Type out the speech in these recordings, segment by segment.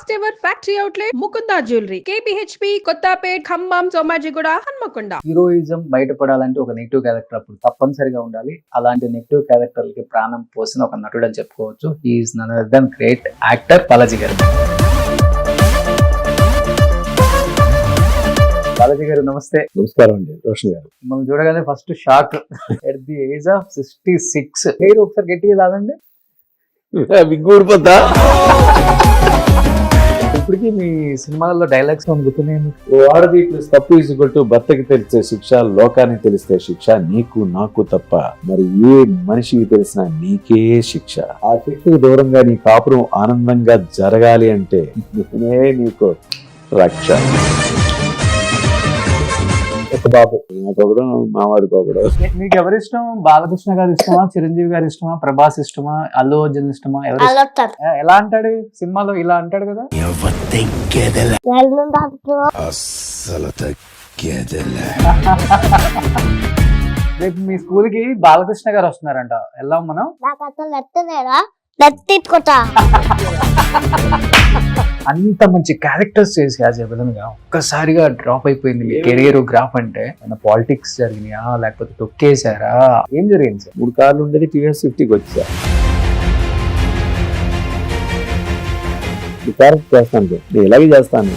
First ever factory outlet Mukunda jewellery KPHP Kothapet Khammam Somajiguda Hanamkonda. Heroism బయటపడాలంటే ఒక negative character అప్పుడు తప్పనిసరిగా ఉండాలి. అలాంటి నెగిటివ్ క్యారెక్టర్లకి ప్రాణం పోసిన ఒక నటుడు అని చెప్పుకోవచ్చు. He's none other than great actor Balaji గారు. బాలాజీ గారు నమస్తే. నమస్కారం అండి రోషన్ గారు. మనం చూడగానే first shock. At the age of 66 hair ఒకసారి గట్టిగా లాదండి. ఊరిపోద్దా ఇప్పటికీ మీ సినిమాలలో డైలాగ్స్ గుర్తున్నాయి. వాడది ప్లస్ తప్పు ఈజ్వల్ టు భర్తకి తెలిసే శిక్ష, లోకానికి తెలిస్తే శిక్ష, నీకు నాకు తప్ప మరి ఏ మనిషికి తెలిసినా నీకే శిక్ష. ఆ శిక్షకు దూరంగా నీ కాపురం ఆనందంగా జరగాలి అంటే నేనే నీకు రక్ష. బాబు నాకొకడు, మావాడికొకడు. మీకు ఎవరి ఇష్టం? బాలకృష్ణ గారు ఇష్టమా, చిరంజీవి గారు ఇష్టమా, ప్రభాస్ ఇష్టమా, అల్లు అర్జున్ ఇష్టమా? ఎవరు ఎలా అంటాడు సినిమాలో? ఇలా అంటాడు కదా. రేపు మీ స్కూల్ కి బాలకృష్ణ గారు వస్తున్నారంట, వెళ్దాం మనం. అంత మంచి క్యారెక్టర్స్ చేసి యాజ్ ఎ విలన్ గా ఒక్కసారిగా డ్రాప్ అయిపోయింది మీ కెరియర్ గ్రాఫ్. అంటే పాలిటిక్స్ జరిగినాయా లేకపోతే తొక్కేశారా? ఏం జరిగింది సార్? 3 కార్లు ఉండేది TVS 50కి వచ్చా. క్యారెక్టర్ చేస్తాను సార్, నేను ఇలాగే చేస్తాను.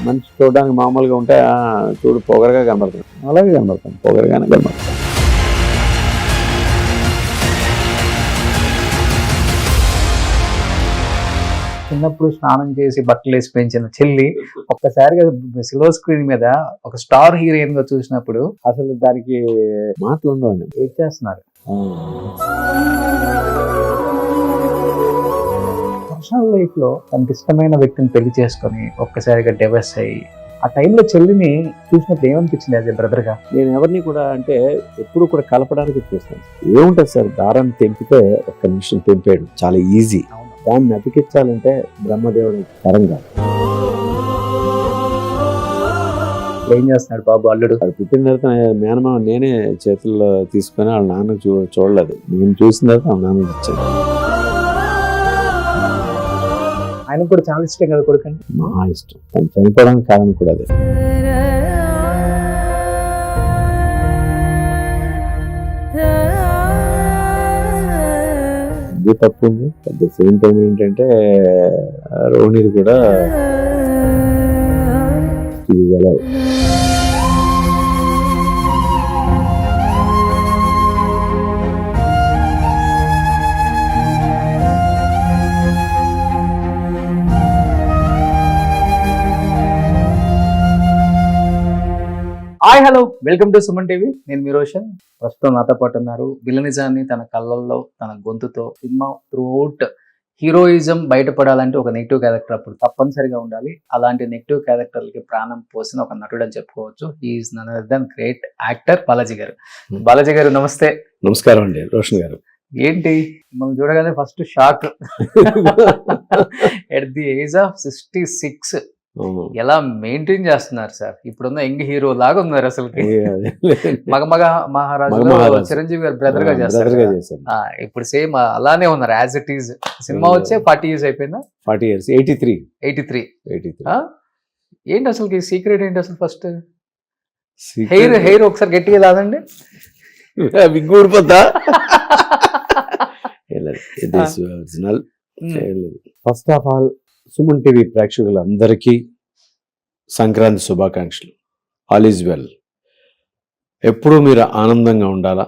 మనిషి చూడడానికి మామూలుగా ఉంటే చూడు పొగరగా కనబడతాను, అలాగే కనబడతాను, పొగరగానే కనబడతాను. చిన్నప్పుడు స్నానం చేసి బట్టలు వేసి పెంచిన చెల్లి ఒక్కసారిగా సిల్వర్ స్క్రీన్ మీద ఒక స్టార్ హీరోయిన్ గా చూసినప్పుడు అసలు దానికి మాటలు ఉండవండి. ఏం చేస్తున్నారు? పర్సనల్ లైఫ్ లో తనకి ఇష్టమైన వ్యక్తిని పెళ్లి చేసుకొని ఒక్కసారిగా డివర్స్ అయ్యి ఆ టైంలో చెల్లిని చూసినప్పుడు ఏమనిపించింది యాజ్ ఎ బ్రదర్ గా? నేను ఎవరిని కూడా అంటే ఎప్పుడు కూడా కలపడానికి చూస్తాను. ఏముంటుంది సార్, దారాన్ని తెంపితే ఒక్క నిమిషం తెంపాడు, చాలా ఈజీ. దాన్ని అతికించాలంటే బ్రహ్మదేవుడు తరంగా. ఏం చేస్తున్నాడు బాబు అల్లుడు? అది పుట్టిన తర్వాత మేనమామ నేనే చేతుల్లో తీసుకొని వాళ్ళ నాన్న చూడలేదు, నేను చూసిన తర్వాత వాళ్ళ నాన్న ఇచ్చాను. ఆయనకు కూడా చాలా ఇష్టం కదా కొడుకండి. మా ఇష్టం, తను చనిపోవడానికి కారణం కూడా అదే. ఇది తప్పు ఉంది. అట్ ద సేమ్ టైం ఏంటంటే రోహిణిది కూడా ఇది ఎలా hi hello, welcome to Suman TV. నేను మీ రోషన్. ప్రస్తుతం నాతో పాటు ఉన్నారు. విలనిజాన్ని తన కళ్ళల్లో, తన గొంతుతో సినిమా త్రూఅవుట్ హీరోయిజం బయటపడాలంటే ఒక నెగిటివ్ క్యారెక్టర్ అప్పుడు తప్పనిసరిగా ఉండాలి. అలాంటి నెగిటివ్ క్యారెక్టర్లకి ప్రాణం పోసిన ఒక నటుడు అని చెప్పుకోవచ్చు. He's none other than great actor Balaji గారు. బాలాజీ గారు నమస్తే. నమస్కారం అండి రోషన్ గారు. ఏంటి మనం చూడగానే first shock. At the age of 66 ఎలా మెయింటైన్ చేస్తున్నారు సార్? ఇప్పుడున్న యంగ్ హీరో లాగా ఉన్నారు అసలు. మగ మహారాజు చిరంజీవి గారు బ్రదర్ గా చేస్తారు. ఇప్పుడు సేమ్ అలానే ఉన్నారు యాజ్ ఇట్ ఈజ్. సినిమా వచ్చే 40 years అయిపోయిందా? 40 years. 83. ఏంటి అసలు సీక్రెట్ ఏంటి అసలు? ఫస్ట్ హెయిర్ ఒకసారి గట్టిగా లాదండి. ఊరిపోద్దా? First of all Suman TV ప్రేక్షకులందరికీ సంక్రాంతి శుభాకాంక్షలు. All is well. ఎప్పుడూ మీరు ఆనందంగా ఉండాలా,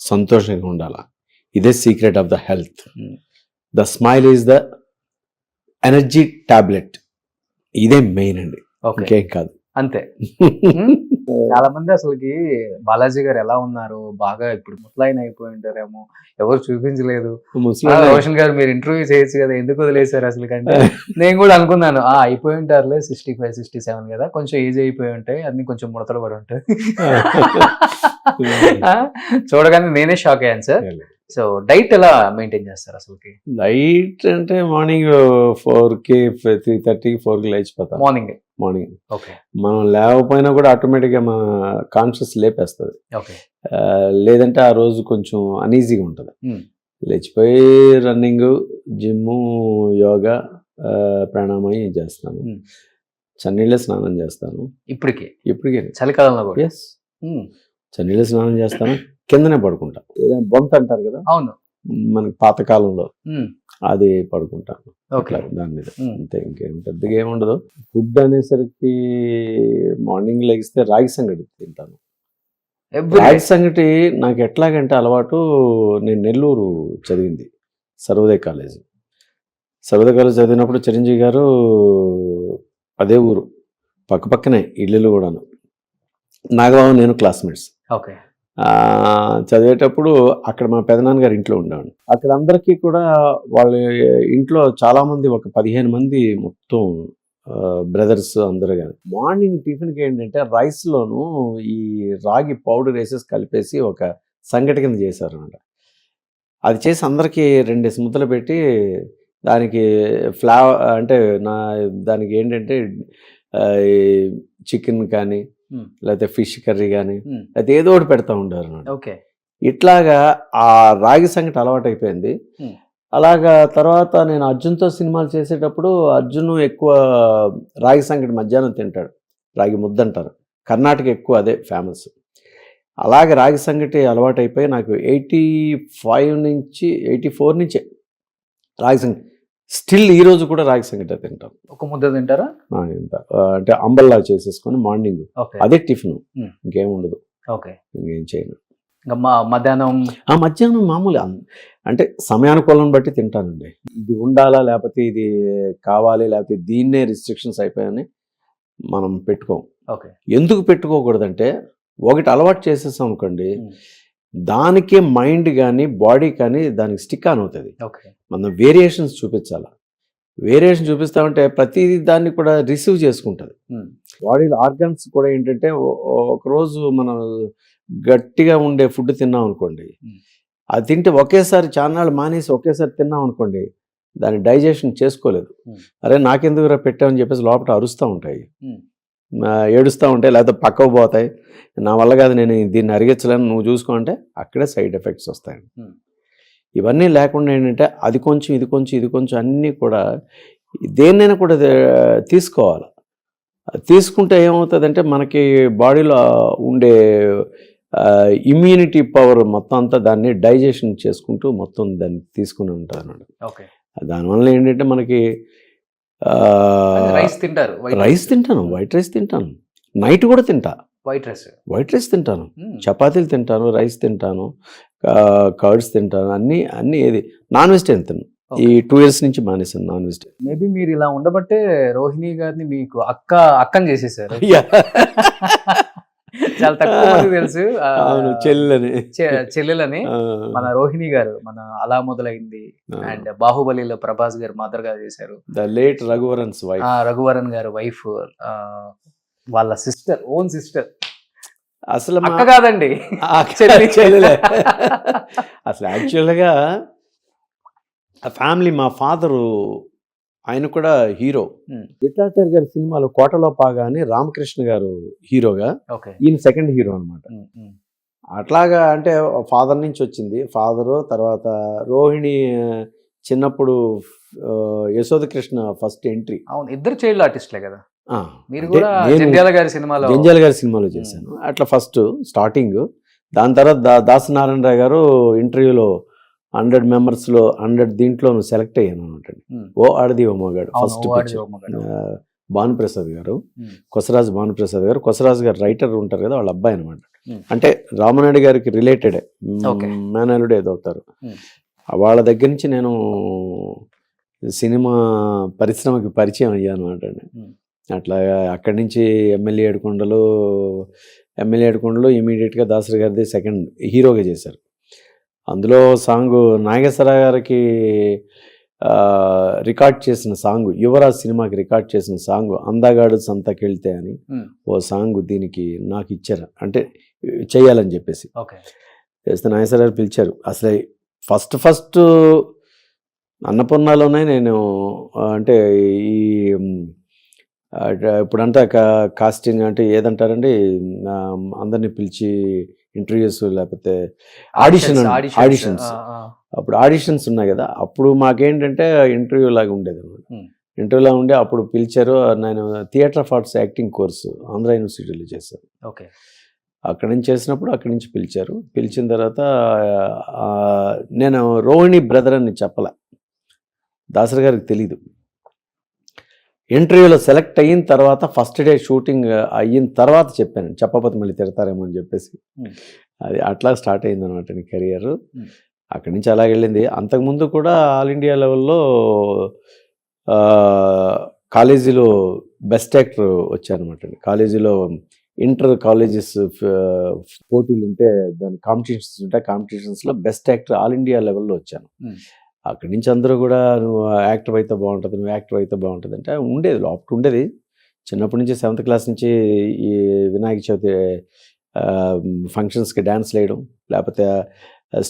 సంతోషంగా ఉండాలా. ఇదే secret of the health. The smile is the energy tablet. ఇదే మెయిన్ అండి, ఇంకేం కాదు. అంతే. చాలా మంది అసలుకి బాలాజీ గారు ఎలా ఉన్నారు, బాగా ఇప్పుడు ముసలాయన అయిపోయి ఉంటారేమో, ఎవరు చూపించలేదు. రోషన్ గారు మీరు ఇంటర్వ్యూ చేయొచ్చు కదా, ఎందుకు వదిలేశారు అసలు? కంటే నేను కూడా అనుకున్నాను అయిపోయి ఉంటారులే, 65, 67 కదా, కొంచెం ఏజ్ అయిపోయి ఉంటాయి, అన్ని కొంచెం ముడతలు పడి ఉంటాయి. చూడగానే నేనే షాక్ అయ్యాను సార్. సో డైట్ ఎలా మెయింటైన్ చేస్తారు అసలుకి? డైట్ అంటే మార్నింగ్ 4కి 3:30, 4కి లేచిపోతాం. మార్నింగ్ మనం లేకపోయినా కూడా ఆటోమేటిక్గా మన కాన్షియస్ లేపేస్తుంది. లేదంటే ఆ రోజు కొంచెం అనీజీగా ఉంటుంది. లేచిపోయి రన్నింగ్ జిమ్ము, యోగా, ప్రాణాయామం చేస్తాను. ఉమ్. చన్నీళ్ళ స్నానం చేస్తాను. ఇప్పటికి ఇప్పటికే చలికాలంలో కూడా ఎస్ చన్నీళ్ళ స్నానం చేస్తాను. కిందనే పడుకుంటా. ఏదైనా బొంత అంటారు కదా అవును. మనకి పాతకాలంలో, ఉమ్. అది పడుకుంటాను. ఓకే. అట్లా దాని మీద ఉమ్. అంతే, ఇంకేం పెద్దగా ఏముండదు. ఫుడ్ అనేసరికి మార్నింగ్ లెగిస్తే రాగి సంగటి తింటాను. Every రాగి day. సంగటి నాకు ఎట్లాగంటే అలవాటు, నేను నెల్లూరు చదివింది సర్వోదయ కాలేజ్. సర్వోదయ కాలేజ్ చదివినప్పుడు చిరంజీవి గారు అదే ఊరు, పక్కపక్కనే ఇల్లులు కూడాను. నాగబాబు నేను క్లాస్మేట్స్. ఓకే. చదివేటప్పుడు అక్కడ మా పెదనాన్నగారు ఇంట్లో ఉండేవాడిని. అక్కడ అందరికీ కూడా వాళ్ళ ఇంట్లో చాలామంది, ఒక 15 మంది మొత్తం బ్రదర్స్ అందరూ. కానీ మార్నింగ్ టిఫిన్కి ఏంటంటే రైస్లోను ఈ రాగి పౌడర్ వేసేసి కలిపేసి ఒక సంగటి కింద చేశారు అనమాట. అది చేసి అందరికీ 2 ముద్దలు పెట్టి దానికి అంటే దానికి ఏంటంటే చికెన్ కానీ లేకపోతే ఫిష్ కర్రీ కానీ లేకపోతే ఏదో ఒకటి పెడతా ఉంటారు అన్నమాట. ఓకే. ఇట్లాగా ఆ రాగి సంగటి అలవాటు అయిపోయింది. అలాగా తర్వాత నేను అర్జున్తో సినిమాలు చేసేటప్పుడు అర్జున్ ఎక్కువ రాగి సంగటి మధ్యాహ్నం తింటాడు. రాగి ముద్ద అంటారు, కర్ణాటక ఎక్కువ అదే ఫేమస్. అలాగే రాగి సంగటి అలవాటు అయిపోయి నాకు 84 నుంచే రాగి సంగటి, స్టిల్ ఈరోజు కూడా రాగి సంగటి తింటాను. ఒక ముద్ద తింటారా? అంటే అంబల్లా చేసేసుకొని మార్నింగ్ ఓకే. అదే టిఫిన్, ఇంకేం ఉండదు. ఓకే. ఇంకేం చేయను. మధ్యాహ్నం మధ్యాహ్నం మామూలు అంటే సమయానుకూలం బట్టి తింటానండి. ఇది ఉండాలా లేకపోతే ఇది కావాలి లేకపోతే దీన్నే రిస్ట్రిక్షన్స్ అయిపోయాయని మనం పెట్టుకోం. ఓకే. ఎందుకు పెట్టుకోకూడదంటే ఒకటి అలవాటు చేసేసాం అనుకోండి, దానికే మైండ్ కానీ బాడీ కానీ దానికి స్టిక్ ఆన్ అవుతుంది. ఓకే. మనం వేరియేషన్స్ చూపించాలి. వేరియేషన్ చూపిస్తామంటే ప్రతి దాన్ని కూడా రిసీవ్ చేసుకుంటుంది. బాడీలో ఆర్గన్స్ కూడా ఏంటంటే ఒకరోజు మనం గట్టిగా ఉండే ఫుడ్ తిన్నాం అనుకోండి, అది తింటే ఒకేసారి చాన్నాళ్ళు మానేసి ఒకేసారి తిన్నాం అనుకోండి, దాన్ని డైజెషన్ చేసుకోలేదు. అరే నాకెందుకు పెట్టామని చెప్పేసి లోపల అరుస్తూ ఉంటాయి, ఏడుస్తూ ఉంటాయి, లేకపోతే పక్కకు పోతాయి. నా వల్ల కాదు, నేను దీన్ని అరిగించలేను, నువ్వు చూసుకో అంటే అక్కడే సైడ్ ఎఫెక్ట్స్ వస్తాయి. ఇవన్నీ లేకుండా ఏంటంటే అది కొంచెం ఇది కొంచెం ఇది కొంచెం అన్నీ కూడా దేన్నైనా కూడా తీసుకోవాలి. తీసుకుంటే ఏమవుతుందంటే మనకి బాడీలో ఉండే ఇమ్యూనిటీ పవర్ మొత్తం అంతా దాన్ని డైజెషన్ చేసుకుంటూ మొత్తం దాన్ని తీసుకుని ఉంటారు అన్నమాట. ఓకే. దానివల్ల ఏంటంటే మనకి రైస్ తింటారు? రైస్ తింటాను, వైట్ రైస్ తింటాను, నైట్ కూడా తింటా. వైట్ రైస్ తింటాను, చపాతీలు తింటాను, రైస్ తింటాను, కర్డ్స్ తింటాను, అన్నీ ఏది నాన్ వెజిటేరియన్ తిన్నాను. ఈ 2 years నుంచి మానేసాను నాన్ వెజిటేరియన్. మేబీ మీరు ఇలా ఉండబట్టే రోహిణి గారిని మీకు అక్కని చేసేసారు. చాలా తక్కువ మంది తెలుసు చెల్లెలని. మన రోహిణి గారు మన అలా మొదలైంది అండ్ బాహుబలిలో ప్రభాస్ గారు మదర్ గా చేశారు. ద లేట్ రఘువరన్ గారు వైఫ్, వాళ్ళ సిస్టర్, ఓన్ సిస్టర్. అసలు అక్క కాదండి, చెల్లెలే. అసలు యాక్చువల్గా ఆ ఫ్యామిలీ, మా ఫాదరు ఆయన కూడా హీరో. విఠలాచార్య గారి సినిమాలో కోటలో పాగా అని రామకృష్ణ గారు హీరోగా, ఈయన సెకండ్ హీరో అనమాట. అట్లాగా అంటే ఫాదర్ నుంచి వచ్చింది. ఫాదరు తర్వాత రోహిణి చిన్నప్పుడు యశోద కృష్ణ ఫస్ట్ ఎంట్రీ. అవును, ఇద్దరు చైల్డ్ ఆర్టిస్ట్లే కదా. మీరు కూడా జంధ్యాల గారి సినిమాలో చేశాను. అట్లా ఫస్ట్ స్టార్టింగ్. దాని తర్వాత దాసనారాయణరావు గారు ఇంటర్వ్యూలో 100 మెంబర్స్లో 100 దీంట్లోనూ సెలెక్ట్ అయ్యాను అనమాట. ఓ ఆడది ఓ మగాడు ఫస్ట్ భానుప్రసాద్ గారు, కొసరాజు భానుప్రసాద్ గారు. కొసరాజు గారు రైటర్ ఉంటారు కదా, వాళ్ళ అబ్బాయి అనమాట. అంటే రామనాయుడు గారికి రిలేటెడే, మేనల్లుడు ఏదో అవుతారు. వాళ్ళ దగ్గర నుంచి నేను సినిమా పరిశ్రమకి పరిచయం అయ్యాను అనమాట. అట్లా అక్కడి నుంచి ఎమ్మెల్యే ఏడుకొండలు ఇమీడియట్గా దాసరి గారిది సెకండ్ హీరోగా చేశారు. అందులో సాంగ్ నాగేశ్వరరావు గారికి రికార్డ్ చేసిన సాంగ్, యువరాజ్ సినిమాకి రికార్డ్ చేసిన సాంగ్ అందగాడు సంతకెళ్తే అని ఓ సాంగ్ దీనికి నాకు ఇచ్చారు, అంటే చెయ్యాలని చెప్పేసి చేస్తే నాగేశ్వరరావు పిలిచారు. అసలు ఫస్ట్ అన్నపూర్ణలోనే నేను అంటే ఈ ఇప్పుడంతా కాస్టింగ్ అంటే ఏదంటారండి, అందరిని పిలిచి ఇంటర్వ్యూస్ లేకపోతే ఆడిషన్స్. అప్పుడు ఆడిషన్స్ ఉన్నాయి కదా, అప్పుడు మాకేంటంటే ఇంటర్వ్యూ లాగా ఉండేది అనమాట. ఇంటర్వ్యూలా ఉండే అప్పుడు పిలిచారు. నేను theatre of arts acting course Andhra యూనివర్సిటీలో చేశాను. ఓకే. అక్కడి నుంచి చేసినప్పుడు అక్కడి నుంచి పిలిచారు. పిలిచిన తర్వాత నేను రోహిణి బ్రదర్ అని చెప్పలే, దాసరి గారికి తెలీదు. ఇంటర్వ్యూలో సెలెక్ట్ అయిన తర్వాత ఫస్ట్ డే షూటింగ్ అయిన తర్వాత చెప్పాను, చెప్పకపోతే మళ్ళీ తిడతారేమో అని చెప్పేసి. అది అట్లా స్టార్ట్ అయింది అనమాట నీ కెరియర్. అక్కడి నుంచి అలాగ వెళ్ళింది. అంతకుముందు కూడా ఆల్ ఇండియా లెవెల్లో కాలేజీలో బెస్ట్ యాక్టర్ వచ్చానమాట అండి. కాలేజీలో ఇంటర్ కాలేజెస్ పోటీలు ఉంటే దాని కాంపిటీషన్స్ ఉంటాయి, కాంపిటీషన్స్లో బెస్ట్ యాక్టర్ ఆల్ ఇండియా లెవెల్లో వచ్చాను. అక్కడి నుంచి అందరూ కూడా నువ్వు యాక్టర్ అయితే బాగుంటుంది, నువ్వు యాక్టర్ అయితే బాగుంటుంది అంటే ఉండేది, లోపల ఉండేది. చిన్నప్పటి నుంచి 7th క్లాస్ నుంచి ఈ వినాయక చవితి ఫంక్షన్స్కి డ్యాన్స్ వేయడం, లేకపోతే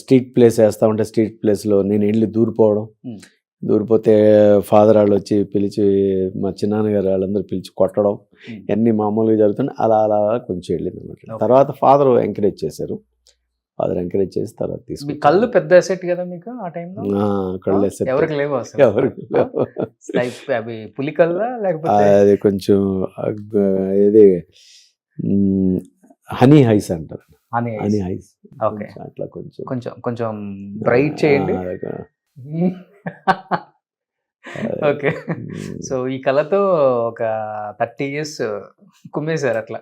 స్ట్రీట్ ప్లేస్ వేస్తూ ఉంటే స్ట్రీట్ ప్లేస్లో నేను వెళ్ళి దూరిపోతే ఫాదర్ వాళ్ళు వచ్చి పిలిచి, మా చిన్నాన్నగారు వాళ్ళందరూ పిలిచి కొట్టడం, అన్నీ మామూలుగా జరుగుతుంది. అలా కొంచెం వెళ్ళింది అనమాట. తర్వాత ఫాదర్ ఎంకరేజ్ చేశారు. ఫాదర్ ఎంకరేజ్ చేసి తర్వాత తీసుకు. కళ్ళు పెద్ద ఎసెట్ కదా మీకు ఆ టైంలో? కళ్ళు ఎసెట్ ఎవరికి లేవు అసలు? ఎవరికి లేవు. అవి పులి కళ్ళా లేకపోతే? అది కొంచెం ఇది హనీ హైస్ అంటారు. Honey hives. ఓకే. అట్లా కొంచెం కొంచెం కొంచెం బ్రైట్ చేయండి. ఓకే. సో ఈ కళతో ఒక 30 years కుమ్మేశారు అట్లా.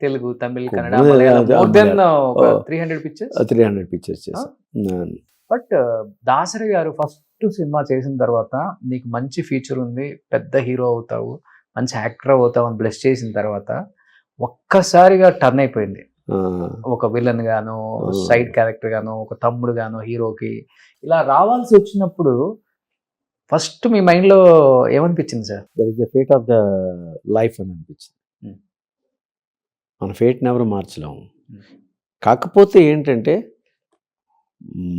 Telugu, Tamil, Kannada, Malayalam, more than 300 pictures. 300 pictures చేశాను. బట్ దాసరి గారు ఫస్ట్ సినిమా చేసిన తర్వాత నీకు మంచి ఫ్యూచర్ ఉంది, పెద్ద హీరో అవుతావు, మంచి యాక్టర్ అవుతావు అని బ్లెస్ చేసిన తర్వాత ఒక్కసారిగా టర్న్ అయిపోయింది. ఒక విలన్ గాను, సైడ్ క్యారెక్టర్ గాను, ఒక తమ్ముడు గాను హీరోకి ఇలా రావాల్సి వచ్చినప్పుడు ఫస్ట్ మీ మైండ్లో ఏమనిపించింది sir? That is the fate of the life అని అనిపించింది. మన ఫేట్ని ఎవరు మార్చలేము. కాకపోతే ఏంటంటే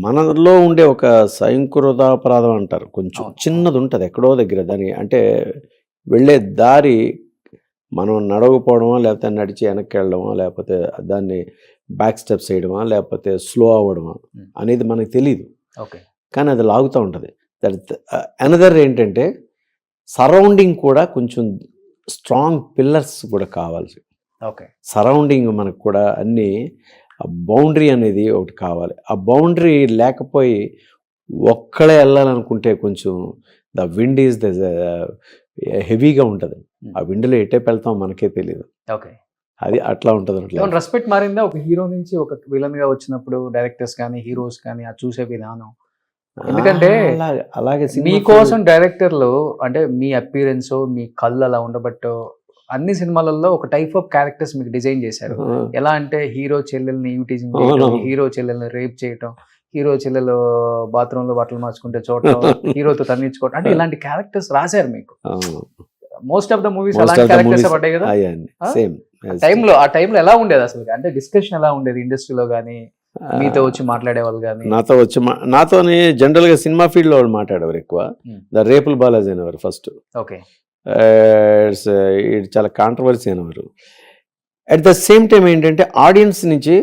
మనలో ఉండే ఒక స్వయంకృతాపరాధం అంటారు, కొంచెం చిన్నది ఉంటుంది ఎక్కడో దగ్గర. దాని అంటే వెళ్ళే దారి మనం నడవకపోవడమా, లేకపోతే నడిచి వెనక్కి వెళ్ళడమా, లేకపోతే దాన్ని బ్యాక్ స్టెప్స్ వేయడమా, లేకపోతే స్లో అవ్వడమా అనేది మనకు తెలియదు. ఓకే. కానీ అది లాగుతూ ఉంటుంది. దట్ అనదర్ ఏంటంటే సరౌండింగ్ కూడా కొంచెం స్ట్రాంగ్ పిల్లర్స్ కూడా కావాలి. ఓకే. సరౌండింగ్ మనకు కూడా అన్నీ బౌండరీ అనేది ఒకటి కావాలి. ఆ బౌండరీ లేకపోయి ఒక్కడే వెళ్ళాలనుకుంటే కొంచెం ద విండ్ ఈజ్ ద హెవీగా ఉంటుంది. ఆ విండ్లో ఎటేపు వెళ్తాం మనకే తెలియదు. ఓకే. అది అట్లా ఉంటుంది. రెస్పెక్ట్ మారిందా ఒక హీరో నుంచి ఒక విలన్ గా వచ్చినప్పుడు? డైరెక్టర్స్ కానీ హీరోస్ కానీ ఆ చూసే విధానం, ఎందుకంటే అలాగే మీకోసం డైరెక్టర్లు అంటే మీ అపీరెన్స్, మీ కళ్ళు అలా ఉండబట్టో అన్ని సినిమాలలో ఒక టైప్ ఆఫ్ క్యారెక్టర్స్ మీకు డిజైన్ చేశారు. ఎలా అంటే హీరో చెల్లెల్ని ఈవిటీజింగ్ చేయడం, హీరో చెల్లెల్ని రేప్ చేయటం, హీరో చెల్లెలు బాత్రూమ్ లో బట్టలు మార్చుకుంటే చూడటం, హీరోతో తన్నించుకోవటం, అంటే ఇలాంటి క్యారెక్టర్స్ రాశారు మీకు. మోస్ట్ ఆఫ్ ద మూవీస్ అలాంటి క్యారెక్టర్స్ పడ్డాయి కదా. ఆ టైంలో ఎలా ఉండేది అసలు? అంటే డిస్కషన్ ఎలా ఉండేది ఇండస్ట్రీలో కానీ, మీతో వచ్చి మాట్లాడే వాళ్ళు కానీ? నాతోని జనరల్ గా సినిమా ఫీల్డ్ లో వాళ్ళు మాట్లాడేవారు ఎక్కువ. ద రేపుల్ బాలాజీ అనేవారు ఫస్ట్. ఓకే. చాలా కాంట్రవర్సీ అనేవారు. అట్ ద సేమ్ టైం ఏంటంటే ఆడియన్స్ నుంచి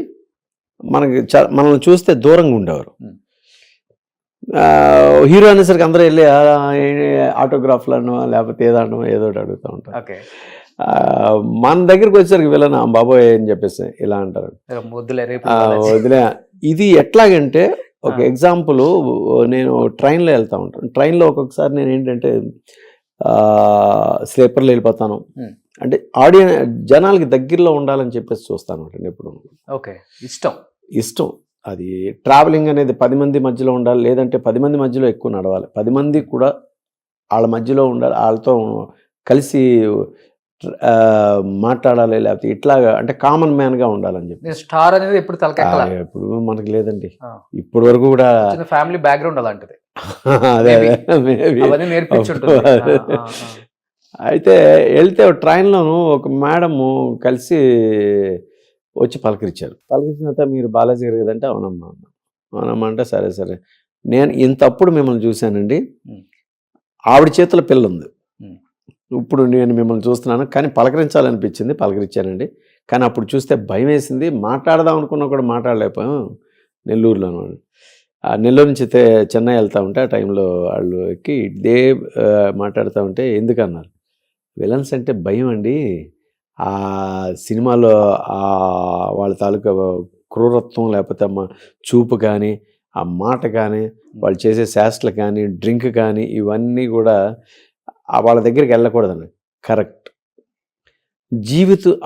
మనల్ని చూస్తే దూరంగా ఉండేవారు. హీరో అనేసరికి అందరూ వెళ్ళి ఆటోగ్రాఫ్లు అనో లేకపోతే ఏదో ఒకటి అడుగుతూ ఉంటారు. మన దగ్గరికి వచ్చేసరికి వెళ్ళను బాబోయ్ అని చెప్పేసి ఇలా అంటారు, వదిలే. ఇది ఎట్లాగంటే ఒక ఎగ్జాంపుల్, నేను ట్రైన్లో వెళ్తూ ఉంటాను. ట్రైన్లో ఒక్కొక్కసారి నేను ఏంటంటే స్లీపర్లో వెళ్ళిపోతాను. అంటే జనాలకి దగ్గరలో ఉండాలని చెప్పేసి చూస్తాను అంటే ఎప్పుడు. ఓకే. ఇష్టం అది. ట్రావెలింగ్ అనేది 10 మంది మధ్యలో ఉండాలి, లేదంటే 10 మంది మధ్యలో ఎక్కువ నడవాలి, 10 మంది కూడా వాళ్ళ మధ్యలో ఉండాలి, వాళ్ళతో కలిసి మాట్లాడాలి, లేకపోతే ఇట్లాగా అంటే కామన్ మ్యాన్ గా ఉండాలని చెప్పి. స్టార్ అనేది ఎప్పుడు ఎప్పుడు మనకి లేదండి ఇప్పటి వరకు కూడా. ఫ్యామిలీ బ్యాక్గ్రౌండ్ అలాంటిది. అయితే వెళ్తే ట్రైన్లోను ఒక మేడము కలిసి వచ్చి పలకరించారు. పలకరించిన తర్వాత మీరు బాలాజీ గారు కదంటే అవునమ్మా అంటే సరే నేను ఇంతప్పుడు మిమ్మల్ని చూశానండి, ఆవిడ చేతుల పిల్ల ఉంది, ఇప్పుడు నేను మిమ్మల్ని చూస్తున్నాను, కానీ పలకరించాలనిపించింది, పలకరించానండి. కానీ అప్పుడు చూస్తే భయం వేసింది, మాట్లాడదాం అనుకున్నా కూడా మాట్లాడలేకపోయాం. నెల్లూరులో నెల్లూరు నుంచి చెన్నై వెళ్తూ ఉంటే ఆ టైంలో వాళ్ళు ఎక్కి ఇదే మాట్లాడుతూ ఉంటే ఎందుకన్నారు, విలన్స్ అంటే భయం అండి, ఆ సినిమాలో వాళ్ళ తాలూకా క్రూరత్వం, లేకపోతే చూపు కానీ, ఆ మాట కానీ, వాళ్ళు చేసే శాస్త్రలు కానీ, డ్రింక్ కానీ, ఇవన్నీ కూడా వాళ్ళ దగ్గరికి వెళ్ళకూడదండి. కరెక్ట్.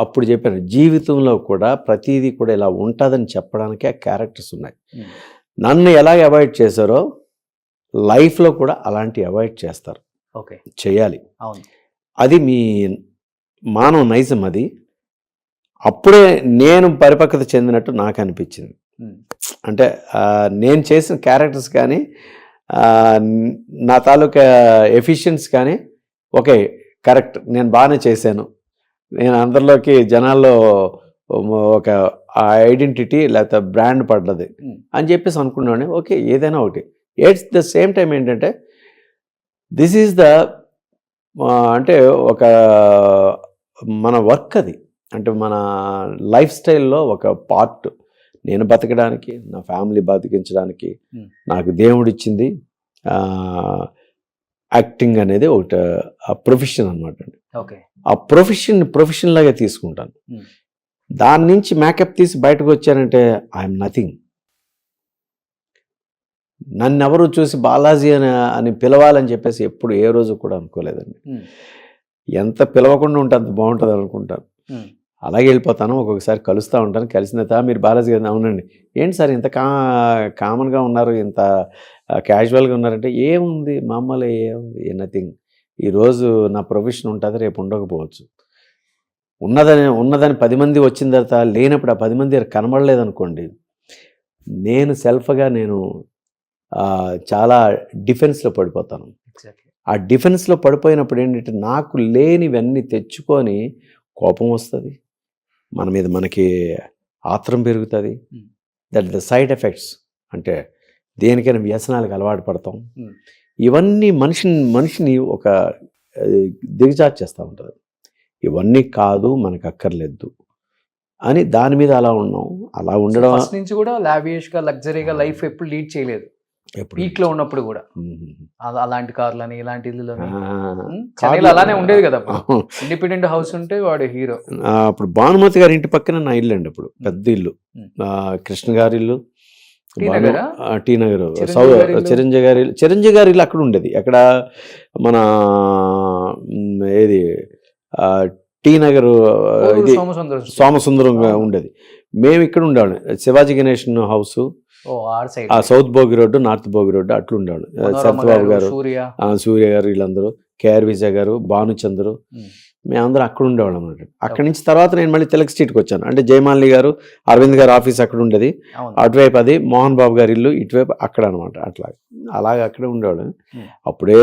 అప్పుడు చెప్పాను, జీవితంలో కూడా ప్రతిదీ కూడా ఇలా ఉంటుందని చెప్పడానికి ఆ క్యారెక్టర్స్ ఉన్నాయి. నన్ను ఎలాగ అవాయిడ్ చేశారో లైఫ్లో కూడా అలాంటి అవాయిడ్ చేస్తారు. ఓకే, చేయాలి. అవును, అది మీ మానవ నైజం. అది అప్పుడే నేను పరిపక్వత చెందినట్టు నాకు అనిపించింది. అంటే నేను చేసిన క్యారెక్టర్స్ కానీ, నా తాలూకా ఎఫిషియన్స్ కానీ, ఓకే కరెక్ట్, నేను బాగానే చేశాను, నేను అందరిలోకి జనాల్లో ఒక ఐడెంటిటీ లేకపోతే బ్రాండ్ పడ్డది అని చెప్పేసి అనుకున్నాను. ఓకే, ఏదైనా ఒకటి. ఎట్స్ ద సేమ్ టైం ఏంటంటే దిస్ ఈజ్ ద అంటే ఒక మన వర్క్, అది అంటే మన లైఫ్ స్టైల్లో ఒక పార్ట్. నేను బతకడానికి, నా ఫ్యామిలీ బతికించడానికి నాకు దేవుడిచ్చింది యాక్టింగ్ అనేది ఒకటి ప్రొఫెషన్ అనమాట అండి. ఓకే, ఆ ప్రొఫెషన్ లాగా తీసుకుంటాను. దాని నుంచి మేకప్ తీసి బయటకు వచ్చానంటే ఐఎమ్ నథింగ్. నన్ను ఎవరు చూసి బాలాజీ అని పిలవాలని చెప్పేసి ఎప్పుడు ఏ రోజు కూడా అనుకోలేదండి. ఎంత పిలవకుండా ఉంటే అంత బాగుంటుంది అనుకుంటాను. అలాగే వెళ్ళిపోతాను. ఒక్కొక్కసారి కలుస్తూ ఉంటాను. కలిసిన తర్వాత మీరు బాలాజీ గారు, అవునండి, ఏంటి సార్ ఇంత కామన్గా ఉన్నారు, ఇంత క్యాజువల్గా ఉన్నారంటే, ఏముంది మామూలు, ఏముంది, నథింగ్. ఈరోజు నా ప్రొఫెషన్ ఉంటుంది, రేపు ఉండకపోవచ్చు. ఉన్నదని 10 మంది వచ్చిన తర్వాత లేనప్పుడు ఆ 10 మంది కనబడలేదనుకోండి, నేను సెల్ఫ్గా చాలా డిఫెన్స్లో పడిపోతాను. ఆ డిఫెన్స్లో పడిపోయినప్పుడు ఏంటంటే నాకు లేనివన్నీ తెచ్చుకొని కోపం వస్తుంది, మన మీద మనకి ఆత్రం పెరుగుతుంది. That the side effects. అంటే దేనికైనా వ్యసనాలకు అలవాటు పడతాం. ఇవన్నీ మనిషిని ఒక దిగజార్చేస్తూ ఉంటుంది. ఇవన్నీ కాదు, మనకు అక్కర్లేదు అని దాని మీద అలా ఉన్నాం. అలా ఉండడం నుంచి కూడా లావియష్గా, లగ్జరీగా లైఫ్ ఎప్పుడు లీడ్ చేయలేదు. పీక్లో ఉన్నప్పుడు కూడా అలాంటి కార్లని, ఇలాంటి ఇల్లు అలానే ఉండేది కదా. ఇండిపెండెంట్ హౌస్ ఉంటే వాడు హీరో. అప్పుడు భానుమతి గారి ఇంటి పక్కన నా ఇల్లు అండి, అప్పుడు పెద్ద ఇల్లు. కృష్ణ గారి ఇల్లు, టీ నగర్, చిరంజీవి గారి ఇల్లు అక్కడ ఉండేది. అక్కడ మన ఏది టీ నగర్, ఇది సోమసుందరంగా ఉండేది. మేము ఇక్కడ ఉండేవాళ్ళం. Sivaji Ganesan house, south Boag road, north Boag road, అట్లా ఉండేవాడు. సత్యబాబు గారు, సూర్య గారు, వీళ్ళందరూ, కేఆర్ విజయ్ గారు, భానుచంద్రు, మేమందరం అక్కడ ఉండేవాళ్ళం అన్నమాట. అక్కడి నుంచి తర్వాత నేను మళ్ళీ తిలక్ స్ట్రీట్కి వచ్చాను. అంటే జయమాలిని గారు, అరవింద్ గారు ఆఫీస్ అక్కడ ఉండేది, అటువైపు అది మోహన్ బాబు గారి ఇల్లు, ఇటువైపు అక్కడ అనమాట. అలాగే అక్కడే ఉండేవాళ్ళం. అప్పుడే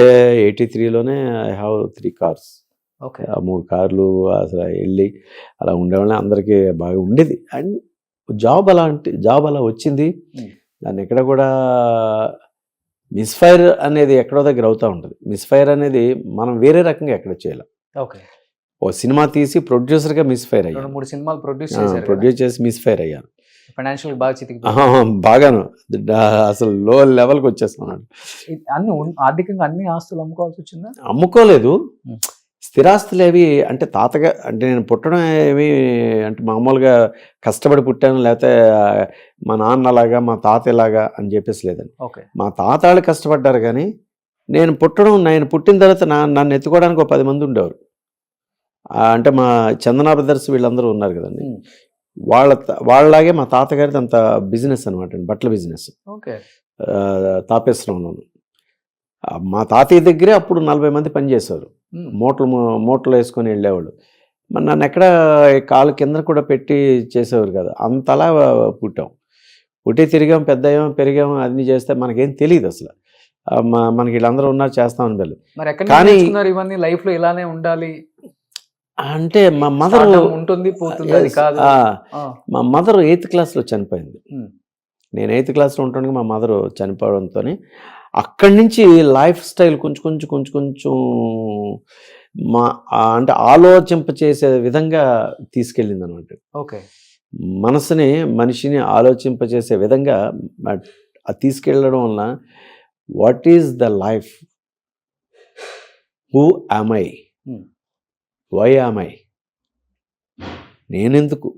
83లోనే ఐ హ్యావ్ 3 కార్స్, 3 కార్లు అసలు వెళ్ళి అలా ఉండేవాళ్ళం. అందరికీ బాగా ఉండేది. అండ్ జాబ్ అలా వచ్చింది. దాన్ని ఎక్కడ కూడా మిస్ఫైర్ అనేది ఎక్కడో దగ్గర అవుతూ ఉంటుంది. మిస్ఫైర్ అనేది మనం వేరే రకంగా ఎక్కడ చేయలేం. ఓ సినిమా తీసి ప్రొడ్యూసర్గా మిస్ఫైర్ అయ్యాను, 3 సినిమాలు ప్రొడ్యూస్ చేసి మిస్ఫైర్ అయ్యాను. ఫైనాన్షియల్ బాగాను, అసలు లో లెవెల్కి వచ్చేస్తున్నాడు. ఆర్థికంగా అన్ని ఆస్తులు అమ్ముకోవాల్సి వచ్చిందా? అమ్ముకోలేదు. స్థిరాస్తులు ఏవి అంటే తాతగా, అంటే నేను పుట్టడం ఏమి అంటే మామూలుగా కష్టపడి పుట్టాను, లేకపోతే మా నాన్న అలాగా మా తాత ఎలాగా అని చెప్పేసి లేదండి. మా తాత వాళ్ళు కష్టపడ్డారు, కానీ నేను పుట్టిన తర్వాత నన్ను ఎత్తుకోవడానికి ఒక 10 మంది ఉండేవారు. అంటే మా చందనా బ్రదర్స్ వీళ్ళందరూ ఉన్నారు కదండి, వాళ్ళలాగే మా తాతగారిది అంత బిజినెస్ అనమాట అండి, బట్టల బిజినెస్. తాపేశ్వరంలోను మా తాతయ్య దగ్గరే అప్పుడు 40 మంది పనిచేసేవారు. మూటలు వేసుకొని వెళ్ళేవాళ్ళు. మరి నన్ను ఎక్కడ కాలు కింద కూడా పెట్టి చేసేవారు కదా. అంతలా పుట్టి తిరిగాం, పెద్దయ్యాం, పెరిగాం, అన్ని చేస్తే మనకేం తెలియదు అసలు. మనకి వీళ్ళందరూ ఉన్నారు, చేస్తామని వెళ్ళి. కానీ ఇవన్నీ లైఫ్లో ఇలానే ఉండాలి అంటే మా మదర్ ఉంటుంది, పోతుంది కాదు. మా మదర్ 8th క్లాస్లో చనిపోయింది. నేను 8th క్లాస్లో ఉంటుండగా మా మదర్ చనిపోవడంతో అక్కడి నుంచి లైఫ్ స్టైల్ కొంచెం అంటే ఆలోచింపచేసే విధంగా తీసుకెళ్ళింది అనమాట. ఓకే. మనిషిని ఆలోచింపచేసే విధంగా అది తీసుకెళ్ళడం వలన what is the life, who am I, why am I, నేనెందుకు,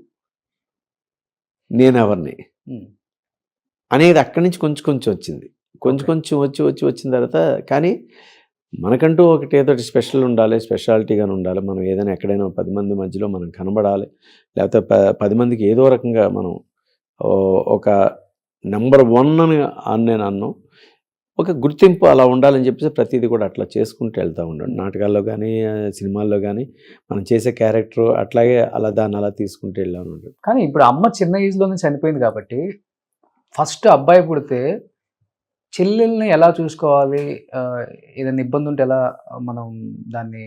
నేనెవరిని అనేది అక్కడి నుంచి కొంచెం కొంచెం వచ్చింది. కొంచెం వచ్చిన తర్వాత కానీ మనకంటూ ఒకటి ఏదో స్పెషల్ ఉండాలి, స్పెషాలిటీగానే ఉండాలి. మనం ఏదైనా ఎక్కడైనా 10 మంది మధ్యలో మనం కనబడాలి, లేకపోతే 10 మందికి ఏదో రకంగా మనం ఒక నెంబర్ 1 అని నేను అన్నాను. ఒక గుర్తింపు అలా ఉండాలని చెప్పేసి ప్రతిదీ కూడా అట్లా చేసుకుంటూ వెళ్తూ ఉండండి. నాటకాల్లో కానీ సినిమాల్లో కానీ మనం చేసే క్యారెక్టర్ అట్లాగే దాన్ని అలా తీసుకుంటూ వెళ్ళాను. కానీ ఇప్పుడు అమ్మ చిన్న ఏజ్లోనే చనిపోయింది కాబట్టి ఫస్ట్ అబ్బాయి పుడితే చెల్లెల్ని ఎలా చూసుకోవాలి, ఏదైనా ఇబ్బంది ఉంటే ఎలా మనం దాన్ని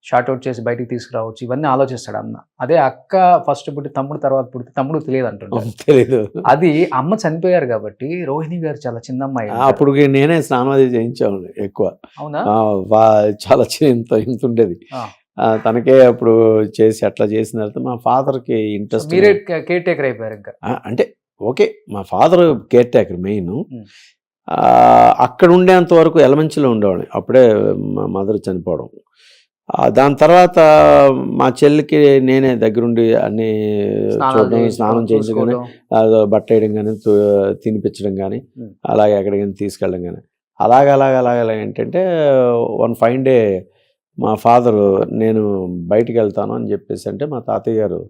షార్ట్అవుట్ చేసి బయటికి తీసుకురావచ్చు, ఇవన్నీ ఆలోచిస్తాడు అన్న. అదే అక్క ఫస్ట్ పుట్టి తమ్ముడు తర్వాత పుడితే తమ్ముడు తెలియదు అంటుంటారు. తెలీదు. అది అమ్మ చనిపోయారు కాబట్టి రోహిణి గారు చాలా చిన్న అమ్మాయి. అప్పుడు నేనే స్నానం అది చేయించాను ఎక్కువ. అవునా? చాలా ఇంత ఉండేది. తనకే అప్పుడు చేసి అట్లా చేసిన తర్వాత మా ఫాదర్కి ఇంట్రెస్ట్. మీరే కేర్ టేకర్ అయిపోయారు ఇంకా? అంటే ఓకే, మా ఫాదర్ కేర్ టేకర్ మెయిన్. అక్కడ ఉండేంత వరకు ఎలమంచిలో ఉండేవాడిని, అప్పుడే మా మదర్ చనిపోవడం. దాని తర్వాత మా చెల్లికి నేనే దగ్గరుండి అన్ని చూడడం, స్నానం చేయించడం కానీ, బట్ట వేయడం కానీ, తినిపించడం కానీ, అలాగే ఎక్కడికైనా తీసుకెళ్ళడం కానీ, అలాగ ఏంటంటే వన్ ఫైన్ డే మా ఫాదరు నేను బయటికి వెళ్తాను అని చెప్పేసి అంటే మా తాతయ్య గారు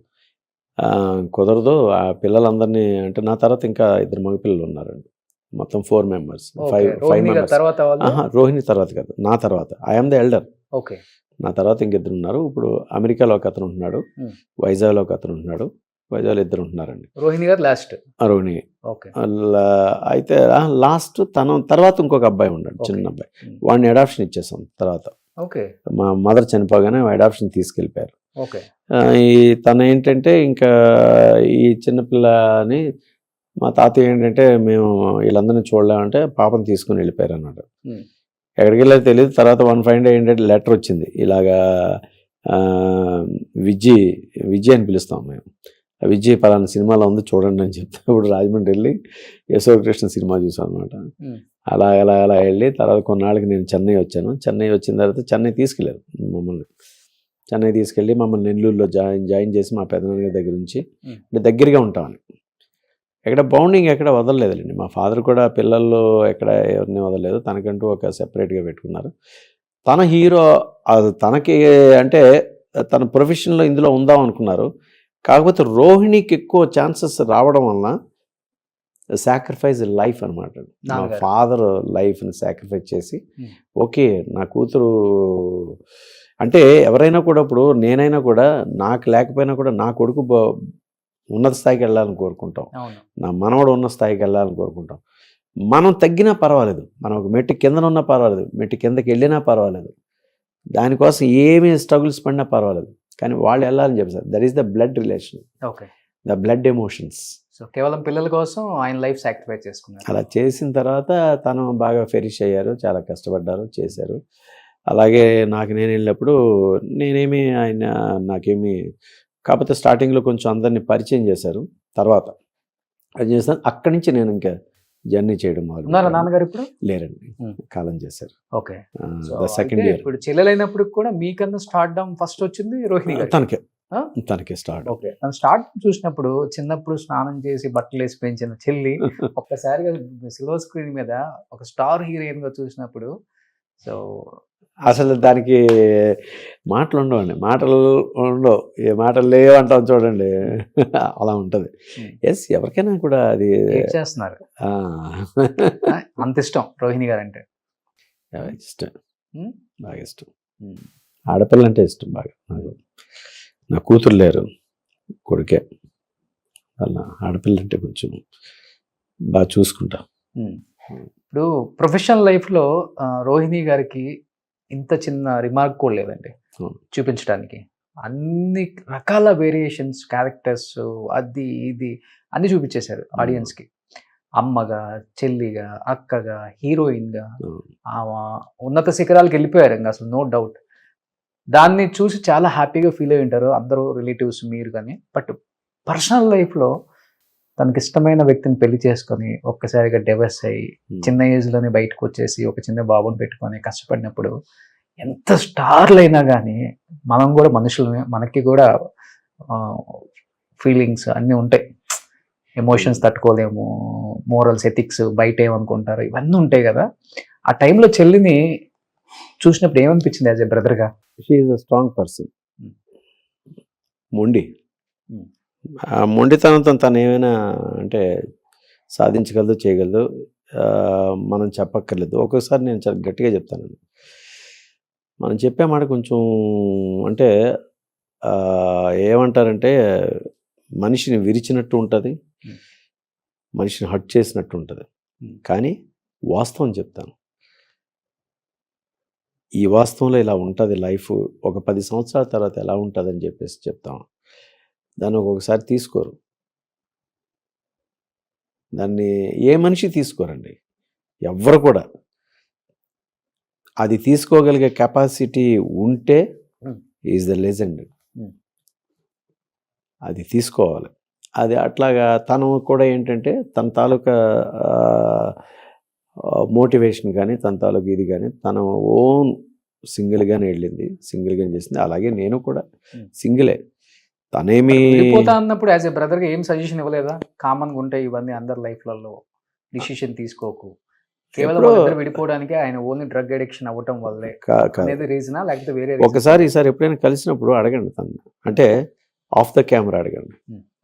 కుదరదు, ఆ పిల్లలందరినీ, అంటే నా తర్వాత ఇంకా 2 మగపిల్లలు ఉన్నారండి, మొత్తం 4 members, 5 members. రోహిణి తర్వాత కాదు, నా తర్వాత. I'm the elder. ఓకే. నా తర్వాత ఇంకిద్దరు ఉన్నారు. ఇప్పుడు అమెరికాలో ఒక అతను ఉంటున్నాడు, వైజాగ్లో ఒక అతను ఉంటున్నాడు, వైజాగ్లో 2 ఉంటున్నారండి. రోహిణి గారు లాస్ట్. రోహిణి. ఓకే. అయితే లాస్ట్ తన తర్వాత ఇంకొక అబ్బాయి ఉన్నాడు, చిన్న అబ్బాయి. వాడిని అడాప్షన్ ఇచ్చేసాం తర్వాత. ఓకే. మా మదర్ చనిపోగానే అడాప్షన్ తీసుకెళ్ళిపోయారు. ఓకే. తను ఏంటంటే ఇంకా ఈ చిన్నపిల్లని మా తాతయ్య ఏంటంటే మేము వీళ్ళందరినీ చూడలేమంటే పాపను తీసుకుని వెళ్ళిపోయారు అన్నమాట. ఎక్కడికి వెళ్ళారో తెలియదు. తర్వాత వన్ ఫైన్ డే ఏంటంటే లెటర్ వచ్చింది, ఇలాగా విజయ్ అని పిలుస్తాం మేము, విజయ్ పలానా సినిమాలో ఉంది చూడండి అని చెప్తే ఇప్పుడు రాజమండ్రి వెళ్ళి యశోకృష్ణ సినిమా చూసాం అనమాట. అలా వెళ్ళి తర్వాత కొన్నాళ్ళకి నేను చెన్నై వచ్చాను. చెన్నై వచ్చిన తర్వాత చెన్నై తీసుకెళ్ళారు మమ్మల్ని. చెన్నై తీసుకెళ్ళి మమ్మల్ని నెల్లూరులో జాయిన్ చేసి మా పెదనాన్నగారి దగ్గర నుంచి, అంటే దగ్గరగా ఉంటామని, ఎక్కడ బౌండింగ్ ఎక్కడ వదలలేదండి. మా ఫాదర్ కూడా పిల్లల్లో ఎక్కడ ఎవరిని వదలలేదు, తనకంటూ ఒక సెపరేట్గా పెట్టుకున్నారు. తన హీరో తనకి అంటే తన ప్రొఫెషన్లో ఇందులో ఉందాం అనుకున్నారు. కాకపోతే రోహిణికి ఎక్కువ ఛాన్సెస్ రావడం వలన సాక్రిఫైస్ లైఫ్ అనమాట. మా ఫాదర్ లైఫ్ని సాక్రిఫైస్ చేసి ఓకే నా కూతురు అంటే ఎవరైనా కూడా, ఇప్పుడు నేనైనా కూడా నాకు లేకపోయినా కూడా నా కొడుకు ఉన్నత స్థాయికి వెళ్ళాలని కోరుకుంటాం, నా మనవడు ఉన్న స్థాయికి వెళ్ళాలని కోరుకుంటాం. మనం తగ్గినా పర్వాలేదు, మనం ఒక మెట్టు కిందన ఉన్నా పర్వాలేదు, మెట్టు కిందకి వెళ్ళినా పర్వాలేదు, దానికోసం ఏమీ స్ట్రగుల్స్ పడినా పర్వాలేదు, కానీ వాళ్ళు వెళ్ళాలని చెప్పారు. That is the blood relation, the blood emotions. So కేవలం పిల్లల కోసం ఆయన లైఫ్ సాక్రిఫైస్ చేసుకున్నారు. అలా చేసిన తర్వాత తను బాగా ఫెరిష్ అయ్యారు, చాలా కష్టపడ్డారు, చేశారు. అలాగే నాకు నేను వెళ్ళినప్పుడు ఆయన నాకేమీ, కాకపోతే స్టార్టింగ్లో కొంచెం అందరినీ పరిచయం చేశారు. తర్వాత అది చేస్తాను, అక్కడి నుంచి నేను ఇంకా జర్నీ చేయడం మొదలు. నాన్నగారు ఇప్పుడు లేరండి, కాలం చేశారు. ఓకే. Second year. ఇప్పుడు చెల్లెలైనప్పుడు కూడా మీకన్నా స్టార్ట్ ఫస్ట్ వచ్చింది రోహిణి గారు. తనకే స్టార్ట్. ఓకే. తను స్టార్ట్ చూసినప్పుడు చిన్నప్పుడు స్నానం చేసి బట్టలు వేసి పెంచిన చెల్లి ఒక్కసారిగా సిల్వర్ స్క్రీన్ మీద ఒక స్టార్ హీరోయిన్ గా చూసినప్పుడు, సో అసలు దానికి మాటలు ఉండవండి, మాటలు ఉండవు, ఏ మాటలు లేవంటాం చూడండి, అలా ఉంటుంది. ఎస్, ఎవరికైనా కూడా అది చేస్తున్నారు. అంత ఇష్టం రోహిణి గారు అంటే? ఇష్టం, బాగా ఇష్టం. ఆడపిల్ల అంటే ఇష్టం బాగా. నా కూతురు లేరు, కొడుకే. అలా ఆడపిల్ల అంటే కొంచెం బాగా చూసుకుంటా. ఇప్పుడు ప్రొఫెషనల్ లైఫ్లో రోహిణి గారికి ఇంత చిన్న రిమార్క్ కూడా లేదండి చూపించడానికి. అన్ని రకాల వేరియేషన్స్, క్యారెక్టర్స్, అది ఇది అన్ని చూపించేశారు ఆడియన్స్కి. అమ్మగా, చెల్లిగా, అక్కగా, హీరోయిన్గా, ఉన్నత శిఖరాలకు వెళ్ళిపోయారు ఇంకా, అసలు నో డౌట్. దాన్ని చూసి చాలా హ్యాపీగా ఫీల్ అయి ఉంటారు అందరూ రిలేటివ్స్ మీరు కానీ. బట్ పర్సనల్ లైఫ్లో తనకి ఇష్టమైన వ్యక్తిని పెళ్లి చేసుకొని ఒక్కసారిగా డివర్స్ అయ్యి చిన్న ఏజ్లోనే బయటకు వచ్చేసి ఒక చిన్న బాబుని పెట్టుకొని కష్టపడినప్పుడు ఎంత స్టార్లు అయినా కానీ మనం కూడా మనుషులమే, మనకి కూడా ఫీలింగ్స్ అన్నీ ఉంటాయి. ఎమోషన్స్ తట్టుకోలేము, మోరల్స్ ఎథిక్స్ బయట ఏమనుకుంటారు ఇవన్నీ ఉంటాయి కదా. ఆ టైంలో చెల్లిని చూసినప్పుడు ఏమనిపించింది యాజ్ ఎ బ్రదర్గా? She is a strong person. మొండి, ఆ మొండితనంతో తను ఏమైనా అంటే సాధించగలదు, చేయగలదు. మనం చెప్పక్కర్లేదు. ఒక్కొక్కసారి నేను చాలా గట్టిగా చెప్తానండి, మనం చెప్పే మాట కొంచెం అంటే ఏమంటారంటే మనిషిని విరిచినట్టు ఉంటుంది, మనిషిని హర్ట్ చేసినట్టు ఉంటుంది. కానీ వాస్తవం చెప్తాను, ఈ వాస్తవంలో ఇలా ఉంటుంది లైఫ్, ఒక 10 సంవత్సరాల తర్వాత ఎలా ఉంటుందని చెప్పేసి చెప్తాం. దాన్ని ఒక్కొక్కసారి తీసుకోరు, దాన్ని ఏ మనిషి తీసుకోరండి, ఎవ్వరు కూడా. అది తీసుకోగలిగే కెపాసిటీ ఉంటే ఈజ్ ద లెజెండ్. అది తీసుకోవాలి. అది అట్లాగా తను కూడా ఏంటంటే తన తాలూకా మోటివేషన్ కానీ తన తాలూకా ఇది కానీ తన ఓన్ సింగిల్గానే వెళ్ళింది, సింగిల్గానే చేసింది. అలాగే నేను కూడా సింగిలే. తనేమి పోతా అన్నప్పుడు యాజ్ ఎ బ్రదర్గా ఏం సజెషన్ ఇవ్వలేదా? కామన్గా ఉంటాయి ఇవన్నీ అందరి లైఫ్లలో, డిసిషన్ తీసుకోకు, కేవలం ఇద్దరు విడిపోవడానికి ఆయన ఓన్లీ డ్రగ్ అడిక్షన్ అవ్వటం వల్లే అనేది రీజనా, లేకపోతే వేరే? ఒకసారి ఈసారి ఎప్పుడైనా కలిసినప్పుడు అడగండి తను, అంటే ఆఫ్ ద కెమెరా అడగండి,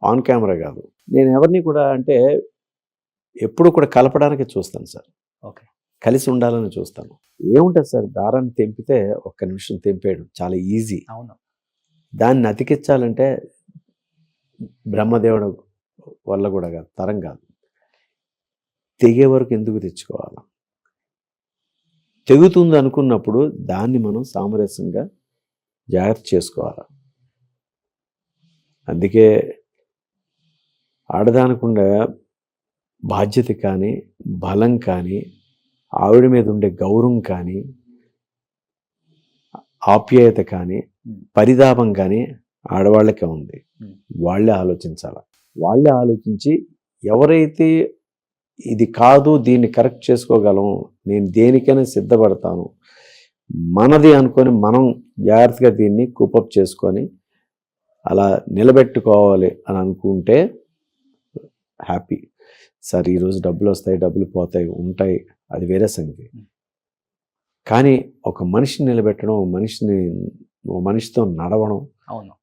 ఆన్ కెమెరా కాదు. నేను ఎవరిని కూడా అంటే ఎప్పుడు కూడా కలపడానికి చూస్తాను సార్, ఓకే, కలిసి ఉండాలని చూస్తాను. ఏముంటుంది సార్, దారాన్ని తెంపితే ఒక్క నిమిషం తెంపేయడం చాలా ఈజీ. అవును, దాన్ని అతికించాలంటే బ్రహ్మదేవుడు వల్ల కూడా కాదు, తరం కాదు. తెగే వరకు ఎందుకు తెచ్చుకోవాలి? తెగుతుంది అనుకున్నప్పుడు దాన్ని మనం సామరస్యంగా జాగ్రత్త చేసుకోవాలి. అందుకే ఆడదానికుండా బాధ్యత కానీ బలం కానీ ఆవిడ మీద ఉండే గౌరవం కానీ ఆప్యాయత కానీ పరితాపం కానీ ఆడవాళ్ళకే ఉంది. వాళ్ళే ఆలోచించాలి. వాళ్ళే ఆలోచించి ఎవరైతే ఇది కాదు దీన్ని కరెక్ట్ చేసుకోగలం, నేను దేనికైనా సిద్ధపడతాను, మనది అనుకొని మనం జాగ్రత్తగా దీన్ని కూపప్ చేసుకొని అలా నిలబెట్టుకోవాలి అని అనుకుంటే హ్యాపీ. సార్ ఈరోజు డబ్బులు వస్తాయి, డబ్బులు పోతాయి, ఉంటాయి, అది వేరే సంగతి. కానీ ఒక మనిషిని నిలబెట్టడం, మనిషితో నడవడం, అవును,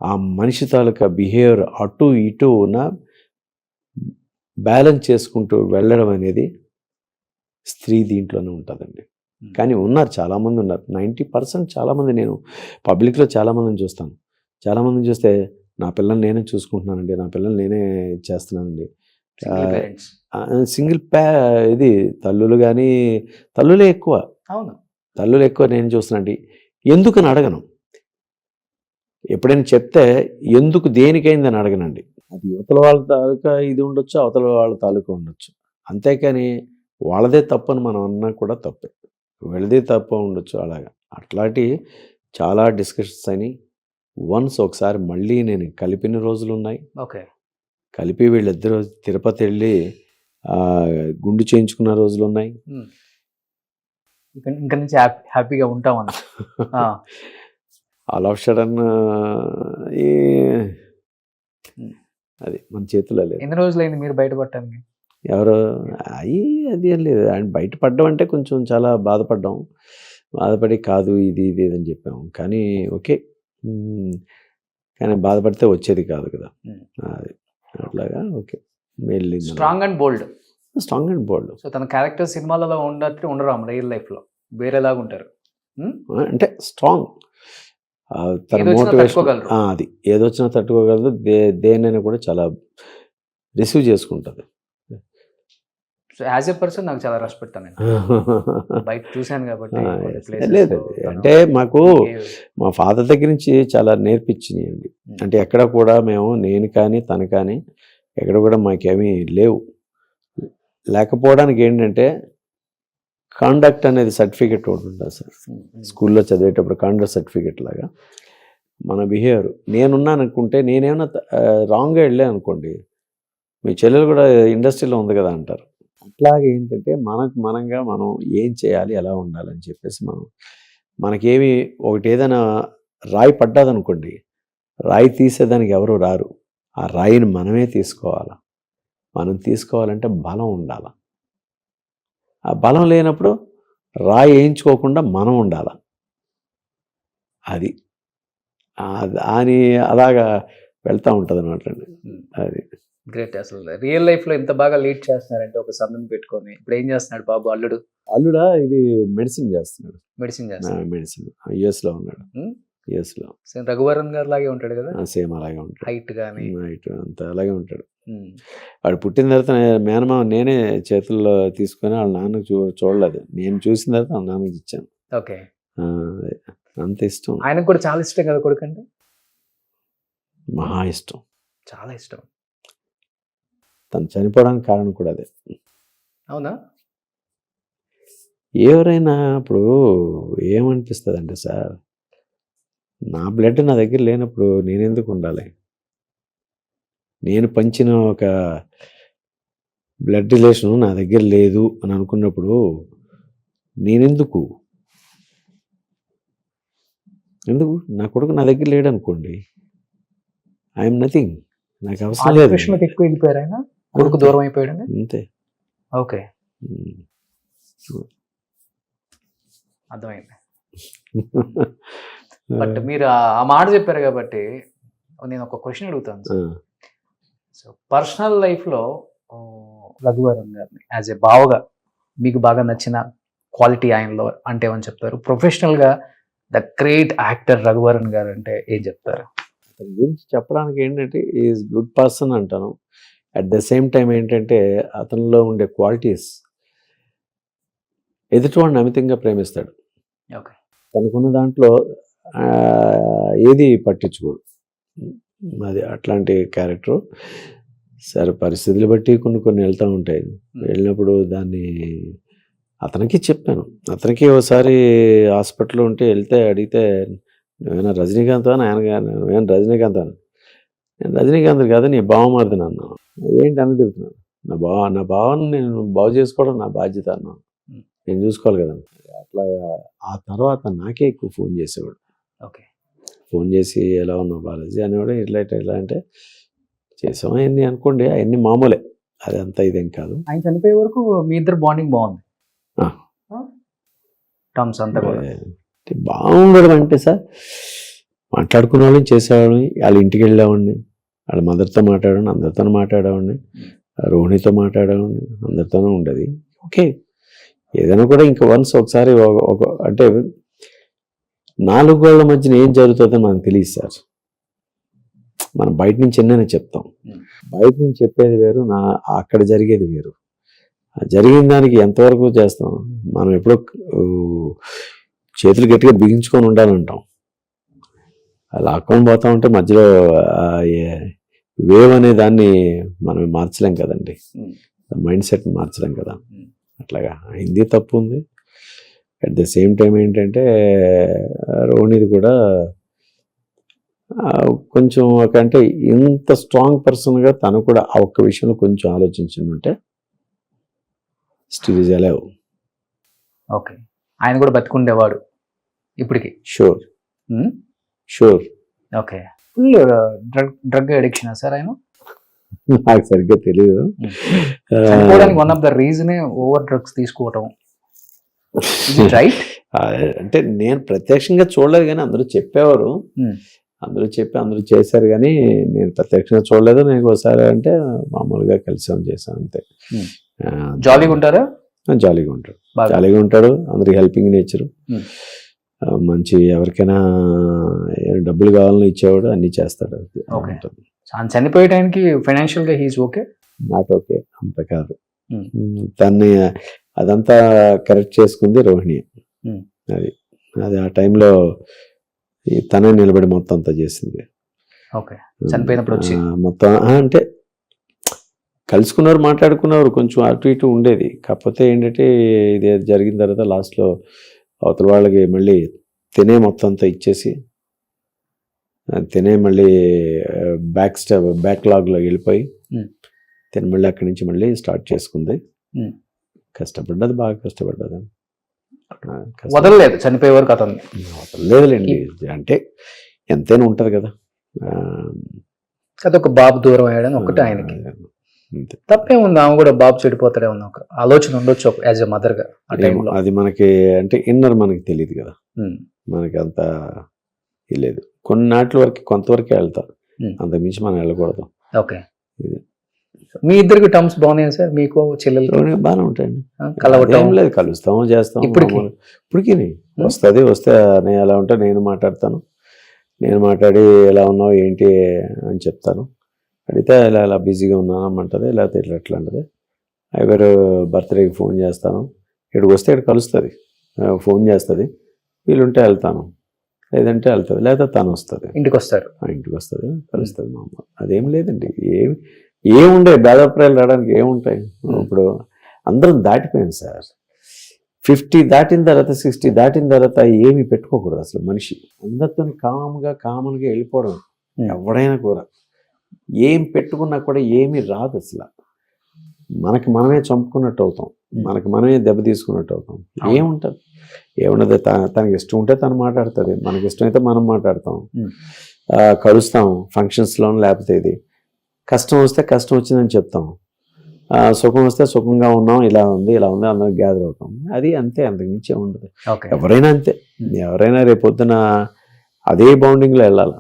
ఆ మనిషి తాలూకా బిహేవియర్ అటు ఇటు ఉన్న బ్యాలెన్స్ చేసుకుంటూ వెళ్ళడం అనేది స్త్రీ దీంట్లోనే ఉంటుందండి. కానీ ఉన్నారు, చాలామంది ఉన్నారు, 90% చాలామంది. నేను పబ్లిక్లో చాలామందిని చూస్తాను. చాలామందిని చూస్తే నా పిల్లల్ని నేనే చూసుకుంటున్నానండి, నా పిల్లల్ని నేనే చేస్తున్నానండి. సింగిల్ ఇది తల్లులు కానీ, తల్లులే ఎక్కువ. అవును, తల్లులు ఎక్కువ నేను చూస్తున్నాండి. ఎందుకని అడగను, ఎప్పుడైనా చెప్తే ఎందుకు దేనికైందని అడగనండి. అది యువతల వాళ్ళ తాలూకా ఇది ఉండొచ్చు, అవతల వాళ్ళ తాలూకా ఉండొచ్చు. అంతేకాని వాళ్ళదే తప్పు అని మనం అన్నా కూడా తప్పే, వీళ్ళదే తప్పు ఉండొచ్చు. అలాగా అట్లాంటి చాలా డిస్కషన్స్ అని వన్స్ ఒకసారి మళ్ళీ నేను కలిపిన రోజులు ఉన్నాయి. ఓకే, కలిపి వీళ్ళిద్దరూ తిరుపతి వెళ్ళి గుండు చేయించుకున్న రోజులు ఉన్నాయి. ఇంకా నుంచి హ్యాపీగా ఉంటాం అన్న. ఆల్ ఆఫ్ సడన్ అది మన చేతిలో లేదు. ఎన్ని రోజులైంది మీరు బయటపడటానికి? ఎవరు అది ఏం లేదు, అండ్ బయటపడ్డం అంటే కొంచెం చాలా బాధపడి కాదు ఇది అని చెప్పాము. కానీ ఓకే, కానీ బాధపడితే వచ్చేది కాదు కదా, అది అట్లాగా. ఓకే, వెళ్ళింది. Strong and bold. సో తన క్యారెక్టర్ సినిమాలలో ఉన్నట్టు ఉండరు, రియల్ లైఫ్లో వేరేలాగా ఉంటారు. అంటే స్ట్రాంగ్, తన మోటివేషన్ అది ఏదొచ్చినా తట్టుకోగలదు, దేనైనా కూడా చాలా రిసీవ్ చేసుకుంటుంది. సో యాజ్ ఎ పర్సన్ నాకు చాలా రెస్పెక్ట్ అని బయట చూశాను కాబట్టి. లేదు అంటే మాకు మా ఫాదర్ దగ్గర నుంచి చాలా నేర్పించినాయండి. అంటే ఎక్కడ కూడా నేను కానీ తను కానీ ఎక్కడ కూడా మాకేమీ లేవు. లేకపోవడానికి ఏంటంటే కాండక్ట్ అనేది సర్టిఫికెట్ ఒకటి ఉంటుంది సార్. స్కూల్లో చదివేటప్పుడు కాండక్ట్ సర్టిఫికెట్ లాగా మన బిహేవియర్. నేనున్నాను అనుకుంటే నేనేమన్నా రాంగ్గా వెళ్ళాను అనుకోండి, మీ చెల్లెలు కూడా ఇండస్ట్రీలో ఉంది కదా అంటారు. అట్లాగే ఏంటంటే మనంగా మనం ఏం చేయాలి, ఎలా ఉండాలని చెప్పేసి మనకేమి ఒకటి ఏదైనా రాయి పడ్డాదనుకోండి, రాయి తీసేదానికి ఎవరు రారు. ఆ రాయిని మనమే తీసుకోవాలి. మనం తీసుకోవాలంటే బలం ఉండాలి. ఆ బలం లేనప్పుడు రాయి వేయించుకోకుండా మనం ఉండాలి. అది అని అలాగా వెళ్తూ ఉంటుంది అనమాట అండి. అది గ్రేట్. అసలు రియల్ లైఫ్ లో ఎంత బాగా లీడ్ చేస్తున్నారంటే ఒక సందుని పెట్టుకొని. ఇప్పుడు ఏం చేస్తున్నాడు బాబు అల్లుడా ఇది మెడిసిన్ చేస్తున్నాడు. మెడిసిన్ చేస్తున్నాడు. మెడిసిన్ యుఎస్లో ఉన్నాడు. యుఎస్లో సేమ్ రఘువరన్ గారు లాగే ఉంటాడు కదా, సేమ్ అలాగే ఉంటాడు. హైట్ గానీ హైట్ అంతా అలాగే ఉంటాడు. వాడు పుట్టిన తర్వాత మేనమామ నేనే చేతుల్లో తీసుకొని వాళ్ళ నాన్నకు చూడలేదు. నేను చూసిన తర్వాత వాళ్ళ నాన్నకి ఇచ్చాను. ఓకే. అంత ఇష్టం. ఆయనకు కూడా చాలా ఇష్టం కదా కొడుకు అంటే. మహా ఇష్టం, చాలా ఇష్టం. తను చనిపోవడానికి కారణం కూడా అదే. అవునా? ఎవరైనా ఇప్పుడు ఏమనిపిస్తుంది అంటే సార్, నా బ్లడ్ నా దగ్గర లేనప్పుడు నేనెందుకు ఉండాలి? నేను పంచిన ఒక బ్లడ్ రిలేషన్ నా దగ్గర లేదు అని అనుకున్నప్పుడు నేనెందుకు నా కొడుకు నా దగ్గర లేడు అనుకోండి, ఐఎమ్ నథింగ్. నాకు అవసరం లేదు. కృష్ణకి ఎక్కువ వెళ్ళిపోయారు ఆయన, కొడుకు దూరం అయిపోయాడు అంతే. ఓకే, అర్థమైంది. బట్ మీరు ఆ మాట చెప్పారు కాబట్టి నేను ఒక క్వశ్చన్ అడుగుతాను. సో పర్సనల్ లైఫ్లో రఘువరన్ గారిని యాజ్ ఏ బావగా మీకు బాగా నచ్చిన క్వాలిటీ ఆయనలో అంటే ఏమని చెప్తారు? ప్రొఫెషనల్గా ద గ్రేట్ యాక్టర్ రఘువరన్ గారు అంటే ఏం చెప్తారు? అతని గురించి చెప్పడానికి ఏంటంటే ఈజ్ గుడ్ పర్సన్ అంటాను. అట్ ద సేమ్ టైం ఏంటంటే అతనిలో ఉండే క్వాలిటీస్, ఎదుటివాడిని అమితంగా ప్రేమిస్తాడు. ఓకే. తనకున్న దాంట్లో ఏది పట్టించుకోడు. అది అట్లాంటి క్యారెక్టర్. సరే పరిస్థితులు బట్టి కొన్ని వెళ్తూ ఉంటాయి. వెళ్ళినప్పుడు దాన్ని అతనికి చెప్పాను. అతనికి ఒకసారి హాస్పిటల్లో ఉంటే వెళ్తే అడిగితే, నువ్వేనా రజనీకాంత్ అని ఆయన గారు, నువ్వేనా రజనీకాంత్ అని. నేను రజనీకాంత్ కాదు, నీ బావమరిది అన్నాను. ఏంటి అని తిరుగుతున్నాను. నా భావాన్ని నేను బాగు చేసుకోవడం నా బాధ్యత అన్నాను. నేను చూసుకోవాలి కదా. అట్లా ఆ తర్వాత నాకే ఎక్కువ ఫోన్ చేసేవాడు. ఓకే. ఫోన్ చేసి ఎలా ఉన్నావు బాలాజీ అనేవాడు. ఇట్లా అంటే చేసాం అవన్నీ అనుకోండి, అవన్నీ మామూలే, అదంతా ఇదేం కాదు. ఆయన చనిపోయే వరకు మీ ఇద్దరు బాండింగ్ బాగుంది. టర్మ్స్ అంతా కూడా బాగుండడం అంటే సార్, మాట్లాడుకునే వాళ్ళని చేసేవాడిని, వాళ్ళ ఇంటికి వెళ్ళేవాడిని, వాళ్ళ మదర్తో మాట్లాడేవాడిని, అందరితో మాట్లాడేవాడిని, రోహిణితో మాట్లాడేవాడిని, అందరితోనూ ఉండేది. ఓకే. ఏదైనా కూడా ఇంకా వన్స్ ఒకసారి అంటే 4 గోళ్ల మధ్యన ఏం జరుగుతుందో మనకు తెలియదు సార్. మనం బయట నుంచి ఎన్నైనా చెప్తాం, బయట నుంచి చెప్పేది వేరు, అక్కడ జరిగేది వేరు. జరిగిన దానికి ఎంతవరకు చేస్తాం? మనం ఎప్పుడో చేతులు గట్టిగా బిగించుకొని ఉండాలంటాం. లాక్కొని పోతా ఉంటే మధ్యలో వేవ్ అనే దాన్ని మనం మార్చలేం కదండి, మైండ్ సెట్ మార్చలేం కదా. అట్లాగా హిందీ తప్పు ఉంది. అట్ ద సేమ్ టైం ఏంటంటే రోహిణిది కూడా కొంచెం అంటే ఇంత స్ట్రాంగ్ పర్సన్గా తను కూడా ఆ ఒక్క విషయంలో కొంచెం ఆలోచించుంటే స్టిల్ ఈజ్ అలైవ్. ఓకే. ఆయన కూడా బతికుండేవాడు ఇప్పటికి. Sure. Okay. Full drug addiction sir ఆయన? నాకు సరిగ్గా తెలియదు. One of the reason over drugs తీసుకోవటం, రైట్? అంటే నేను ప్రత్యక్షంగా చూడలేదు, కానీ అందరూ చెప్పేవారు, అందరూ చేశారు, కానీ నేను ప్రత్యక్షంగా చూడలేదు. నేను ఒకసారి అంటే మామూలుగా కలిసాం, చేసాం అంతే. జాలీగా ఉంటారా? జాలీగా ఉంటాడు. అందరికి హెల్పింగ్ నేచరు, మంచి ఎవరికైనా డబ్బులు కావాలని ఇచ్చేవాడు, అన్ని చేస్తాడు. చనిపోయే టైంకి ఫైనాన్షియల్ గా హీస్ ఓకే? నాట్ ఓకే, అంత కాదు. దాన్ని అదంతా కరెక్ట్ చేసుకుంది రోహిణి. అది ఆ టైంలో తనే నిలబడి మొత్తం అంతా చేసింది. చనిపోయినప్పుడు మొత్తం అంటే కలుసుకున్నారు, మాట్లాడుకున్నారు, కొంచెం అటు ఇటు ఉండేది. కాకపోతే ఏంటంటే ఇది జరిగిన తర్వాత లాస్ట్లో అవతల వాళ్ళకి మళ్ళీ తినే మొత్తం అంతా ఇచ్చేసి తినే మళ్ళీ బ్యాక్లాగ్లో వెళ్ళిపోయి తిని మళ్ళీ అక్కడి నుంచి మళ్ళీ స్టార్ట్ చేసుకుంది. కష్టపడ్డది, బాగా కష్టపడ్డది. వదలలేదు చనిపోయే వరకు అతన్ని. వదలలేదులేండి, అంటే ఎంతైనా ఉంటుంది కదా. ఒక బాబు దూరం అయ్యాడని ఒకటి ఆయనకి తప్పేముంది. ఆమె కూడా బాబు చెడిపోతాడే ఉన్న ఒక ఆలోచన ఉండొచ్చు యాజ్ ఎ మదర్ గా ఆ టైంలో. అది మనకి అంటే ఇన్నర్ మనకి తెలియదు కదా, మనకి అంత లేదు. కొన్నాటి వరకు కొంతవరకే వెళ్తాం, అంతకుమించి మనం వెళ్ళకూడదు. ఓకే, మీ ఇద్దరికి టర్మ్స్ బాగున్నాయి సార్? మీకు చెల్లెలు బాగానే ఉంటాయండి, కలవటం లేదు, కలుస్తాము, చేస్తాము. ఇప్పటికీ వస్తే నేను ఎలా ఉంటే నేను మాట్లాడతాను, నేను మాట్లాడి ఎలా ఉన్నావు ఏంటి అని చెప్తాను. అడిగితే ఇలా బిజీగా ఉన్నానమ్మంటది, లేకపోతే ఎట్లా అంటది. ఎవరు బర్త్డేకి ఫోన్ చేస్తాను, ఇక్కడికి వస్తే ఇక్కడ కలుస్తుంది, ఫోన్ చేస్తుంది, వీలుంటే వెళ్తాను, లేదంటే వెళ్తుంది, లేదా తను వస్తుంది, ఇంటికి వస్తుంది, కలుస్తుంది మా అమ్మ. అదేం లేదండి, ఏముండే భేదాభిప్రాయాలు రావడానికి ఏముంటాయి. ఇప్పుడు అందరం దాటిపోయాం సార్. 50 దాటిన తర్వాత 60 దాటిన తర్వాత ఏమి పెట్టుకోకూడదు అసలు. మనిషి అందరితో కామన్గా వెళ్ళిపోవడం. ఎవడైనా కూడా ఏం పెట్టుకున్నా కూడా ఏమీ రాదు అసలు. మనకి మనమే చంపుకున్నట్టు అవుతాం, మనకి మనమే దెబ్బ తీసుకున్నట్టు అవుతాం. ఏముండదు. తనకి ఇష్టం ఉంటే తను మాట్లాడుతుంది, మనకి ఇష్టమైతే మనం మాట్లాడతాం, కలుస్తాం ఫంక్షన్స్లో. లేకపోతే ఇది కష్టం వస్తే కష్టం వచ్చిందని చెప్తాం, సుఖం వస్తే సుఖంగా ఉన్నాం, ఇలా ఉంది అందరం గ్యాదర్ అవుతాం. అది అంతే, అంతకుమించే ఉండదు. ఎవరైనా అంతే. ఎవరైనా రేపొద్దున అదే బౌండింగ్లో వెళ్ళాలి,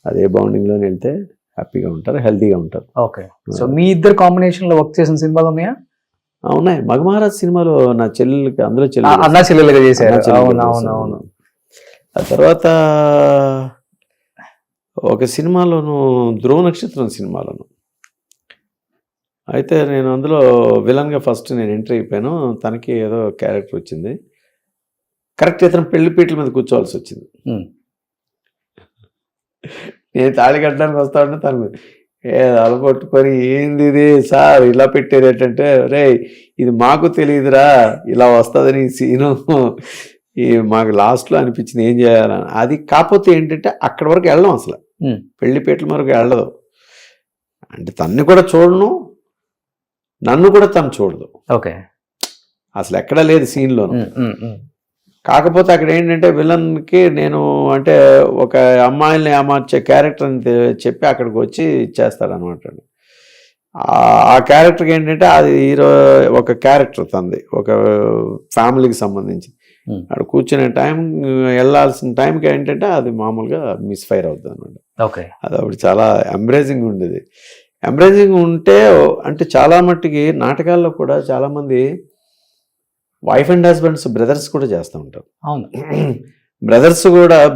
అదే బౌండింగ్లోనే వెళ్తే హ్యాపీగా ఉంటారు, హెల్తీగా ఉంటారు. ఓకే, సో మీ ఇద్దరు కాంబినేషన్ లో వర్క్ చేసిన సినిమాలు ఉన్నాయా? ఉన్నాయి. మగమహారాజ్ సినిమాలో నా చెల్లెలకి, అందులో అన్నా చెల్లెలుగా చేశారు. ఆ తర్వాత ఒక సినిమాలోను, ధ్రువ నక్షత్రం సినిమాలోను, అయితే నేను అందులో విలన్గా ఫస్ట్ నేను ఎంట్రీ అయిపోయాను. తనకి ఏదో క్యారెక్టర్ వచ్చింది, కరెక్ట్ ఇతను పెళ్లిపీటల మీద కూర్చోవాల్సి వచ్చింది. నేను తాళి కట్టడానికి వస్తా ఉంటే తను అలగొట్టుకొని, ఏంది ఇది సార్ ఇలా పెట్టారు ఏంటంటే, రే ఇది మాకు తెలియదురా ఇలా వస్తుందని సీను, మాకు లాస్ట్లో అనిపించింది ఏం చేయాలని. అది కాకపోతే ఏంటంటే అక్కడి వరకు వెళ్ళడం, అసలు పెళ్లిపీటల వరకు వెళ్ళదు. అంటే తన్ని కూడా చూడను, నన్ను కూడా తను చూడదు. ఓకే, అసలు ఎక్కడా లేదు సీన్లోను. కాకపోతే అక్కడ ఏంటంటే విలన్కి నేను అంటే ఒక అమ్మాయిల్ని ఏమార్చే క్యారెక్టర్ అని చెప్పి అక్కడికి వచ్చి ఇచ్చేస్తాడనమాట. ఆ క్యారెక్టర్కి ఏంటంటే అది హీరో ఒక క్యారెక్టర్ తంది, ఒక ఫ్యామిలీకి సంబంధించి. అక్కడ కూర్చునే టైం, వెళ్ళాల్సిన టైంకి ఏంటంటే అది మామూలుగా మిస్ఫైర్ అవుతుంది అనమాట. ఓకే, అది అప్పుడు చాలా ఎంబ్రేజింగ్ ఉండేది. ఎంబ్రేజింగ్ ఉంటే అంటే చాలా మట్టుకి నాటకాల్లో కూడా చాలామంది వైఫ్ అండ్ హస్బెండ్స్, బ్రదర్స్ కూడా చేస్తూ ఉంటారు. అవును,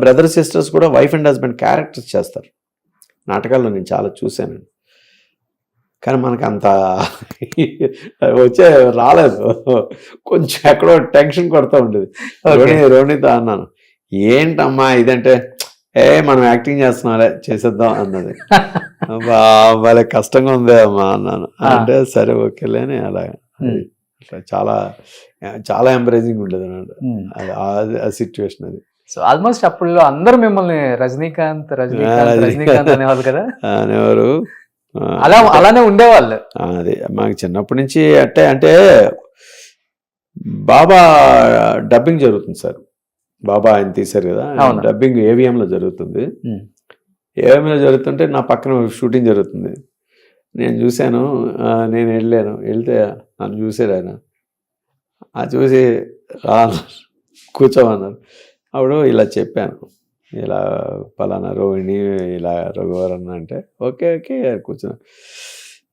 బ్రదర్ సిస్టర్స్ కూడా వైఫ్ అండ్ హస్బెండ్ క్యారెక్టర్స్ చేస్తారు నాటకాల్లో. నేను చాలా చూశాను, కానీ మనకు అంత రాలేదు. కొంచెం ఎక్కడో టెన్షన్ కొడుతూ ఉండేది. రోణితో అన్నాను, ఏంటమ్మా ఇదంటే, మనం యాక్టింగ్ చేస్తున్నారే చేసేద్దాం అన్నది. వాళ్ళ కష్టంగా ఉందే అమ్మా అన్నాను. అంటే సరే ఓకేలే అని అలా చాలా చాలా ఎంబ్రేజింగ్ ఉండేది అన్నమాట ఆ సిచ్యువేషన్. అది సో ఆల్మోస్ట్ అప్పుడు అందరూ మిమ్మల్ని రజనీకాంత్ అనేవాళ్ళు కదా, అనేవారు, అలానే ఉండేవాళ్ళు. అది మాకు చిన్నప్పటి నుంచి అంటే బాబా డబ్బింగ్ జరుగుతుంది సార్. బాబా ఆయన తీశారు కదా, డబ్బింగ్ ఏవిఎంలో జరుగుతుంది. ఏవిఎంలో జరుగుతుంటే నా పక్కన షూటింగ్ జరుగుతుంది. నేను చూశాను, నేను వెళ్తే నన్ను చూసాడు ఆయన. చూసి కూర్చోమన్నారు. అప్పుడు ఇలా చెప్పాను, ఇలా పలానా రోహిణి, ఇలా రఘువరన్న అంటే ఓకే కూర్చున్నా.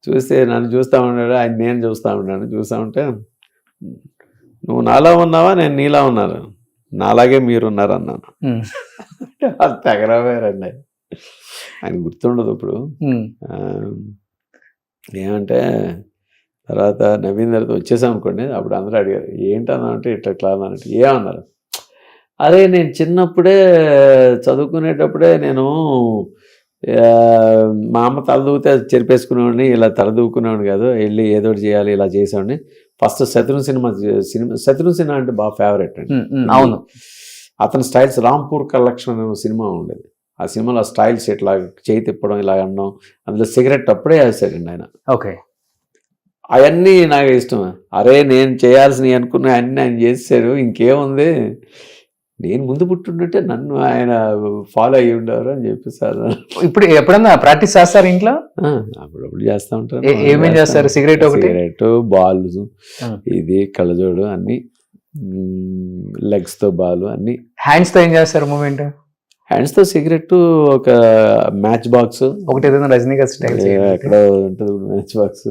చూస్తే నన్ను చూస్తూ ఉన్నాడు, ఆయన నేను చూస్తూ ఉన్నాను. చూస్తూ ఉంటే, నువ్వు నాలా ఉన్నావా నేను నీలా ఉన్నాను, నాలాగే మీరున్నారు అన్నాను. అది తెగరవేరండి, ఆయన గుర్తుండదు ఇప్పుడు. ఏమంటే తర్వాత నవీన్ తర్వాత వచ్చేసాం అనుకోండి, అప్పుడు అందరూ అడిగారు ఏంటన్నా అంటే ఇట్లా అన్నట్టు. ఏమన్నారు, అరే నేను చిన్నప్పుడే చదువుకునేటప్పుడే నేను మా అమ్మ తలదూకితే చెరిపేసుకునేవాడిని, ఇలా తలదూకునేవాడిని కాదు, వెళ్ళి ఏదో ఒకటి చేయాలి ఇలా చేసేవాడిని. ఫస్ట్ శత్రుఘ్న శత్రుఘ్న సినిమా అంటే బాగా ఫేవరెట్ అండి. అవును. అతని స్టైల్స్ రాంపూర్ కలెక్షన్ అనే సినిమా ఉండేది. ఆ సినిమాలో స్టైల్స్ ఇట్లా చేయి తిప్పడం ఇలా అనడం, అందులో సిగరెట్ అప్పుడే వేసాడండి ఆయన. ఓకే. అవన్నీ నాకు ఇష్టం. అరే నేను చేయాల్సినవి అనుకున్న అన్నీ ఆయన చేసాడు, ఇంకేముంది, నేను ముందు పుట్టుంటే నన్ను ఆయన ఫాలో అయ్యి ఉండేవారు అని చెప్పేసారు. ఇప్పుడు ఎప్పుడన్నా ప్రాక్టీస్ చేస్తారు ఇంట్లో? అప్పుడప్పుడు చేస్తూ ఉంటారు. ఏమేం చేస్తారు? సిగరెట్ ఒకటి, సిగరెట్, బాల్, ఇది కళ్ళజోడు అన్ని, లెగ్స్ తో బాల్ అన్ని. హ్యాండ్స్ తో ఏం చేస్తారు మూమెంట్? హ్యాండ్స్ తో సిగరెట్, ఒక మ్యాచ్ బాక్స్ ఒకటి, ఏదైనా రజనీకాంత్ స్టైల్ ఎక్కడ ఉంటుంది మ్యాచ్ బాక్స్,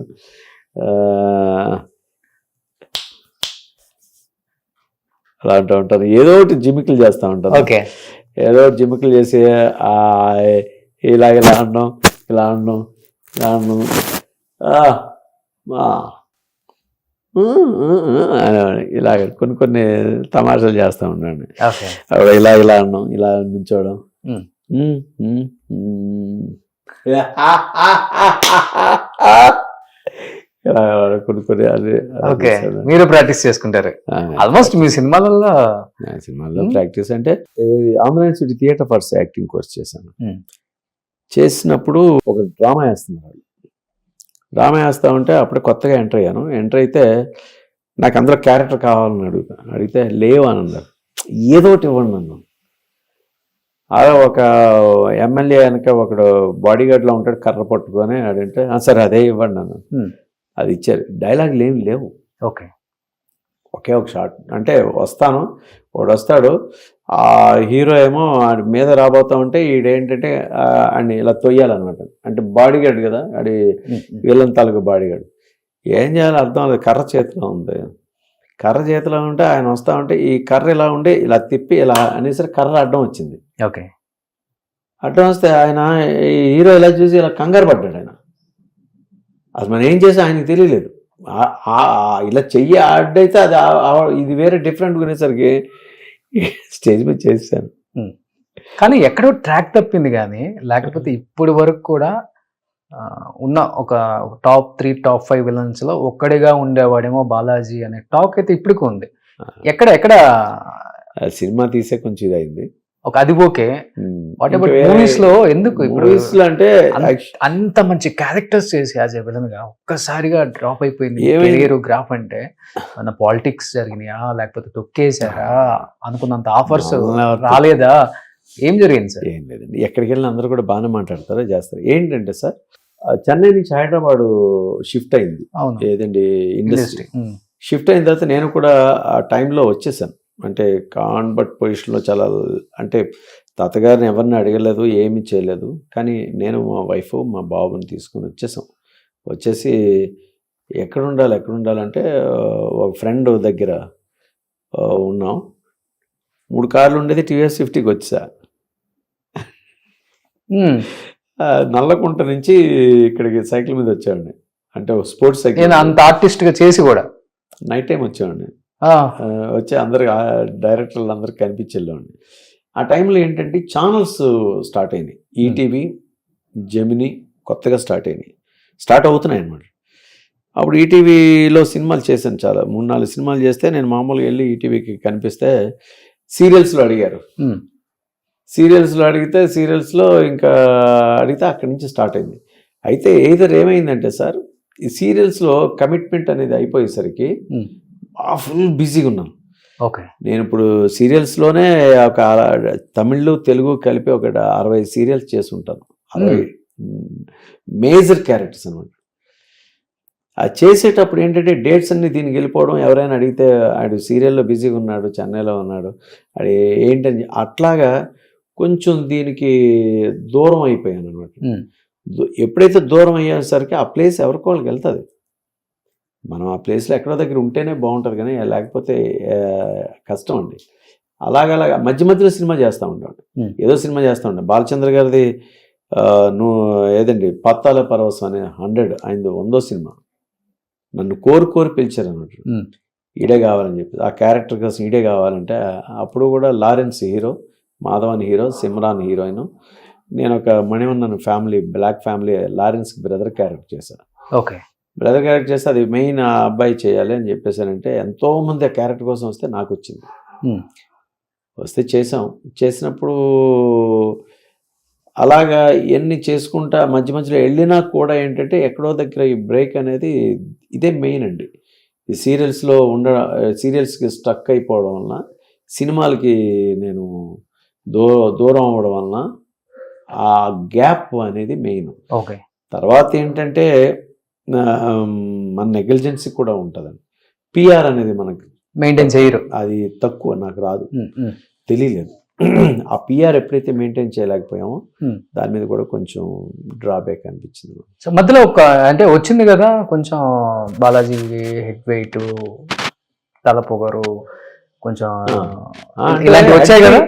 అలా అంటూ ఉంటాను. ఏదో ఒకటి జిమికలు చేస్తూ ఉంటాను. ఓకే. ఏదో ఒకటి జిమికలు చేసి ఇలాగ ఇలా అనడం, ఇలా అనడం, ఇలా అనడం, ఇలాగ కొన్ని తమాషాలు చేస్తూ ఉన్నాను. అప్పుడు ఇలా ఇలా అనడం, ఇలా నుంచోవడం, కొన్ని అది. ఓకే, మీరు ప్రాక్టీస్ చేసుకుంటారు ఆల్మోస్ట్ మీ సినిమాలలో? సినిమాల్లో ప్రాక్టీస్ అంటే ఆంధ్ర యూనివర్సిటీ థియేటర్ ఫర్స్ యాక్టింగ్ కోర్స్ చేశాను. చేసినప్పుడు ఒక డ్రామా వేస్తున్నారు. డ్రామా వేస్తా ఉంటే అప్పుడే కొత్తగా ఎంటర్ అయ్యాను. ఎంటర్ అయితే నాకు అందులో క్యారెక్టర్ కావాలని అడిగితే లేవు అని అన్నారు. ఏదో ఒకటి ఇవ్వండి నన్ను. అలా ఒక ఎమ్మెల్యే వెనక ఒకడు బాడీ గార్డ్లో ఉంటాడు, కర్ర పట్టుకొని అడిగితే సరే అదే ఇవ్వండి నన్ను. అది ఇచ్చారు. డైలాగులు ఏమి లేవు. ఓకే. ఒకే ఒక షాట్. అంటే వస్తాను, వాడు వస్తాడు, ఆ హీరో ఏమో ఆడి మీద రాబోతా ఉంటే ఈడేంటంటే ఆడిని ఇలా తొయ్యాలన్నమాట. అంటే బాడీ గార్డ్ కదా, ఆడి వీళ్ళని తాలూకు బాడీ గార్డ్. ఏం చేయాలో అర్థం లేదు. కర్ర చేతిలో ఉంది. కర్ర చేతిలో ఉంటే ఆయన వస్తూ ఉంటే ఈ కర్ర ఇలా ఉండి ఇలా తిప్పి ఇలా అనేసరికి కర్ర అడ్డం వచ్చింది. ఓకే. అడ్డం వస్తే ఆయన ఈ హీరో ఇలా చూసి ఇలా కంగారు పడ్డాడు. ఆయన అసలు మనం ఏం చేసి ఆయనకి తెలియలేదు. ఇలా చెయ్యి అడ్డైతే అది ఇది వేరే డిఫరెంట్ కొనేసరికి స్టేజ్ మీద చేశాను. కానీ ఎక్కడో ట్రాక్ తప్పింది. కానీ లేకపోతే ఇప్పటి వరకు కూడా ఉన్న ఒక టాప్ 3 టాప్ 5 విలన్స్ లో ఒక్కడిగా ఉండేవాడేమో బాలాజీ అనే టాక్ అయితే ఇప్పటికీ ఉంది. ఎక్కడ సినిమా తీసే కొంచెం ఇదైంది. ఒక అది ఓకే. వాట్ అబౌట్ మూవీస్ లో? ఎందుకు ఇప్పుడు అంటే అంత మంచి క్యారెక్టర్స్ చేసి యాజ్ ఎ విలన్ గా ఒక్కసారిగా డ్రాప్ అయిపోయింది కెరీర్ గ్రాఫ్? అంటే మన పాలిటిక్స్ జరిగినాయా, లేకపోతే తొక్కేశారా, అనుకున్నంత ఆఫర్స్ రాలేదా, ఏం జరిగింది సార్? ఏం లేదండి, ఎక్కడికి వెళ్ళిన అందరూ కూడా బాగానే మాట్లాడతారు, చేస్తారు. ఏంటంటే సార్, చెన్నై నుంచి హైదరాబాద్ షిఫ్ట్ అయింది. ఏదండి ఇండస్ట్రీ షిఫ్ట్ అయిన తర్వాత నేను కూడా ఆ టైంలో వచ్చేసాను. అంటే కాన్బట్ పొజిషన్లో చాలా, అంటే తాతగారిని ఎవరిని అడగలేదు, ఏమీ చేయలేదు. కానీ నేను మా వైఫ్ మా బాబుని తీసుకొని వచ్చేసి ఎక్కడ ఉండాలంటే ఒక ఫ్రెండ్ దగ్గర ఉన్నాం. 3 కార్లు ఉండేది, టీవీఎస్ 50కి వచ్చా. నల్లకుంట నుంచి ఇక్కడికి సైకిల్ మీద వచ్చామండి. అంటే స్పోర్ట్స్ సైకిల్. అంత ఆర్టిస్ట్గా చేసి కూడా నైట్ టైం వచ్చామండి. వచ్చి అందరికి డైరెక్టర్లు అందరికి కనిపించేళ్ళండి. ఆ టైంలో ఏంటంటే ఛానల్స్ స్టార్ట్ అయినాయి. ఈటీవీ, జెమిని కొత్తగా స్టార్ట్ అవుతున్నాయి అన్నమాట. అప్పుడు ఈటీవీలో సినిమాలు చేశాను, చాలా 3-4 సినిమాలు చేస్తే నేను మామూలుగా వెళ్ళి ఈటీవీకి కనిపిస్తే సీరియల్స్లో అడిగారు. సీరియల్స్లో ఇంకా అడిగితే అక్కడి నుంచి స్టార్ట్ అయింది. అయితే ఏమైందంటే సార్, ఈ సీరియల్స్లో కమిట్మెంట్ అనేది అయిపోయేసరికి ఫుల్ బిజీగా ఉన్నాను. ఓకే. నేను ఇప్పుడు సీరియల్స్లోనే ఒక తమిళ్ తెలుగు కలిపి ఒక 60 సీరియల్స్ చేసి ఉంటాను. 60 మేజర్ క్యారెక్టర్స్ అనమాట. అది చేసేటప్పుడు ఏంటంటే డేట్స్ అన్ని దీనికి వెళ్ళిపోవడం, ఎవరైనా అడిగితే ఆడు సీరియల్లో బిజీగా ఉన్నాడు, చెన్నైలో ఉన్నాడు, అది ఏంటని అట్లాగా కొంచెం దీనికి దూరం అయిపోయాను అనమాట. ఎప్పుడైతే దూరం అయ్యేసరికి ఆ ప్లేస్ ఎవరికి వాళ్ళకి వెళ్తుంది. మనం ఆ ప్లేస్లో ఎక్కడో దగ్గర ఉంటేనే బాగుంటుంది, కానీ లేకపోతే కష్టం అండి. అలాగ మధ్యలో సినిమా చేస్తూ ఉంటాడు, ఏదో సినిమా చేస్తూ ఉంటాడు. బాలచంద్ర గారిది ఏదండి పత్తాల పరవశం అనే 100 ఆయనది 100వ సినిమా. నన్ను కోరి పిలిచారు అన్నమాట, ఈడే కావాలని చెప్పి. ఆ క్యారెక్టర్ కోసం ఈడే కావాలంటే అప్పుడు కూడా Lawrence hero, Madhavan hero, Simran heroine, నేను ఒక Manivannan family, black family Lawrence brother character చేశాను. ఓకే. బ్రదర్ క్యారెక్టర్ చేస్తే అది మెయిన్ ఆ అబ్బాయి చేయాలి అని చెప్పేసానంటే ఎంతోమంది ఆ క్యారెక్టర్ కోసం వస్తే నాకు వచ్చింది. వస్తే చేసినప్పుడు అలాగా ఎన్ని చేసుకుంటా మధ్య మధ్యలో వెళ్ళినా కూడా ఏంటంటే ఎక్కడో దగ్గర ఈ బ్రేక్ అనేది ఇదే మెయిన్ అండి. ఈ సీరియల్స్కి స్టక్ అయిపోవడం వలన, సినిమాలకి నేను దూరం అవ్వడం వలన ఆ గ్యాప్ అనేది మెయిన్. ఓకే. తర్వాత ఏంటంటే మన నెగ్లిజెన్సీ కూడా ఉంటుందండి. పిఆర్ అనేది మనకి మెయింటైన్ చేయరు, అది తక్కువ, నాకు రాదు, తెలియలేదు. ఆ పిఆర్ ఎప్పుడైతే మెయింటైన్ చేయలేకపోయామో దాని మీద కూడా కొంచెం డ్రాబ్యాక్ అనిపించింది. సో మధ్యలో ఒక అంటే వచ్చింది కదా కొంచెం బాలాజీ హెడ్ వెయిట్, తల పొగరు కొంచెం ఇలాంటివి వచ్చాయి కదా.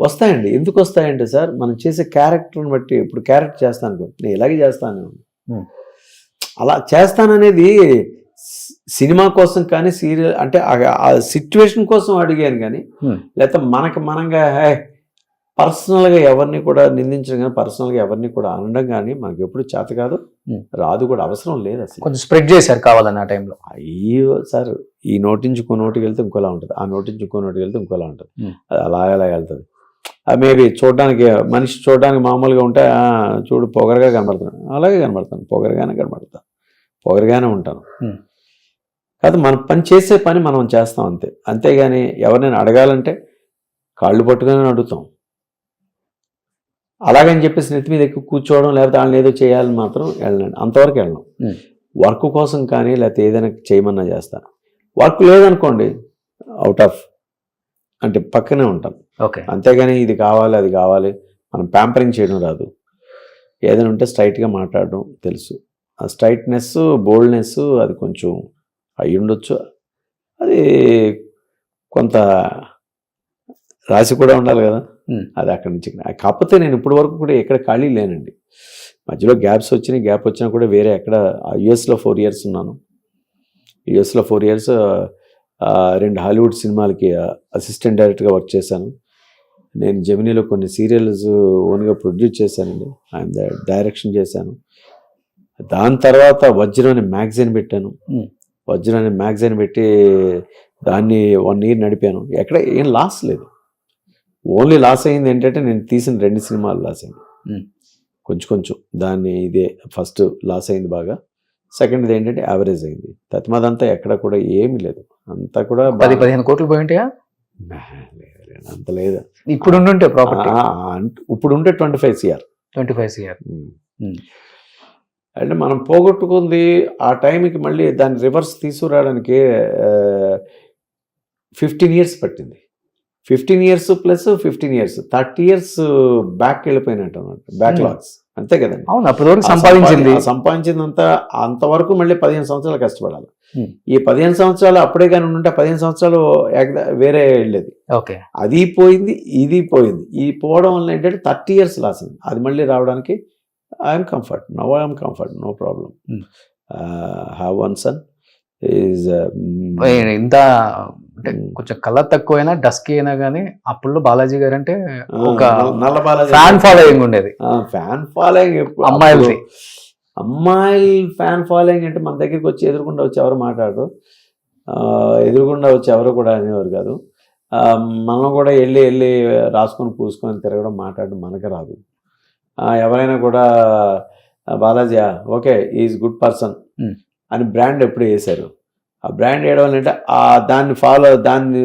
వస్తాయండి. ఎందుకు వస్తాయంటే సార్, మనం చేసే క్యారెక్టర్ని బట్టి. ఇప్పుడు క్యారెక్టర్ చేస్తాను, నేను ఇలాగే చేస్తాను, అలా చేస్తాననేది సినిమా కోసం కానీ సీరియల్ అంటే ఆ సిచ్యువేషన్ కోసం అడిగాను కానీ, లేకపోతే మనంగా పర్సనల్గా ఎవరిని కూడా నిందించడం కానీ, పర్సనల్గా ఎవరిని కూడా అనడం కానీ మనకి ఎప్పుడు చేత కాదు, రాదు కూడా, అవసరం లేదు అసలు. కొంచెం స్ప్రెడ్ చేశారు కావాలని ఆ టైంలో. అయ్యో సార్, ఈ నోటి నుంచి ఇంకో నోటికి వెళ్తే ఇంకోలా ఉంటుంది, ఆ నోటి నుంచి ఇంకో నోటికి వెళ్తే ఇంకోలా ఉంటుంది, అది అలా వెళ్తుంది. అది మేబీ చూడడానికి మనిషి చూడడానికి మామూలుగా ఉంటే చూడు పొగరగా కనబడుతున్నాను, అలాగే కనబడతాను, పొగరగానే ఉంటాను. కాదు, మన పని చేసే పని మనం చేస్తాం అంతే. అంతేగాని ఎవరినైనా అడగాలంటే కాళ్ళు పట్టుకొని అడుగుతాం. అలాగని చెప్పేసి నెత్తి మీద ఎక్కువ కూర్చోవడం, లేకపోతే వాళ్ళని ఏదో చేయాలని మాత్రం వెళ్ళండి, అంతవరకు వెళ్ళను. వర్క్ కోసం కానీ లేకపోతే ఏదైనా చేయమన్నా చేస్తాను. వర్క్ లేదనుకోండి, అవుట్ ఆఫ్ అంటే పక్కనే ఉంటాను. ఓకే. అంతేగాని ఇది కావాలి అది కావాలి మనం ప్యాంపరింగ్ చేయడం రాదు. ఏదైనా ఉంటే స్ట్రైట్గా మాట్లాడడం తెలుసు. ఆ స్ట్రైట్నెస్, బోల్డ్నెస్ అది కొంచెం అయి ఉండొచ్చు. అది కొంత రాసి కూడా ఉండాలి కదా, అది అక్కడి నుంచి. కాకపోతే నేను ఇప్పటి వరకు కూడా ఎక్కడ ఖాళీ లేనండి. మధ్యలో గ్యాప్ వచ్చినా కూడా వేరే ఎక్కడ యుఎస్లో 4 years ఉన్నాను. యుఎస్లో 4 years 2 హాలీవుడ్ సినిమాలకి అసిస్టెంట్ డైరెక్టర్గా వర్క్ చేశాను. నేను జెమినీలో కొన్ని సీరియల్స్ ఓన్గా ప్రొడ్యూస్ చేశానండి, ఆయన డైరెక్షన్ చేశాను. దాని తర్వాత వజ్రం అనే మ్యాగజైన్ పెట్టాను. వజ్రం అనే మ్యాగజైన్ పెట్టి దాన్ని 1 year నడిపాను. ఎక్కడ ఏం లాస్ లేదు. ఓన్లీ లాస్ అయింది ఏంటంటే నేను తీసిన 2 సినిమాలు లాస్ అయింది కొంచెం. దాన్ని ఇదే ఫస్ట్ లాస్ అయింది బాగా, సెకండ్ది ఏంటంటే యావరేజ్ అయింది. తత్మదంతా ఎక్కడ కూడా ఏమీ లేదు, అంతా కూడా 10-15 కోట్లు పోయి ఉంటాయా? అంత లేదు. ఇప్పుడు ఉంటే ప్రాపర్టీ ఇప్పుడు ఉంటే 25 CR. అంటే మనం పోగొట్టుకుంది ఆ టైంకి మళ్ళీ దాన్ని రివర్స్ తీసుకురావడానికి 15 years పట్టింది. 15 years plus 15 years 30 years back వెళ్ళిపోయినట్టు అన్నమాట, బ్యాక్లాగ్స్. అంతే కదండి. అవును, అప్పటి వరకు సంపాదించిందంతా అంతవరకు మళ్ళీ 15 సంవత్సరాలు కష్టపడాలి. ఈ 15 సంవత్సరాలు అప్పుడే కానీ ఉంటే 15 సంవత్సరాలు వేరే వెళ్ళేది. ఓకే. అది పోయింది, ఇది పోయింది. ఈ పోవడం వల్ల ఏంటంటే 30 years లాస్ అయింది. అది మళ్ళీ రావడానికి I'm comfort, no problem. Have one son is ఇంత అంటే కొంచెం కలర్ తక్కువైనా డస్కీ అయినా కానీ అప్పుడు బాలాజీ గారు అంటే ఒక నల్ల బాలాజీ ఫ్యాన్ ఫాలోయింగ్ ఉండేది. ఫ్యాన్ ఫాలోయింగ్ అమ్మాయిల ఫ్యాన్ ఫాలోయింగ్ అంటే మన దగ్గరికి వచ్చి ఎదురుకుండా వచ్చి ఎవరు మాట్లాడరు, ఎదురుకుండా వచ్చి ఎవరు కూడా అనేవారు కాదు. మనం కూడా వెళ్ళి రాసుకొని పూసుకొని తిరగడం, మాట్లాడడం మనకు రాదు. ఎవరైనా కూడా Balaji okay is good person అని బ్రాండ్ ఎప్పుడు వేశారు. ఆ బ్రాండ్ వేయడం అంటే దాన్ని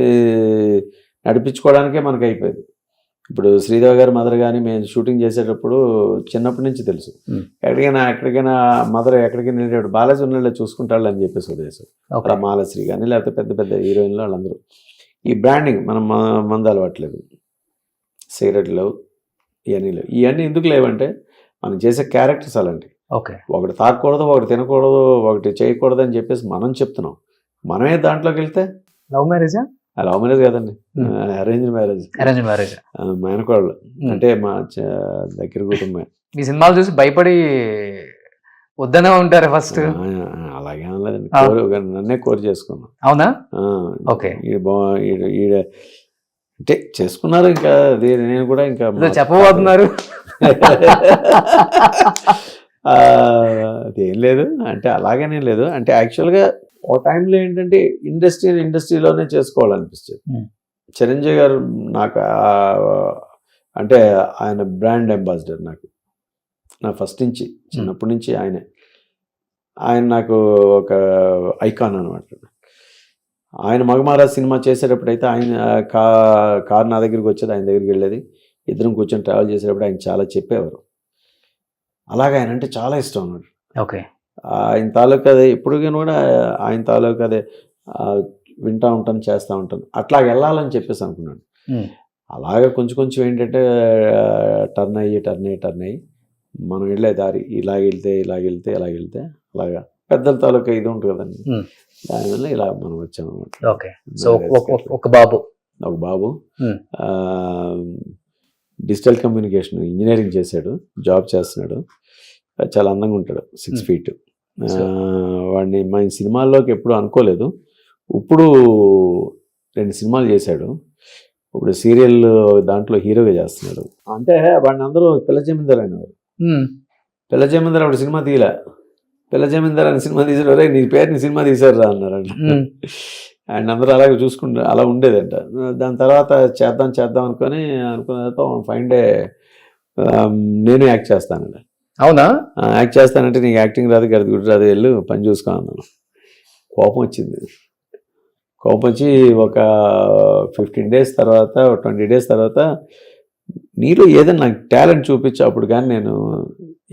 నడిపించుకోవడానికే మనకు అయిపోయింది. ఇప్పుడు శ్రీదేవి గారు మదర్ కానీ మేము షూటింగ్ చేసేటప్పుడు చిన్నప్పటి నుంచి తెలుసు, ఎక్కడికైనా మదర్ ఎక్కడికైనా వెళ్ళేటప్పుడు బాలాజీ ఉన్నట్లే చూసుకుంటాడు అని చెప్పేసి ఉద్దేశం. అలా మాలశ్రీ కానీ లేకపోతే పెద్ద పెద్ద హీరోయిన్లు వాళ్ళందరూ ఈ బ్రాండింగ్ మనం మందు అలవాట్లేదు, సిగరెట్ లేవు, ఇవన్నీ ఎందుకు లేవంటే మనం చేసే క్యారెక్టర్స్ అలాంటివి. ఓకే. ఒకటి తాగకూడదు, ఒకటి తినకూడదు, ఒకటి చేయకూడదు అని చెప్పేసి మనం చెప్తున్నాం. మనమే దాంట్లోకి వెళ్తే లవ్ మ్యారేజ్ కదండి, అరేంజ్ మ్యారేజ్. మేనకోడలు అంటే మా దగ్గర కుటుంబమే. మీ సినిమాలు చూసి భయపడి వద్దనే ఉంటారు ఫస్ట్? అలాగే అనలేదండి, నన్నే కోరి చేసుకున్నాను. అవునా? ఓకే. ఈడ అంటే చేసుకున్నారు. ఇంకా నేను కూడా ఇంకా చెప్పబోతున్నారు. అదేం లేదు, అంటే అలాగనే లేదు, అంటే యాక్చువల్గా ఓ టైంలో ఏంటంటే ఇండస్ట్రీలోనే చేసుకోవాలనిపిస్తుంది. చిరంజీవి గారు నాకు అంటే ఆయన బ్రాండ్ అంబాసిడర్ నాకు, నా ఫస్ట్ నుంచి చిన్నప్పటి నుంచి ఆయన నాకు ఒక ఐకాన్ అనమాట. ఆయన మగమారాజ్ సినిమా చేసేటప్పుడైతే ఆయన కార్ నా దగ్గరికి వచ్చేది, ఆయన దగ్గరికి వెళ్ళేది, ఇద్దరం కూర్చొని ట్రావెల్ చేసేటప్పుడు ఆయన చాలా చెప్పేవారు. అలాగే ఆయన అంటే చాలా ఇష్టం అన్నమాట. ఓకే. ఆయన తాలూకు అదే ఇప్పుడు కూడా ఆయన తాలూకు అదే వింటూ ఉంటాను, చేస్తూ ఉంటాను, అట్లా వెళ్ళాలని చెప్పేసి అనుకున్నాను. అలాగే కొంచెం ఏంటంటే టర్న్ అయ్యి మనం వెళ్ళే దారి ఇలాగెళ్తే అలాగా పెద్దల తాలూకా ఇది ఉంటుంది కదండి, దానివల్ల ఇలా మనం వచ్చాము అనమాట. ఓకే. సో ఒక బాబు డిజిటల్ కమ్యూనికేషన్ ఇంజనీరింగ్ చేశాడు, జాబ్ చేస్తున్నాడు, చాలా అందంగా ఉంటాడు, 6 feet. వాడిని మా సినిమాల్లోకి ఎప్పుడు అనుకోలేదు. ఇప్పుడు 2 సినిమాలు చేశాడు, ఇప్పుడు సీరియల్ దాంట్లో హీరోగా చేస్తున్నాడు. అంటే వాడిని అందరూ పిల్ల జమీందార్ అనేవారు. పిల్ల జమీందార్ అప్పుడు సినిమా తీయలే, పిల్ల జమీందార్ అని సినిమా తీసాడు, నీ పేరుని సినిమా తీసారు అన్నారంట. అండ్ అందరూ అలాగే చూసుకుంటారు, అలా ఉండేదంట. దాని తర్వాత చేద్దాం అనుకున్న తర్వాత ఫైన్ డే నేను యాక్ట్ చేస్తానండి. అవునా? యాక్ట్ చేస్తానంటే నీకు యాక్టింగ్ రాదు, గది గుడి రాదు, వెళ్ళు పని చూసుకో అన్నాను. కోపం వచ్చి ఒక 15 days తర్వాత 20 days తర్వాత నీలో ఏదైనా నాకు టాలెంట్ చూపించు, అప్పుడు కానీ నేను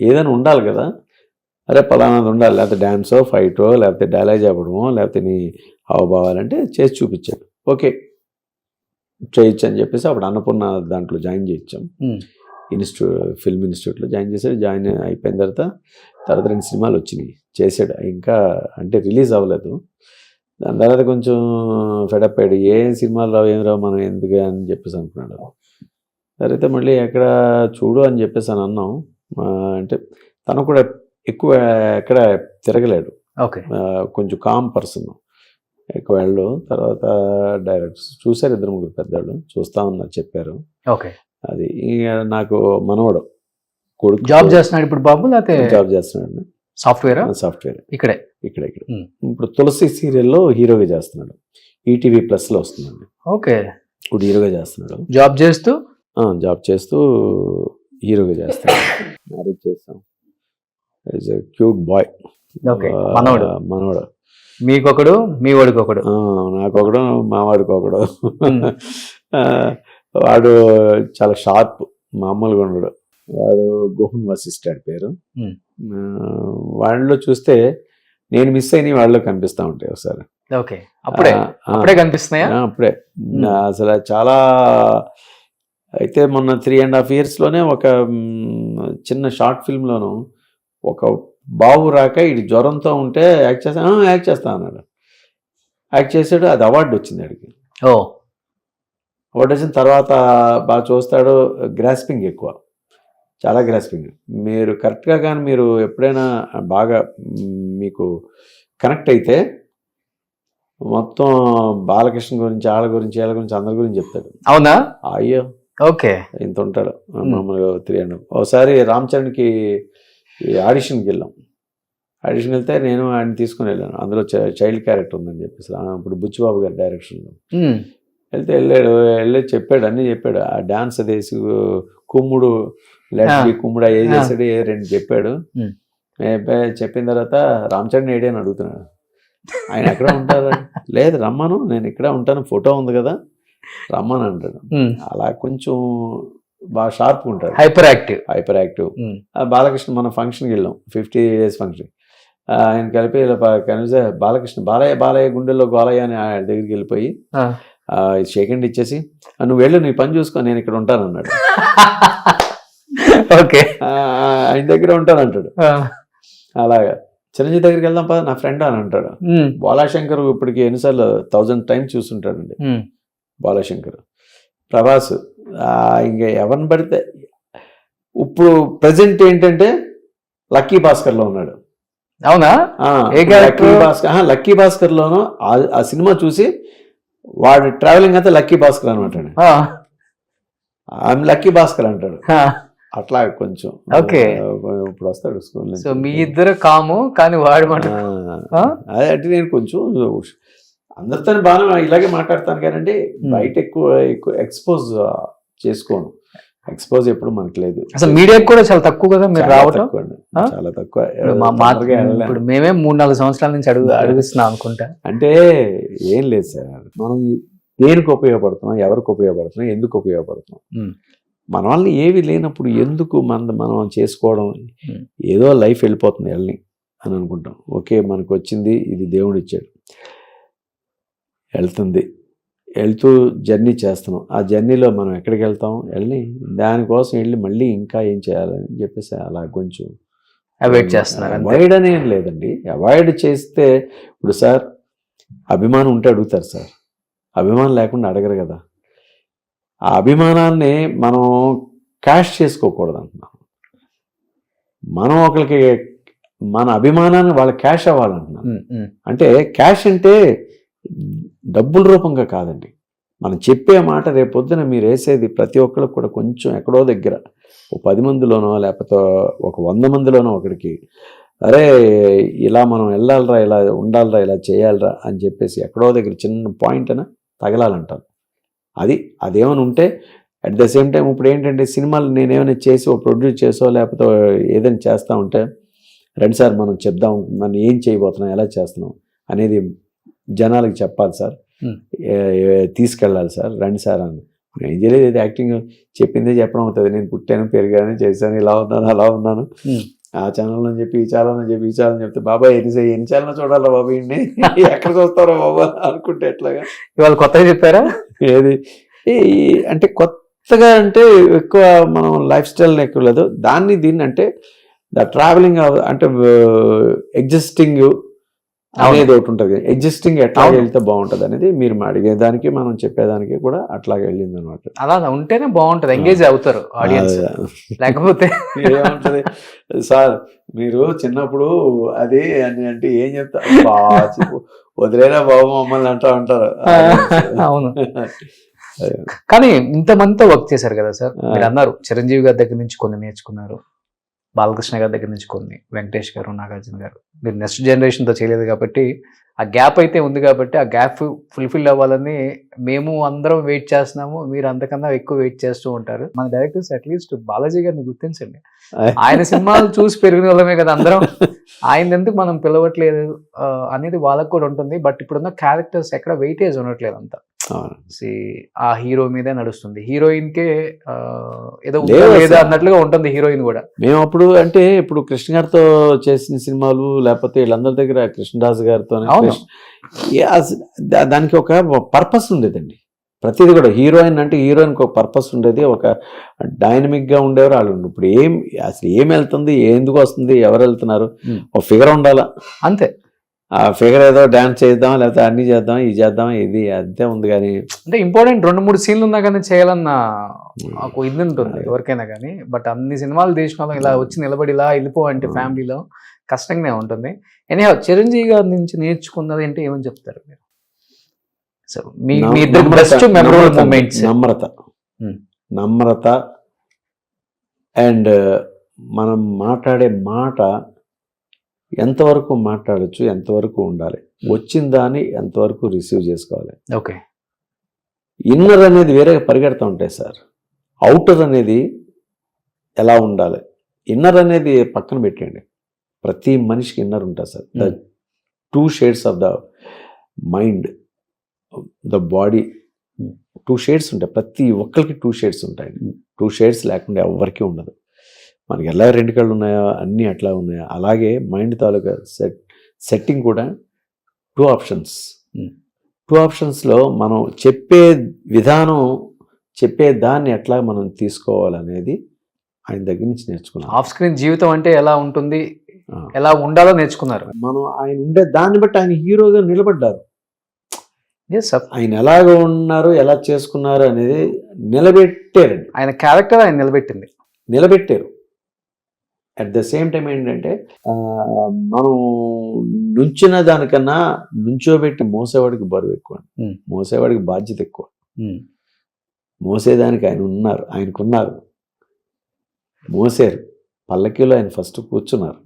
ఏదైనా ఉండాలి కదా, అరే పలానాది ఉండాలి, లేకపోతే డ్యాన్సో ఫైటో లేకపోతే డైలాగ్ చెప్పడమో లేకపోతే నీ హావభావాలంటే చేసి చూపించాడు. ఓకే చేయొచ్చు అని చెప్పేసి అప్పుడు అన్నపూర్ణ దాంట్లో జాయిన్ చేయించాం, ఫిల్మ్ ఇన్స్టిట్యూట్లో జాయిన్ చేశాడు. జాయిన్ అయిపోయిన తర్వాత 2 సినిమాలు వచ్చినాయి చేశాడు, ఇంకా అంటే రిలీజ్ అవ్వలేదు. దాని తర్వాత కొంచెం ఫెడప్ అయ్యాడు, ఏం సినిమాలు ఏం రావు మనం ఎందుకు అని చెప్పేసి అనుకున్నాడు. తర్వాత మళ్ళీ ఎక్కడ చూడు అని చెప్పేసి అని అన్నాం. అంటే తను కూడా ఎక్కువ ఎక్కడ తిరగలేడు, ఓకే, కొంచెం కామ్ పర్సన్, ఎక్కువ వెళ్ళు. తర్వాత డైరెక్టర్స్ చూశారు, 2-3 పెద్దవాళ్ళు చూస్తా ఉన్నారు, చెప్పారు. ఓకే. అది ఇక నాకు మనవడు కొడుకు జాబ్ చేస్తున్నాడు ఇప్పుడు బాబు, లేకపోతే జాబ్ చేస్తున్నాడు, సాఫ్ట్వేర్ ఇక్కడ. ఇప్పుడు తులసి సీరియల్లో హీరోగా చేస్తున్నాడు, ఈటీవీ ప్లస్లో వస్తుందండి. ఓకే. ఇప్పుడు హీరోగా చేస్తున్నాడు, జాబ్ చేస్తూ హీరోగా చేస్తున్నాడు. మ్యారేజ్ చేస్తాం, is a cute boy. Okay. మనవడు మీకొకడు, మీ వాడికి ఒకడు, నాకొకడు, మా వాడికి ఒకడు. వాడు చాలా షార్ప్, మామూలుగా ఉండడు. వాడు గోహన్ వశిష్ఠాడు పేరు. వాళ్ళలో చూస్తే నేను మిస్ అయిన వాళ్ళలో కనిపిస్తూ ఉంటాయి ఒకసారి. ఓకే. అప్పుడే కనిపిస్తున్నాయా? అప్పుడే అసలు చాలా. అయితే మొన్న 3.5 yearsలోనే ఒక చిన్న షార్ట్ ఫిల్మ్లోను ఒక బాబు రాక ఇది జ్వరంతో ఉంటే యాక్ట్ చేస్తా అన్నాడు. యాక్ట్ చేశాడు, అది అవార్డు వచ్చింది అడిగి. అవార్డు వచ్చిన తర్వాత బాగా చూస్తాడు, గ్రాస్పింగ్ ఎక్కువ, చాలా గ్రాస్పింగ్. మీరు కరెక్ట్గా కానీ మీరు ఎప్పుడైనా బాగా మీకు కనెక్ట్ అయితే మొత్తం బాలకృష్ణ గురించి, వాళ్ళ గురించి అందరి గురించి చెప్తాడు. అవునా? అయ్యో, ఓకే. ఇంత ఉంటాడు మామూలుగా. 3.5. ఒకసారి రామ్ చరణ్కి ఆడిషన్కి వెళ్ళాం. ఆడిషన్ వెళ్తే నేను ఆయన తీసుకుని వెళ్ళాను, అందులో చైల్డ్ క్యారెక్టర్ ఉందని చెప్పేసి. ఇప్పుడు బుచ్చిబాబు గారి డైరెక్షన్లో వెళ్ళి చెప్పాడు, అన్నీ చెప్పాడు. ఆ డాన్స్ అదేసి కుమ్ముడు కుమ్ముడు ఏ చేసాడు, 2 చెప్పాడు. చెప్పిన తర్వాత రామ్ చరణ్ ఏడి అని అడుగుతున్నాడు. ఆయన ఎక్కడ ఉంటారు? లేదు రమ్మను, నేను ఇక్కడ ఉంటాను, ఫోటో ఉంది కదా రమ్మని అంటాడు. అలా కొంచెం బాగా షార్ప్ ఉంటాడు, హైపర్ యాక్టివ్. బాలకృష్ణ మన ఫంక్షన్కి వెళ్ళాం, 50 days ఫంక్షన్. ఆయన కలిపి కనిపిస్తే బాలయ్య గుండెల్లో గోలయ్య అని ఆయన దగ్గరికి వెళ్ళిపోయి షేక్ హ్యాండ్ ఇచ్చేసి, నువ్వు వెళ్ళు, నీ పని చూసుకో, నేను ఇక్కడ ఉంటాను అన్నాడు. ఓకే. ఆయన దగ్గర ఉంటానంటాడు. అలాగా చిరంజీవి దగ్గరికి వెళ్దాం పద, నా ఫ్రెండ్ అని అంటాడు. బాలాశంకర్ ఇప్పటికి ఎన్నిసార్లు 1000 times చూస్తుంటాడండి బాలాశంకర్. ప్రభాస్ ఇంకా ఎవరిని పడితే. ఇప్పుడు ప్రజెంట్ ఏంటంటే లక్కీ భాస్కర్లో ఉన్నాడు. అవునా? లక్కీ భాస్కర్లోనూ ఆ సినిమా చూసి వాడు ట్రావెలింగ్ అంతా లక్కీ భాస్కర్ అనమాట. లక్కీ భాస్కర్ అంటాడు. అట్లా కొంచెం Okay. ఇప్పుడు వస్తాడు స్కూల్ సో మీ ఇద్దరు కాము కానీ వాడు మాట ఆ? అదే అంటే నేను కొంచెం అందరితో బాగా ఇలాగే మాట్లాడతాను కానీ బయట ఎక్కువ ఎక్స్పోజ్ చేసుకోను. ఎక్స్పోజ్ ఎప్పుడు మనకి లేదు. అసలు మీడియాకి కూడా చాలా తక్కువ కదా మీరు చాలా రావటం. తక్కువ అండి. ఆ? చాలా తక్కువ. ఇప్పుడు తొందరగా వెళ్ళలేను. ఇప్పుడు మేమే 3-4 సంవత్సరాల నుంచి అడుగుతున్నాం అనుకుంటా. అంటే ఏం లేదు సార్, మనం దేనికి ఉపయోగపడుతున్నాం, ఎవరికి ఉపయోగపడుతున్నాం, ఎందుకు ఉపయోగపడుతున్నాం. Hmm. మన వల్ల ఏవి లేనప్పుడు ఎందుకు మనం చేసుకోవడం. Hmm. ఏదో లైఫ్ వెళ్ళిపోతుంది వెళ్ళి అని అనుకుంటాం. ఓకే మనకు వచ్చింది ఇది దేవుడు ఇచ్చాడు, వెళ్తుంది, వెళ్తూ జర్నీ చేస్తున్నాం. ఆ జర్నీలో మనం ఎక్కడికి వెళ్తాం వెళ్ళి దానికోసం వెళ్ళి మళ్ళీ ఇంకా ఏం చేయాలని చెప్పేసి అలా కొంచెం అవాయిడ్ చేస్తున్నారు అంతే. అవాయిడ్ అనేం లేదండి. అవాయిడ్ చేస్తే ఇప్పుడు సార్ అభిమానం ఉంటే అడుగుతారు సార్, అభిమానం లేకుండా అడగరు కదా. ఆ అభిమానాన్ని మనం క్యాష్ చేసుకోకూడదు అంటున్నాం. మనం ఒకరికి మన అభిమానాన్ని వాళ్ళ క్యాష్ అవ్వాలంటున్నాం. అంటే క్యాష్ అంటే డబ్బుల రూపంగా కాదండి. మనం చెప్పే మాట రేపొద్దున మీరు వేసేది ప్రతి ఒక్కరికి కూడా కొంచెం ఎక్కడో దగ్గర ఒక 10 మందిలోనో లేకపోతే ఒక 100 మందిలోనో ఒకరికి అరే ఇలా మనం వెళ్ళాలరా, ఇలా ఉండాలరా, ఇలా చేయాలరా అని చెప్పేసి ఎక్కడో దగ్గర చిన్న పాయింట్ అయినా తగలాలంటారు. అదేమైనా ఉంటే అట్ ద సేమ్ టైం ఇప్పుడు ఏంటంటే సినిమాలు నేనేమైనా చేసి ప్రొడ్యూస్ చేసో లేకపోతే ఏదైనా చేస్తూ ఉంటే రండి సార్ మనం చెప్దాం, మనం ఏం చేయబోతున్నాం, ఎలా చేస్తున్నాం అనేది జనాలకు చెప్పాలి సార్, తీసుకెళ్ళాలి సార్, రండి సార్ అని. ఏం చేయలేదు, ఇది యాక్టింగ్ చెప్పిందే చెప్పడం అవుతుంది. నేను పుట్టాను, పెరిగాను, చేశాను, ఇలా ఉన్నాను, అలా ఉన్నాను, ఆ ఛానల్ అని చెప్పి ఈ ఛానల్ అని చెప్పి ఈ ఛానల్ చెప్తే బాబాయ్ ఎన్ని ఛానల్ చూడాలా బాబు ఇన్ని ఎక్కడ చూస్తారో బాబా అనుకుంటే ఎట్లాగా. ఇవాళ కొత్తగా చెప్పారా ఏది అంటే కొత్తగా అంటే ఎక్కువ మనం లైఫ్ స్టైల్ ఎక్కువ లేదు. దీన్ని అంటే ద ట్రావెలింగ్ అంటే ఎగ్జిస్టింగ్ అనేది ఒకటి ఉంటుంది. ఎగ్జిస్టింగ్ ఎట్లా వెళ్తే బాగుంటుంది అనేది మీరు అడిగేదానికి మనం చెప్పేదానికి కూడా అట్లాగే వెళ్ళింది అనమాట. అలా ఉంటేనే బాగుంటది, ఎంగేజ్ అవుతారు ఆడియన్స్. లేకపోతే ఏముంటది సార్ మీరు చిన్నప్పుడు అది అని అంటే ఏం చెప్తారు, వదిలేనా బాబు మమ్మల్ని అంటా ఉంటారు. అవును. కానీ ఇంతమందితో వర్క్ చేశారు కదా సార్. మీరు అన్నారు చిరంజీవి గారి దగ్గర నుంచి కొన్ని నేర్చుకున్నారు, బాలకృష్ణ గారి దగ్గర నుంచి కొన్ని, వెంకటేష్ గారు, నాగార్జున గారు. మీరు నెక్స్ట్ జనరేషన్తో చేయలేదు కాబట్టి ఆ గ్యాప్ అయితే ఉంది కాబట్టి ఆ గ్యాప్ ఫుల్ఫిల్ అవ్వాలని మేము అందరం వెయిట్ చేస్తున్నాము. మీరు అంతకన్నా ఎక్కువ వెయిట్ చేస్తూ ఉంటారు. మన డైరెక్టర్స్ అట్లీస్ట్ బాలాజీ గారిని గుర్తించండి. ఆయన సినిమాలు చూసి పెరిగిన వాళ్ళమే కదా అందరం. ఆయన ఎందుకు మనం పిలవట్లేదు అనేది వాళ్ళకు కూడా ఉంటుంది. బట్ ఇప్పుడున్న క్యారెక్టర్స్ ఎక్కడ వెయిటేజ్ ఉండట్లేదు అంతా. ఆ హీరో మీదే నడుస్తుంది, హీరోయిన్ కే ఏదో లేదా అన్నట్లుగా ఉంటుంది హీరోయిన్ కూడా. మేము అప్పుడు అంటే ఇప్పుడు కృష్ణ గారితో చేసిన సినిమాలు లేకపోతే వీళ్ళందరి దగ్గర కృష్ణరాజు గారితో దానికి ఒక పర్పస్ ఉండేదండి. ప్రతిదీ కూడా హీరోయిన్ అంటే హీరోయిన్కి ఒక పర్పస్ ఉండేది, ఒక డైనమిక్గా ఉండేవారు వాళ్ళు. ఇప్పుడు అసలు ఏం వెళ్తుంది, ఎందుకు వస్తుంది, ఎవరు వెళ్తున్నారు, ఒక ఫిగర్ ఉండాలా అంతే. ఆ ఫిగర్ ఏదో డాన్స్ చేద్దాం లేకపోతే అన్ని చేద్దాం, ఇది చేద్దాం, ఇది అంతే ఉంది. కానీ అంటే ఇంపార్టెంట్ 2-3 సీన్లు ఉన్నా కానీ చేయాలన్న ఒక ఇది ఉంటుంది ఎవరికైనా కానీ. బట్ అన్ని సినిమాలు తీసిన వాళ్ళం ఇలా వచ్చి నిలబడి ఇలా వెళ్ళిపో అంటే ఫ్యామిలీలో కష్టంగానే ఉంటుంది. ఎనీహౌ చిరంజీవి గారి నుంచి నేర్చుకున్నది అంటే ఏమని చెప్తారు మీరు? సో మీ ఇద్దరు best memorable moments. Namrata and మనం మాట్లాడే మాట ఎంతవరకు మాట్లాడచ్చు, ఎంతవరకు ఉండాలి, వచ్చిన దాన్ని ఎంతవరకు రిసీవ్ చేసుకోవాలి. ఓకే, ఇన్నర్ అనేది వేరే పరిగెడతా ఉంటాయి సార్. అవుటర్ అనేది ఎలా ఉండాలి, ఇన్నర్ అనేది పక్కన పెట్టండి. ప్రతి మనిషికి ఇన్నర్ ఉంటుంది sir. The 2 shades of the mind, the body, 2 shades ఉంటాయి. ప్రతి ఒక్కరికి 2 shades ఉంటాయి. 2 shades లేకుండా ఎవరికి ఉండదు. మనకి ఎలా 2 కళ్ళు ఉన్నాయో అన్నీ అట్లా ఉన్నాయో అలాగే మైండ్ తాలూకా సెట్టింగ్ కూడా 2 ఆప్షన్స్. 2 ఆప్షన్స్లో మనం చెప్పే విధానం, చెప్పే దాన్ని ఎట్లా మనం తీసుకోవాలనేది ఆయన దగ్గర నుంచి నేర్చుకున్నాం. ఆఫ్ స్క్రీన్ జీవితం అంటే ఎలా ఉంటుంది, ఎలా ఉండాలో నేర్చుకున్నారు. మనం ఆయన ఉండే దాన్ని బట్టి ఆయన హీరోగా నిలబడ్డారు. ఆయన ఎలాగ ఉన్నారు, ఎలా చేసుకున్నారు అనేది నిలబెట్టారండి. ఆయన క్యారెక్టర్ ఆయన నిలబెట్టారు. అట్ ద సేమ్ టైం ఏంటంటే మనం నుంచిన దానికన్నా నుంచోబెట్టి మోసేవాడికి బరువు ఎక్కువ, మోసేవాడికి బాధ్యత ఎక్కువ. మోసేదానికి ఆయనకున్నారు. మోసారు. పల్లకీలో ఆయన ఫస్ట్ కూర్చున్నారు,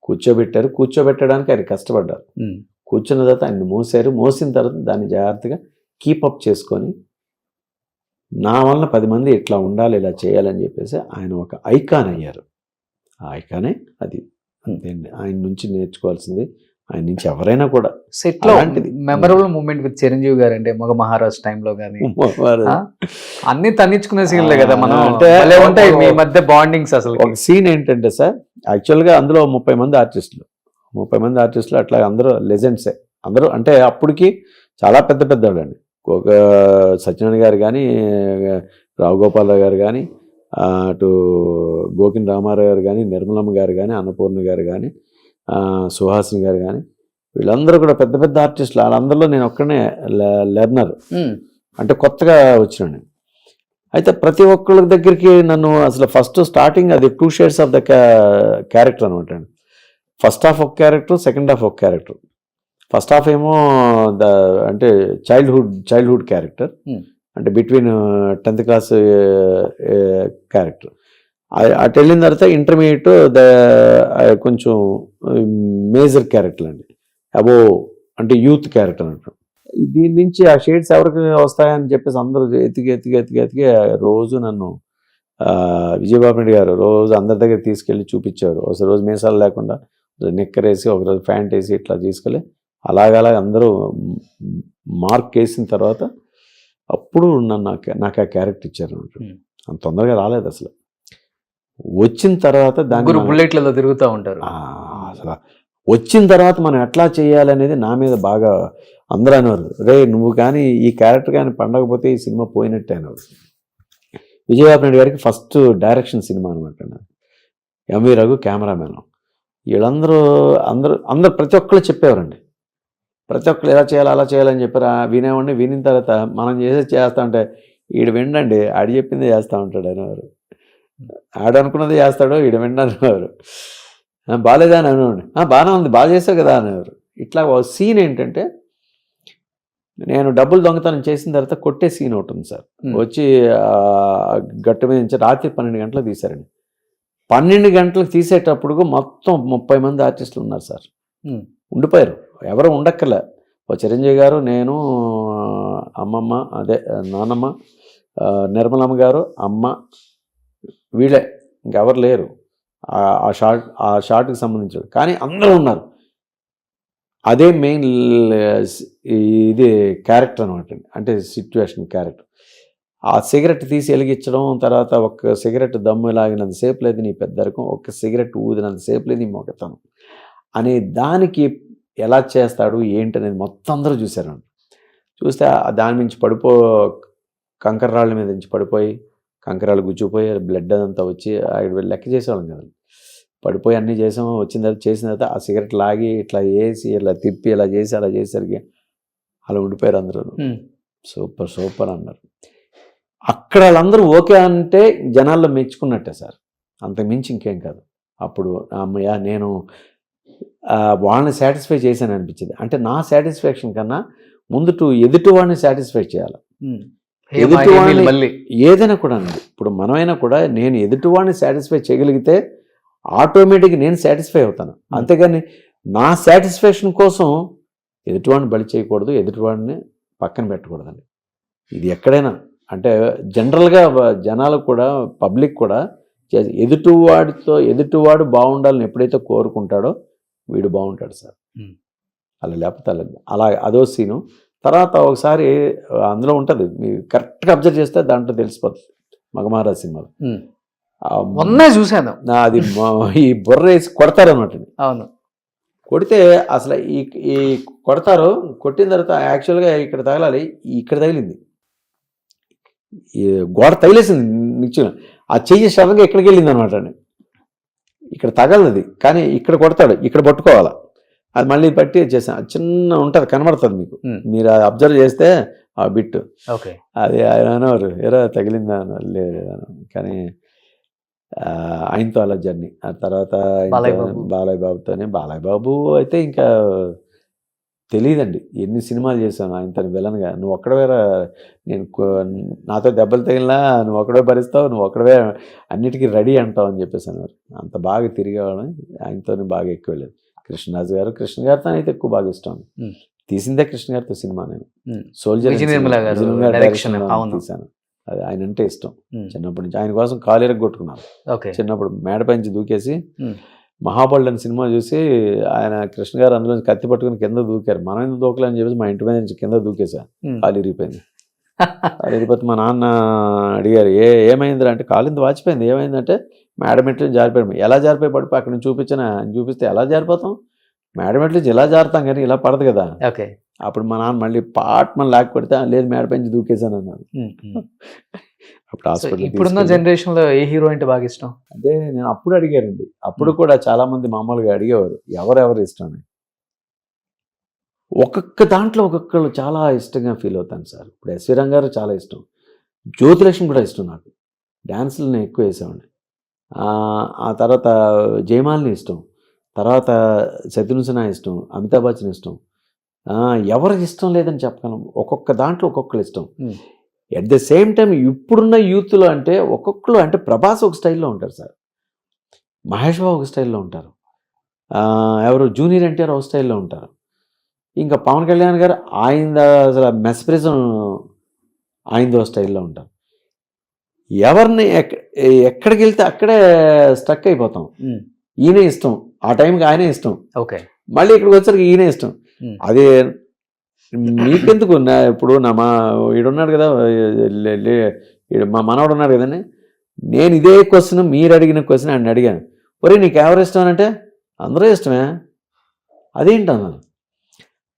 కూర్చోబెట్టడానికి ఆయన కష్టపడ్డారు. కూర్చున్న తర్వాత ఆయన మోసారు. మోసిన తర్వాత దాన్ని జాగ్రత్తగా కీపప్ చేసుకొని నా వలన 10 మంది ఇట్లా ఉండాలి, ఇలా చేయాలని చెప్పేసి ఆయన ఒక ఐకాన్ అయ్యారు. ఆ ఐకానే అది. అంతేండి, ఆయన నుంచి నేర్చుకోవాల్సింది. ఆయన నుంచి ఎవరైనా కూడా సెట్ లో అలాంటిది. మెమరబుల్ మూమెంట్ విత్ చిరంజీవి గారు అంటే మగ మహారాజ్ టైంలో కానీ అన్ని తన్నించుకునే సీన్లే కదా మనం, అంటే భలే ఉంటాయి మీ మధ్య బాండింగ్స్ అసలు. ఒక సీన్ ఏంటంటే సార్, యాక్చువల్గా అందులో 30 మంది ఆర్టిస్టులు అట్లా అందరూ లెజెండ్సే అందరూ. అంటే అప్పటికి చాలా పెద్ద వాళ్ళండి. ఒక సత్యనారాయణ గారు కానీ, రావు గోపాలరావు గారు కానీ, అటు గోకిన్ రామారావు గారు కానీ, నిర్మలమ్మ గారు కానీ, అన్నపూర్ణ గారు కానీ, సుహాసిని గారు కానీ, వీళ్ళందరూ కూడా పెద్ద ఆర్టిస్టులు. వాళ్ళందరిలో నేను ఒక్కనే లెర్నర్, అంటే కొత్తగా వచ్చినాను. అయితే ప్రతి ఒక్కళ్ళ దగ్గరికి నన్ను అసలు ఫస్ట్ స్టార్టింగ్ అది 2 షేడ్స్ ఆఫ్ ద క్యారెక్టర్ అనమాట అండి. ఫస్ట్ హాఫ్ ఒక క్యారెక్టర్, సెకండ్ హాఫ్ ఒక క్యారెక్టర్. ఫస్ట్ హాఫ్ ఏమో అంటే చైల్డ్హుడ్ క్యారెక్టర్, అంటే బిట్వీన్ 10th క్లాస్ క్యారెక్టర్. అటు వెళ్ళిన తర్వాత ఇంటర్మీడియట్ కొంచెం మేజర్ క్యారెక్టర్ అండి, అబో అంటే యూత్ క్యారెక్టర్ అంటారు. దీని నుంచి ఆ షేడ్స్ ఎవరికి వస్తాయని చెప్పేసి అందరూ ఎతికి రోజు నన్ను విజయబాబు రెడ్డి గారు రోజు అందరి దగ్గర తీసుకెళ్ళి చూపించారు. ఒక రోజు మీసాలు లేకుండా నిక్కర్ వేసి, ఒకరోజు ప్యాంట్ వేసి ఇట్లా తీసుకెళ్ళి అలాగ అందరూ మార్క్ వేసిన తర్వాత అప్పుడు నాకు ఆ క్యారెక్టర్ ఇచ్చారు. అంత తొందరగా రాలేదు అసలు. వచ్చిన తర్వాత దాని బుల్లెట్లలో తిరుగుతూ ఉంటారు. అసలు వచ్చిన తర్వాత మనం ఎట్లా చేయాలనేది నా మీద బాగా అందరూ అనేవారు, రే నువ్వు కానీ ఈ క్యారెక్టర్ కానీ పండకపోతే ఈ సినిమా పోయినట్టే అనేవారు. విజయబాబు రెడ్డి గారికి ఫస్ట్ డైరెక్షన్ సినిమా అనమాట. MV Raghu cameraman. వీళ్ళందరూ అందరూ ప్రతి ఒక్కళ్ళు చెప్పేవారండి. ప్రతి ఒక్కరు ఎలా చేయాలి అలా చేయాలని చెప్పారు. వినేవాడిని. వినిన తర్వాత మనం చేస్తా ఉంటే ఈడు వినండి, ఆడు చెప్పింది చేస్తూ ఉంటాడు అనేవారు. ఆడనుకున్నది చేస్తాడు, ఈడు విననేవారు. బాగాలేదా అని అనేవాడిని. బాగానే ఉంది, బాగా చేసావు కదా అనేవారు. ఇట్లా ఒక సీన్ ఏంటంటే, నేను డబ్బులు దొంగతనం చేసిన తర్వాత కొట్టే సీన్ ఒకటి ఉంది సార్. వచ్చి గట్టు మీద నుంచి రాత్రి 12 గంటలకు తీశారండి. 12 గంటలకు తీసేటప్పుడు మొత్తం 30 మంది ఆర్టిస్టులు ఉన్నారు సార్. ఉండిపోయారు, ఎవరు ఉండక్కర్లే. ఓ చిరంజీవి గారు, నేను, అమ్మమ్మ, అదే నాన్నమ్మ, నిర్మలమ్మ గారు, అమ్మ, వీళ్ళే, ఇంకెవరు లేరు ఆ షార్ట్కి సంబంధించారు. కానీ అందరూ ఉన్నారు. అదే మెయిన్ ఇది క్యారెక్టర్ అనమాట, అంటే సిచ్యువేషన్ క్యారెక్టర్. ఆ సిగరెట్ తీసి వెలిగించడం, తర్వాత ఒక సిగరెట్ దమ్ము లాగినంతసేపు లేదు నీ పెద్దరికం, ఒక సిగరెట్ ఊదినంతసేపు లేదు నీ మొగతనం అనే దానికి ఎలా చేస్తాడు ఏంటనేది మొత్తం అందరూ చూశారు. చూస్తే దాని నుంచి కంకర్రాళ్ళ మీద నుంచి పడిపోయి, కంకరాలు గుచ్చిపోయి బ్లడ్ అదంతా వచ్చి లెక్క చేసేవాళ్ళం కదా. పడిపోయి అన్నీ చేసాము. చేసిన తర్వాత ఆ సిగరెట్ లాగి ఇట్లా వేసి ఇలా తిప్పి ఇలా చేసి అలా చేసేసరికి అలా ఉండిపోయారు అందరూ. సూపర్ అన్నారు. అక్కడ వాళ్ళందరూ ఓకే అంటే జనాల్లో మెచ్చుకున్నట్టే సార్, అంతకుమించి ఇంకేం కాదు. అప్పుడు అమ్మయ్య నేను వాళ్ళని సాటిస్ఫై చేశాను అనిపించింది. అంటే నా సాటిస్ఫాక్షన్ కన్నా ముందు ఎదుటి వాడిని సాటిస్ఫై చేయాలి. ఎదుటివాడిని ఏదైనా కూడా అండి, ఇప్పుడు మనమైనా కూడా నేను ఎదుటివాడిని సాటిస్ఫై చేయగలిగితే ఆటోమేటిక్గా నేను సాటిస్ఫై అవుతాను. అంతేగాని నా సాటిస్ఫాక్షన్ కోసం ఎదుటివాడిని బలి చేయకూడదు, ఎదుటివాడిని పక్కన పెట్టకూడదండి. ఇది ఎక్కడైనా అంటే జనరల్గా జనాలు కూడా, పబ్లిక్ కూడా ఎదుటివాడు బాగుండాలని ఎప్పుడైతే కోరుకుంటాడో వీడు బాగుంటాడు సార్. అలా లేకపోతే అలా అదో సీను. తర్వాత ఒకసారి అందులో ఉంటుంది, మీరు కరెక్ట్గా అబ్జర్వ్ చేస్తే దాంట్లో తెలిసిపోతుంది. మగమహారాజ్ సినిమాలో చూశాను. అది ఈ బుర్ర వేసి కొడతారు అనమాట. అవును, కొడితే అసలు ఈ కొడతారు. కొట్టిన తర్వాత యాక్చువల్గా ఇక్కడ తగలాలి, ఇక్కడ తగిలింది, ఈ గోడ తగిలేసింది నిచ్చిన. ఆ చెయ్యి సడన్గా ఎక్కడికి వెళ్ళింది అనమాట అండి. ఇక్కడ తగలది, కానీ ఇక్కడ కొడతాడు, ఇక్కడ పట్టుకోవాలా. అది మళ్ళీ పట్టి చేసాను. చిన్న ఉంటుంది, కనబడుతుంది మీకు, మీరు అది అబ్జర్వ్ చేస్తే ఆ బిట్. అది ఆయన అనేవారు, ఎరా తగిలిందా అన్నారు. లేదు కానీ ఆయనతో అలా జర్నీ. ఆ తర్వాత బాలయ్య బాబుతోనే. బాలయ్య బాబు అయితే ఇంకా తెలియదండి ఎన్ని సినిమాలు చేశాను ఆయనతో విలన్గా. నువ్వు ఒక్కడవేరా, నేను నాతో దెబ్బలు తగిలినా నువ్వు ఒక్కడే భరిస్తావు, నువ్వు ఒక్కడవే అన్నిటికీ రెడీ అంటావు అని చెప్పేసి అన్నారు. అంత బాగా తిరిగేవాళ్ళని, ఆయనతోనే బాగా ఎక్కువ వెళ్ళేది. కృష్ణరాజు గారు, కృష్ణ గారితో అయితే ఎక్కువ బాగా ఇష్టం. తీసిందే కృష్ణ గారితో సినిమా నేను. సోల్జర్ తీశాను. అది ఆయన అంటే ఇష్టం చిన్నప్పటి నుంచి. ఆయన కోసం కాలేరకు కొట్టుకున్నాను చిన్నప్పుడు. మేడపంచి దూకేసి మహాబలి అని సినిమా చూసి ఆయన కృష్ణ గారు అందులో కత్తి పట్టుకుని కింద దూకారు. మనం ఎందుకు దూకలేని చెప్పేసి మా ఇంటి మీద నుంచి కింద దూకేసా. కాలు ఇరిగిపోయింది. కాలు ఇరిగిపోతే మా నాన్న అడిగారు ఏమైందిరా అంటే, కాలింది వాచిపోయింది. ఏమైందంటే మేడమెట్లు జారిపోయాడు. ఎలా జారిపోయి పడిపోయి అక్కడ నుంచి చూపిస్తే ఎలా జారిపోతాం, మేడమెట్లు ఎలా జారుతాం కానీ ఇలా పడదు కదా. అప్పుడు మా నాన్న మళ్ళీ పాట్మని లేకపోతే లేదు మేడపంచి దూకేసాను అన్నాను. అప్పుడు హాస్పిటల్. ఇప్పుడున్న జనరేషన్ లో ఏ హీరో అంటే బాగా ఇష్టం? అదే నేను అప్పుడు అడిగారండి. అప్పుడు కూడా చాలా మంది మామూలుగా అడిగేవారు ఎవరెవరు ఇష్టం అని. ఒక్కొక్క దాంట్లో ఒక్కొక్కళ్ళు చాలా ఇష్టంగా ఫీల్ అవుతాను సార్. ఇప్పుడు ఎస్వి రంగారు గారు చాలా ఇష్టం, జ్యోతిలక్ష్మి కూడా ఇష్టం నాకు. డ్యాన్సులు నేను ఎక్కువ వేసేవాడిని. ఆ తర్వాత జయమాలిని ఇష్టం, తర్వాత శత్రుఘ్న ఇష్టం, అమితాబ్ బచ్చన్ ఇష్టం. ఎవరికి ఇష్టం లేదని చెప్పగలం. ఒక్కొక్క దాంట్లో ఒక్కొక్కరు ఇష్టం. ఎట్ ద సేమ్ టైం ఇప్పుడున్న యూత్లో అంటే ఒక్కొక్కరు అంటే ప్రభాస్ ఒక స్టైల్లో ఉంటారు సార్, మహేష్ బాబు ఒక స్టైల్లో ఉంటారు, ఎవరు జూనియర్ ఎన్టీఆర్ ఒక స్టైల్లో ఉంటారు, ఇంకా పవన్ కళ్యాణ్ గారు ఆయన అసలు మెస్ప్రిజం ఆయనదో స్టైల్లో ఉంటారు. ఎవరిని ఎక్కడికి వెళ్తే అక్కడే స్టక్ అయిపోతాం. ఈయనే ఇష్టం, ఆ టైంకి ఆయనే ఇష్టం, మళ్ళీ ఇక్కడికి వచ్చరికి ఈయనే ఇష్టం. అదే మీకెందుకు ఇప్పుడు మా ఈడున్నాడు కదా, మా మనవాడు ఉన్నాడు కదండి, నేను ఇదే క్వశ్చన్ మీరు అడిగిన క్వశ్చన్ ఆయన అడిగాను. ఒరే నీకు ఎవరు ఇష్టం అంటే అందరూ ఇష్టమే. అదేంటన్నాను.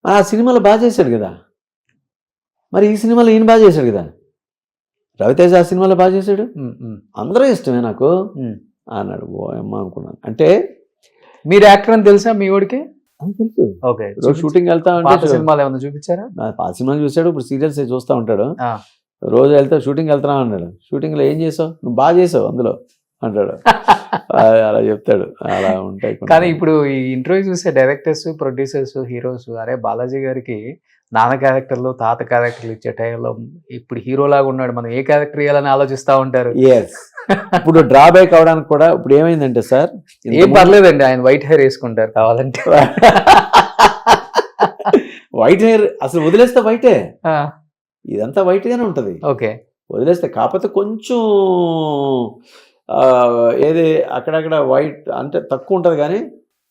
ఆ సినిమాలో బాగా చేశాడు కదా, మరి ఈ సినిమాలో ఈయన బాగా చేశాడు కదా, రవితేజ ఆ సినిమాలో బాగా చేశాడు, అందరూ ఇష్టమే నాకు అన్నాడు. ఓ అమ్మ అనుకున్నాను. అంటే మీరు యాక్టర్ అని తెలుసా మీ వాడికి? తెలుసు. రోజు షూటింగ్ వెళ్తా ఉంటే సినిమాలు ఏమన్నా చూపించారా? ఆ సినిమాలు చూసాడు, ఇప్పుడు సీరియల్స్ చూస్తూ ఉంటాడు. రోజు వెళ్తా షూటింగ్ వెళ్తున్నా అన్నాడు. షూటింగ్లో ఏం చేసావు, నువ్వు బాగా చేసావు అందులో అంటాడు. అలా చెప్తాడు. అలా ఉంటాయి. కానీ ఇప్పుడు ఈ ఇంటర్వ్యూ చూసే డైరెక్టర్స్, ప్రొడ్యూసర్స్, హీరోస్ అరే బాలాజీ గారికి నాన్న క్యారెక్టర్లు, తాత క్యారెక్టర్లు ఇచ్చే టైంలో ఇప్పుడు హీరోలాగా ఉన్నాడు, మనం ఏ క్యారెక్టర్ ఇవ్వాలని ఆలోచిస్తూ ఉంటారు. ఇప్పుడు డ్రాబ్యాక్ అవడానికి కూడా ఇప్పుడు ఏమైందంటే సార్, ఏం పర్లేదండి, ఆయన వైట్ హెయిర్ వేసుకుంటారు కావాలంటే. వైట్ హెయిర్ అసలు వదిలేస్తే వైటే, ఇదంతా వైట్ గానే ఉంటది. వదిలేస్తే కాకపోతే కొంచెం ఏది అక్కడక్కడ వైట్ అంటే తక్కువ ఉంటది, కానీ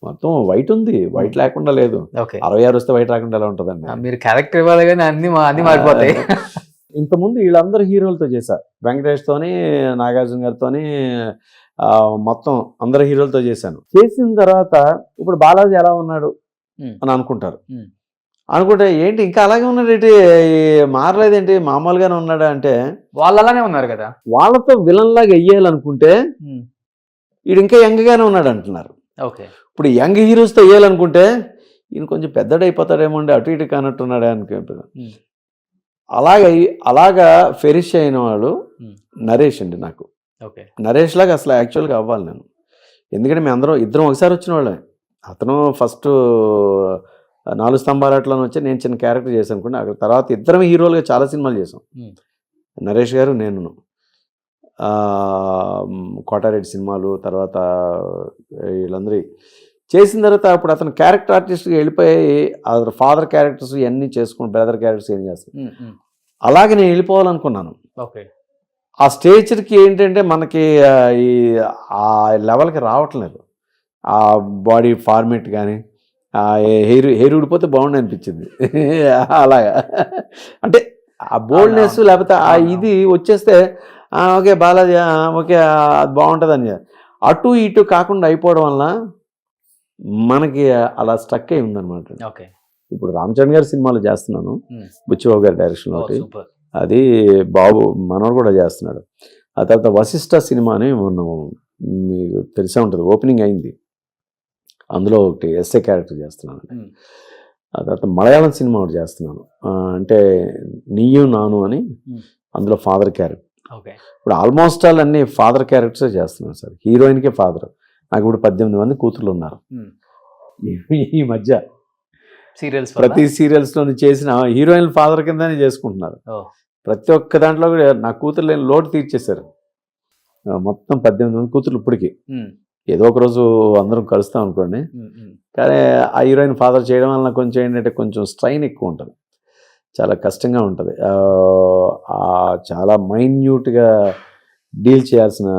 మొత్తం వైట్ ఉంది. వైట్ లేకుండా లేదు. 66 వస్తే వైట్ రాకుండా ఎలా ఉంటదండి? మీరు క్యారెక్టర్ ఇవ్వాలి కానీ అన్ని మారిపోతాయి. ఇంతకుముందు వీళ్ళందరూ హీరోలతో చేశారు. వెంకటేష్తోని, నాగార్జున గారితోని, మొత్తం అందరు హీరోలతో చేశాను. చేసిన తర్వాత ఇప్పుడు బాలాజీ ఎలా ఉన్నాడు అని అనుకుంటారు. అనుకుంటే ఏంటి ఇంకా అలాగే ఉన్నాడు, ఏంటి మారలేదేంటి, మామూలుగానే ఉన్నాడా అంటే వాళ్ళు అలానే ఉన్నారు కదా. వాళ్ళతో విలన్ లాగా వెయ్యాలనుకుంటే వీడు ఇంకా యంగ్గానే ఉన్నాడు అంటున్నారు. ఇప్పుడు యంగ్ హీరోస్తో వేయాలనుకుంటే ఈయన కొంచెం పెద్దడైపోతాడేమో అండి, అటు ఇటు కానట్టున్నాడే అనుకుంటున్నాను. అలాగా ఫెరిష్ అయిన వాడు నరేష్ అండి. నాకు నరేష్ లాగా అసలు యాక్చువల్గా అవ్వాలి నేను. ఎందుకంటే మేము ఇద్దరం ఒకసారి వచ్చిన వాళ్ళే. అతను ఫస్ట్ 4 స్తంభాలట్లోనే వచ్చి నేను చిన్న క్యారెక్టర్ చేశాను అనుకోండి. అక్కడ తర్వాత ఇద్దరం హీరోలుగా చాలా సినిమాలు చేసాం. నరేష్ గారు, నేను. కోటారెడ్డి సినిమాలు, తర్వాత వీళ్ళందరూ చేసిన తర్వాత అప్పుడు అతను క్యారెక్టర్ ఆర్టిస్ట్గా వెళ్ళిపోయి అతను ఫాదర్ క్యారెక్టర్స్ ఇవన్నీ చేసుకుని బ్రదర్ క్యారెక్టర్స్ ఏం చేస్తాను. అలాగే నేను వెళ్ళిపోవాలనుకున్నాను. ఆ స్టేజ్కి ఏంటంటే మనకి ఆ లెవెల్కి రావట్లేదు. ఆ బాడీ ఫార్మేట్ కానీ హెయిర్ ఊడిపోతే బాగుండి అనిపించింది. అలాగా అంటే ఆ బోల్డ్నెస్ లేకపోతే ఆ ఇది వచ్చేస్తే ఓకే బాలాజీ ఓకే అది బాగుంటుందని, అటు ఇటు కాకుండా అయిపోవడం వల్ల మనకి అలా స్టక్ అయి ఉందన్నమాట. ఇప్పుడు రామచరణ్ గారి సినిమాలు చేస్తున్నాను, బుచ్చిబాబు గారి డైరెక్షన్ ఒకటి, అది బాబు మనోడు కూడా చేస్తున్నాడు. ఆ తర్వాత వశిష్ఠ సినిమాని మనం మీకు తెలిసే ఉంటుంది, ఓపెనింగ్ అయింది. అందులో ఒకటి ఎస్ఏ క్యారెక్టర్ చేస్తున్నాను. ఆ తర్వాత మలయాళం సినిమా ఒకటి చేస్తున్నాను, అంటే నీయు నాను అని, అందులో ఫాదర్ క్యారెక్టర్. ఇప్పుడు ఆల్మోస్ట్ ఆల్ అన్ని ఫాదర్ క్యారెక్టర్సే చేస్తున్నాను సార్. హీరోయిన్కే ఫాదర్. నాకు ఇప్పుడు 18 మంది కూతుర్లు ఉన్నారు. ఈ మధ్య సీరియల్స్ ప్రతి సీరియల్స్ లోని చేసిన హీరోయిన్ ఫాదర్ కిందనే చేసుకుంటున్నారు. ప్రతి ఒక్క దాంట్లో కూడా నా కూతురు లేని లోటు తీర్చేశారు. మొత్తం 18 మంది కూతురు ఇప్పటికి. ఏదో ఒక రోజు అందరం కలుస్తాం అనుకోండి. కానీ ఆ హీరోయిన్ ఫాదర్ చేయడం వలన కొంచెం ఏంటంటే కొంచెం స్ట్రైన్ ఎక్కువ ఉంటుంది, చాలా కష్టంగా ఉంటుంది. చాలా మైన్యూట్గా డీల్ చేయాల్సిన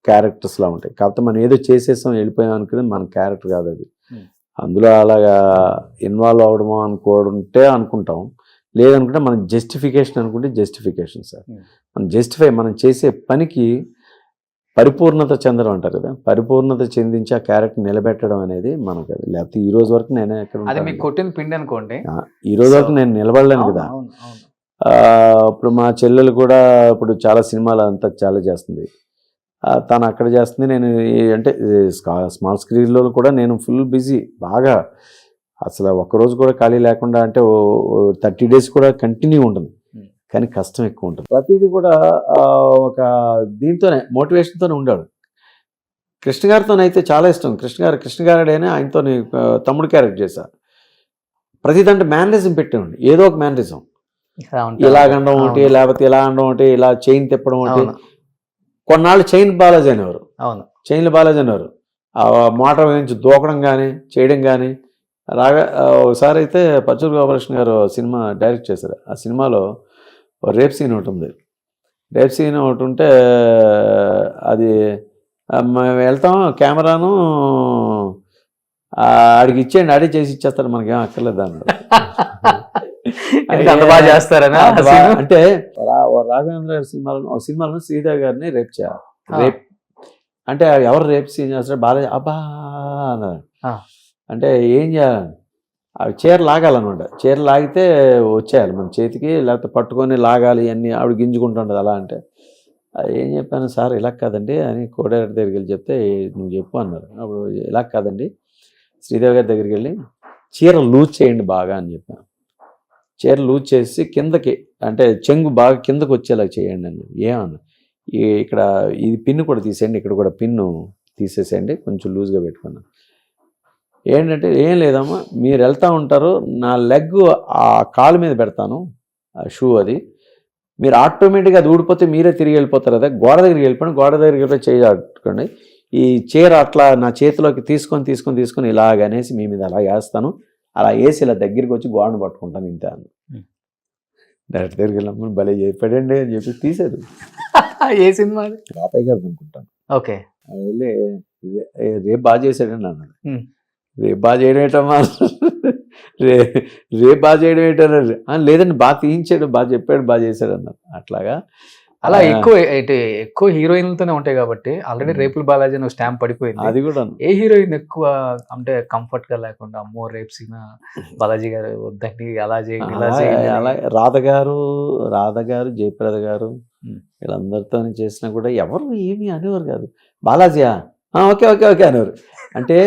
క్యారెక్టర్స్లా ఉంటాయి. కాకపోతే మనం ఏదో చేసేసాం వెళ్ళిపోయాం అనుకునేది మన క్యారెక్టర్ కాదు అది. అందులో అలాగా ఇన్వాల్వ్ అవడమో అనుకుంటే అనుకుంటాం, లేదనుకుంటే మనం జస్టిఫికేషన్ అనుకుంటే జస్టిఫికేషన్ సార్. మనం చేసే పనికి పరిపూర్ణత చెందడం అంటారు కదా, పరిపూర్ణత చెందించి ఆ క్యారెక్టర్ నిలబెట్టడం అనేది మనకు అది. లేకపోతే ఈ రోజు వరకు నేనే ఎక్కడ కొట్టిన పిండి అనుకోండి, ఈ రోజు వరకు నేను నిలబడలేను కదా. ఇప్పుడు మా చెల్లెలు కూడా ఇప్పుడు చాలా సినిమాలు అంతా చాలా చేస్తుంది, తను అక్కడ చేస్తుంది, నేను అంటే స్మాల్ స్క్రీన్లో కూడా నేను ఫుల్ బిజీ బాగా. అసలు ఒక్కరోజు కూడా ఖాళీ లేకుండా అంటే 30 days కూడా కంటిన్యూ ఉంటుంది, కానీ కష్టం ఎక్కువ ఉంటుంది. ప్రతిదీ కూడా ఒక దీంతోనే మోటివేషన్తోనే ఉండాడు. కృష్ణ గారితోనైతే చాలా ఇష్టం. కృష్ణ గారుడైనా ఆయనతో తమ్ముడు క్యారెక్టర్ చేశారు. ప్రతి దాంట్లో మేనరిజం పెట్టేవాడి, ఏదో ఒక మేనరిజం. ఇలాగండం ఒకటి, లేకపోతే ఇలా అనడం ఒకటి, ఇలా చైన్ తిప్పడం ఒకటి. కొన్నాళ్ళు చైన్ బాలాజీ అనేవారు, చైన్లు బాలాజీ అనేవారు. ఆ మోటార్ వేయించి దూకడం కానీ చేయడం కానీ ఒకసారి అయితే పచ్చూరు గోపాలకృష్ణ గారు సినిమా డైరెక్ట్ చేశారు. ఆ సినిమాలో రేప్ సీన్ ఒకటి ఉంది. రేప్ సీన్ ఒకటి ఉంటే అది మేము వెళ్తాం, కెమెరాను ఆడికి ఇచ్చేయండి, ఆడే చేసి ఇచ్చేస్తారు, మనకేం అక్కర్లేదు అన్నారు. బాగా చేస్తారని అంటే రాఘవేంద్ర గారి సినిమాలో శ్రీదేవి గారిని రేప్ చేయాలి. రేప్ అంటే ఎవరు రేప్ సీన్ చేస్తారు, బాగా అబ్బా అన్నారు. అంటే ఏం చేయాలని ఆవిడ చీర లాగాలన్నమాట. చీర లాగితే వచ్చేయాలి మన చేతికి, లేకపోతే పట్టుకొని లాగాలి అన్నీ ఆవిడ గింజుకుంటుంటుంది. అలా అంటే ఏం చెప్పాను సార్, ఇలా కాదండి అని కోడేరు దగ్గరికి వెళ్ళి చెప్తే నువ్వు చెప్పు అన్నారు. అప్పుడు ఇలా కాదండి, శ్రీదేవి గారి దగ్గరికి వెళ్ళి చీర లూజ్ చేయండి బాగా అని చెప్పాను. చీర లూజ్ చేసి కిందకి అంటే చెంగు బాగా కిందకు వచ్చేలా చేయండి అని. ఏమన్నా ఇక్కడ ఇది పిన్ను కూడా తీసేయండి, ఇక్కడ కూడా పిన్ను తీసేసేయండి, కొంచెం లూజ్గా పెట్టుకున్నాను. ఏంటంటే ఏం లేదమ్మా, మీరు వెళ్తూ ఉంటారు, నా లెగ్ ఆ కాలు మీద పెడతాను, ఆ షూ అది, మీరు ఆటోమేటిక్గా అది ఊడిపోతే మీరే తిరిగి వెళ్ళిపోతారు కదా, గోడ దగ్గరికి వెళ్ళిపోండి, గోడ దగ్గరికి చేయి ఆడుకోండి, ఈ చీర అట్లా నా చేతిలోకి తీసుకొని ఇలాగనేసి మీ మీద అలా వేస్తాను, అలా వేసి ఇలా దగ్గరికి వచ్చి గోడను పట్టుకుంటాను ఇంతే అన్న. డైరెక్ట్ దగ్గరికి వెళ్ళినప్పుడు భలే చెప్పాడండి అని చెప్పి తీసేది. ఏ సినిమా? బాబాయ్ గారు అనుకుంటాను. ఓకే, వెళ్ళి రేపు బాగా చేశాడండి అన్నాడు. రేపు బాగా చేయడం ఏంటమ్మా, రేపు బాగా చేయడం ఏంటన్నారు. లేదండి బాగా తీయించాడు, బాగా చెప్పాడు, బాగా చేశాడు అన్నారు. అట్లాగా అలా ఎక్కువ హీరోయిన్లతోనే ఉంటాయి కాబట్టి ఆల్రెడీ రేపుల బాలాజీ అని స్టాంప్ పడిపోయింది. అది కూడా ఏ హీరోయిన్ ఎక్కువ అంటే కంఫర్ట్ గా లేకుండా అమ్మో రేప్ సీన్ బాలాజీ గారు వద్దండి అలా చేయండి ఇలా చేయండి అలా రాధ గారు జయప్రద గారు వీళ్ళందరితో చేసినా కూడా ఎవరు ఏమీ అనేవారు కాదు. బాలాజీయా ఓకే ఓకే ఓకే అనేవారు. అంటే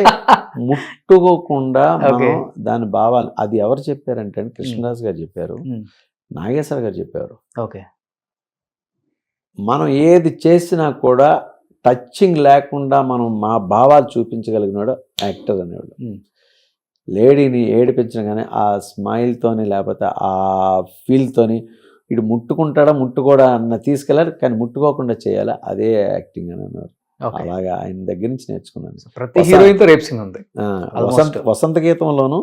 ముట్టుకోకుండా దాని భావాలు. అది ఎవరు చెప్పారంటే కృష్ణదాస్ గారు చెప్పారు, నాగేశ్వర గారు చెప్పారు. ఓకే, మనం ఏది చేసినా కూడా టచింగ్ లేకుండా మనం మా భావాలు చూపించగలిగినాడు యాక్టర్ అనేవాడు. లేడీని ఏడిపించడం కానీ ఆ స్మైల్తోని లేకపోతే ఆ ఫీల్తోని ఇటు ముట్టుకోడా అన్న తీసుకెళ్ళాలి, కానీ ముట్టుకోకుండా చేయాలి, అదే యాక్టింగ్ అని అన్నారు. అలాగా ఆయన దగ్గర నుంచి నేర్చుకున్నాను. ప్రతి హీరోయిన్తో రేప్ సీన్ ఉంది. వసంత గీతంలోను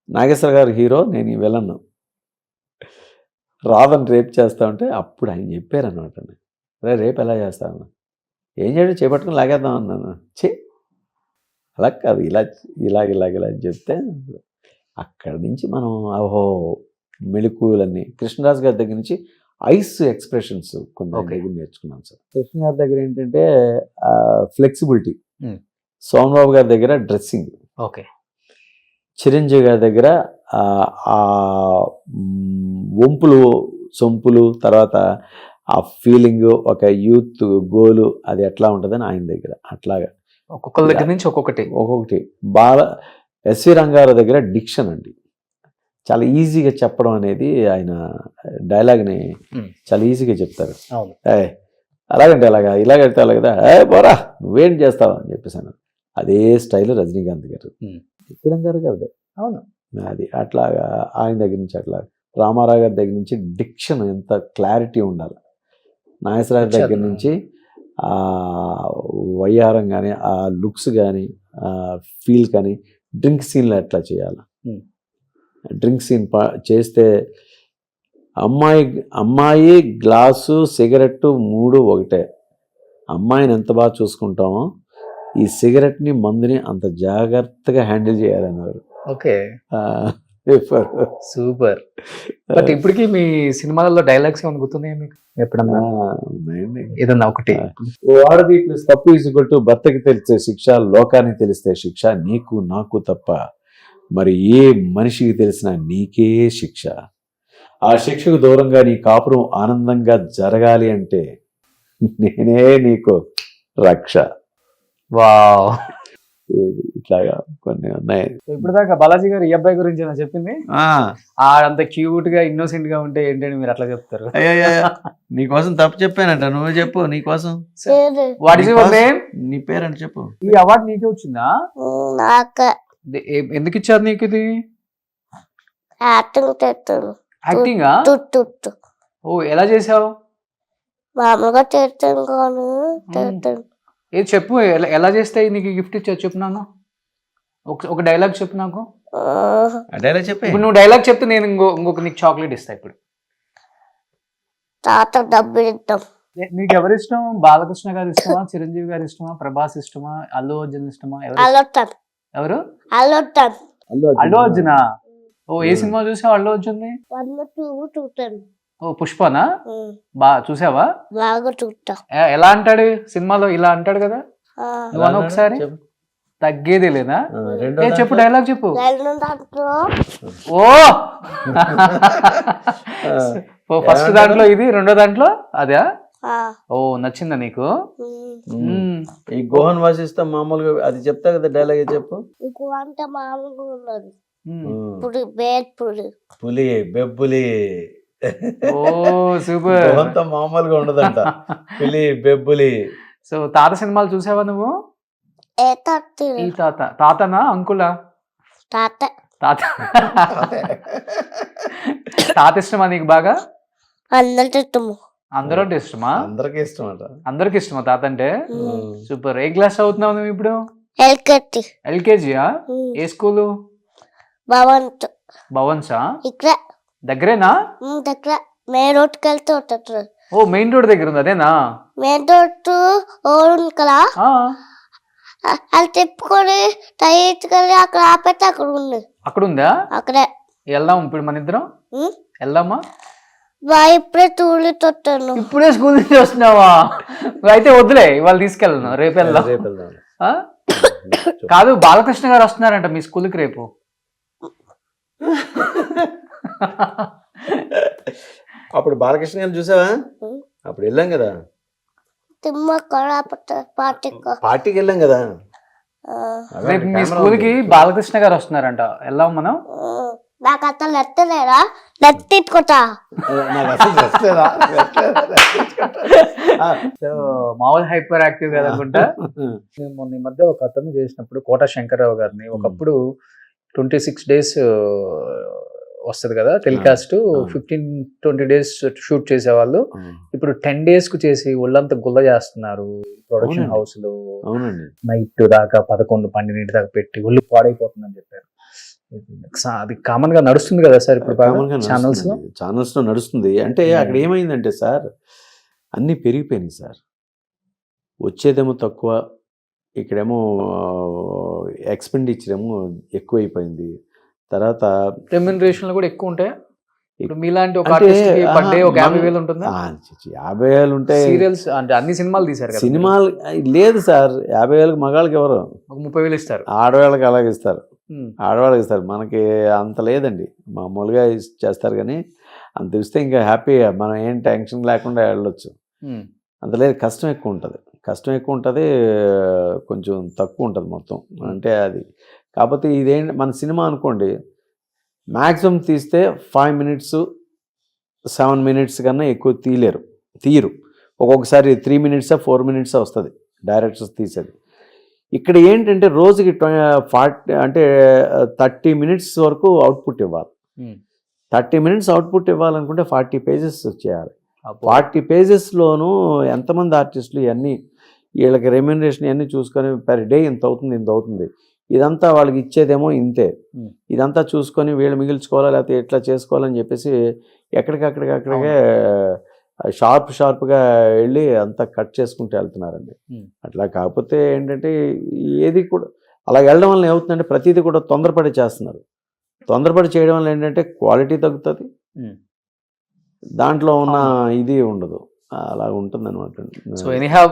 నాగేశ్వర గారు హీరో, నేను ఈ విలన్. రాధని రేప్ చేస్తా ఉంటే అప్పుడు ఆయన చెప్పారు అనమాట, రేపు ఎలా చేస్తాను, ఏం చేయడం చేపట్టుకుని లాగేద్దాం అన్నాను. అలా కాదు, ఇలాగ అని చెప్తే అక్కడి నుంచి మనం ఓహో మెళుకువలన్నీ కృష్ణరాజు గారి దగ్గర నుంచి ఐస్ ఎక్స్ప్రెషన్స్ కొన్ని దగ్గర నేర్చుకున్నాం సార్. కృష్ణ గారి దగ్గర ఏంటంటే ఫ్లెక్సిబిలిటీ, సోమబాబు గారి దగ్గర డ్రెస్సింగ్, ఓకే, చిరంజీవి గారి దగ్గర ఆ వంపులు సొంపులు, తర్వాత ఆ ఫీలింగ్, ఒక యూత్ గోలు అది ఎట్లా ఉంటుందని ఆయన దగ్గర. అట్లాగా ఒక్కొక్కరి దగ్గర నుంచి ఒక్కొక్కటి. ఎస్వి రంగారావు దగ్గర డిక్షన్ అండి, చాలా ఈజీగా చెప్పడం అనేది. ఆయన డైలాగ్ని చాలా ఈజీగా చెప్తారు. అలాగంటే ఇలాగంటే అలాగదా పోరా నువ్వేం చేస్తావు అని చెప్పేసాను. అదే స్టైల్ రజనీకాంత్ గారు, ఎస్వి రంగారావు గారు. అవును, అది అట్లాగా ఆయన దగ్గర నుంచి అట్లా రామారావు గారి దగ్గర నుంచి డిక్షన్ ఎంత క్లారిటీ ఉండాలి, నాగేశ్వరరావు దగ్గర నుంచి ఆ వయ్యారం కానీ ఆ లుక్స్ కానీ ఆ ఫీల్ కానీ డ్రింక్ సీన్లో ఎట్లా చేయాలి, డ్రింక్ సీన్ చేస్తే అమ్మాయి గ్లాసు సిగరెట్ మూడు ఒకటే. అమ్మాయిని ఎంత బాగా చూసుకుంటామో ఈ సిగరెట్ని మందుని అంత జాగ్రత్తగా హ్యాండిల్ చేయాలన్నారు. Okay, super. బట్ ఇప్పటికీ మీ సినిమాలలో డైలాగ్స్ ఏమైనా గుర్తున్నాయా మీకు ఎప్పుడన్నా? ఏదన్నా ఒకటి. వాడది ప్లస్ తప్పు ఈజ్వల్ టు భర్తకి తెలిసే శిక్ష, లోకానికి తెలిస్తే శిక్ష, నీకు నాకు తప్ప మరి ఏ మనిషికి తెలిసినా నీకే శిక్ష. ఆ శిక్షకు దూరంగా నీ కాపురం ఆనందంగా జరగాలి అంటే నేనే నీకు రక్ష. వావ్, ఇట్లాగా కొన్ని ఉన్నాయి. ఇప్పుడు దాకా బాలాజీ గారు ఈ అబ్బాయి గురించి ఏమైనా చెప్పింది? అంత క్యూట్ గా ఇన్నోసెంట్ గా ఉంటే ఏంటంటే మీరు అట్లా చెప్తారు? నీకోసం తప్పు చెప్పానంట, నువ్వు చెప్పు. నీకోసం వాట్ ఇస్ యువర్ నేమ్? నీ పేరంట చెప్పు. ఈ అవార్డు నీకే వచ్చిందా? ఎందుకు ఇచ్చారు నీకు ఇది? యాక్టింగ్. ఓ, ఎలా చేసావు? మామూలుగా చేస్తాను కానీ ఏది చెప్పు, ఎలా చేస్తే నీకు గిఫ్ట్ ఇచ్చావు చెప్పు. నాన్న ఒక డైలాగ్ చెప్పు నాకు. డైలాగ్ చెప్పు. ఇప్పుడు నువ్వు డైలాగ్ చెప్తే నేను ఇంకొక నీకు చాక్లెట్ ఇస్తా. ఇప్పుడు తాత డబ్బులు ఇద్దాం. నీకు ఎవరు ఇష్టం? బాలకృష్ణ గారు ఇష్టమా, చిరంజీవి గారు ఇష్టమా, ప్రభాస్ ఇష్టమా, అల్లు అర్జున్ ఇష్టమా? ఎవరు? అల్లు అర్జునా? ఓ, ఏ సినిమా చూసావు అల్లు అర్జున్? ఓ, పుష్పనా? చూసావా? బాగా చూస్తా. ఎలా అంటాడు సినిమాలో? ఇలా అంటాడు కదా, నువ్వు ఒకసారి. తగ్గేది లేదా? చెప్పు, డైలాగ్ చెప్పు. ఓ, ఫస్ట్ దాంట్లో ఇది, రెండో దాంట్లో అదే. ఓ, నచ్చిందా నీకు? ఈ గోహన్ వాసిస్తా మామూలుగా అది చెప్తా కదా, డైలాగ్ చెప్పు. పులి బెబ్బులి. ఓ, సూపర్. అంత మామూలుగా ఉండదంట. పులి బెబ్బులి. సో తాత సినిమాలు చూసావా నువ్వు? ఈ తాతనా అంకులా? తాత. తాత ఇష్టమా నీకు బాగా? అందరూ ఇష్టమా? అందరికి ఇష్టమా తాత అంటే? సూపర్. ఏ క్లాస్ చదువుతున్నావు నువ్వు ఇప్పుడు? ఎల్కేజీయా? ఏ స్కూలు? భవన్సా? ఇక్కడ దగ్గరేనా? మెయిన్ రోడ్కి వెళ్తే. ఓ, మెయిన్ రోడ్ దగ్గర ఉంది అదేనా? మెయిన్ రోడ్ కదా, అది తిప్పుకొని అక్కడ ఆపేస్తే అక్కడ ఉంది. అక్కడ ఉందా? అక్కడే. వెళ్దాం ఇప్పుడు మన ఇద్దరం. వెళ్దామా? ఇప్పుడే తూలి తొట్టాను. ఇప్పుడే స్కూల్ నుంచి వస్తున్నావా? అయితే వద్దులే, ఇవాళ తీసుకెళ్ళను, రేపు వెళ్దాం. కాదు, బాలకృష్ణ గారు వస్తున్నారంట మీ స్కూల్కి రేపు. అప్పుడు బాలకృష్ణ గారిని చూసావా? అప్పుడు వెళ్ళాం కదా, పార్టీకి వెళ్ళాం కదా. రేపు మీ స్కూల్కి బాలకృష్ణ గారు వస్తున్నారంట, వెళ్దాం మనం. నాకు అసలు నెత్తలేరా? నెత్తిట్టుకుంటా. మామూలు హైపర్ యాక్టివ్ కదనుకుంటా. మొన్న ఈ మధ్య ఒక అతను చేసినప్పుడు, కోట శంకర్రావు గారిని, ఒకప్పుడు 26 days వస్తుంది కదా టెలికాస్ట్, 15-20 days షూట్ చేసేవాళ్ళు. ఇప్పుడు 10 days కు చేసి ఒళ్ళంతా గుల్ల చేస్తున్నారు ప్రొడక్షన్ హౌస్ లో. నైట్ దాకా 11-12 దాకా పెట్టి ఒళ్ళు పాడైపోతుందని చెప్పారు. అది కామన్ గా నడుస్తుంది కదా సార్ ఇప్పుడు ఛానల్స్ లో నడుస్తుంది. అంటే అక్కడ ఏమైందంటే సార్, అన్ని పెరిగిపోయినాయి సార్. వచ్చేదేమో తక్కువ, ఇక్కడేమో ఎక్స్పెండిచర్ ఏమో ఎక్కువైపోయింది. తర్వాత రెమ్యునరేషన్లు కూడా ఎక్కువ ఉంటాయి. ఇప్పుడు మీలాంటి ఒక ఆర్టిస్ట్ కి పర్ డే ఒక 50,000 ఉంటుందా? 50,000 ఉంటాయి. సీరియల్స్ అంటే అన్ని సినిమాలు తీశారు కదా. సినిమాలు లేదు సార్, 50,000 మగాళ్ళకి ఎవరు? ఒక 30,000 ఇస్తారు. ఆడవాళ్ళకి అలాగే ఇస్తారు, ఆడవాళ్ళకి ఇస్తారు. మనకి అంత లేదండి, మామూలుగా చేస్తారు. కానీ అంత ఇస్తే ఇంకా హ్యాపీగా మనం ఏం టెన్షన్ లేకుండా వెళ్ళొచ్చు. అంత లేదు, కష్టం ఎక్కువ ఉంటుంది, కొంచెం తక్కువ ఉంటుంది మొత్తం. అంటే అది కాకపోతే ఇదేంటి, మన సినిమా అనుకోండి, మ్యాక్సిమం తీస్తే 5 minutes 7 minutes కన్నా ఎక్కువ తీయరు. ఒక్కొక్కసారి 3 minutes 4 minutes వస్తుంది డైరెక్టర్స్ తీసేది. ఇక్కడ ఏంటంటే రోజుకి 40 అంటే 30 మినిట్స్ వరకు అవుట్పుట్ ఇవ్వాలి. 30 మినిట్స్ అవుట్పుట్ ఇవ్వాలనుకుంటే 40 పేజెస్ చేయాలి. 40 పేజెస్లోనూ ఎంతమంది ఆర్టిస్టులు ఇవన్నీ వీళ్ళకి రెమ్యూనరేషన్ ఇవన్నీ చూసుకొని పర్ డే ఇంత అవుతుంది, ఇదంతా వాళ్ళకి ఇచ్చేదేమో ఇంతే, ఇదంతా చూసుకొని వీళ్ళు మిగిల్చుకోవాలా లేకపోతే ఎట్లా చేసుకోవాలని చెప్పేసి ఎక్కడికక్కడికే షార్ప్గా వెళ్ళి అంతా కట్ చేసుకుంటూ వెళ్తున్నారండి. అట్లా కాకపోతే ఏంటంటే ఏది కూడా అలా వెళ్ళడం వల్ల ఏమవుతుందంటే ప్రతిదీ కూడా తొందరపడి చేస్తున్నారు. తొందరపడి చేయడం వల్ల ఏంటంటే క్వాలిటీ తగ్గుతుంది, దాంట్లో ఉన్న ఇది ఉండదు, అలా ఉంటుంది అనమాట. సో ఎనీహౌ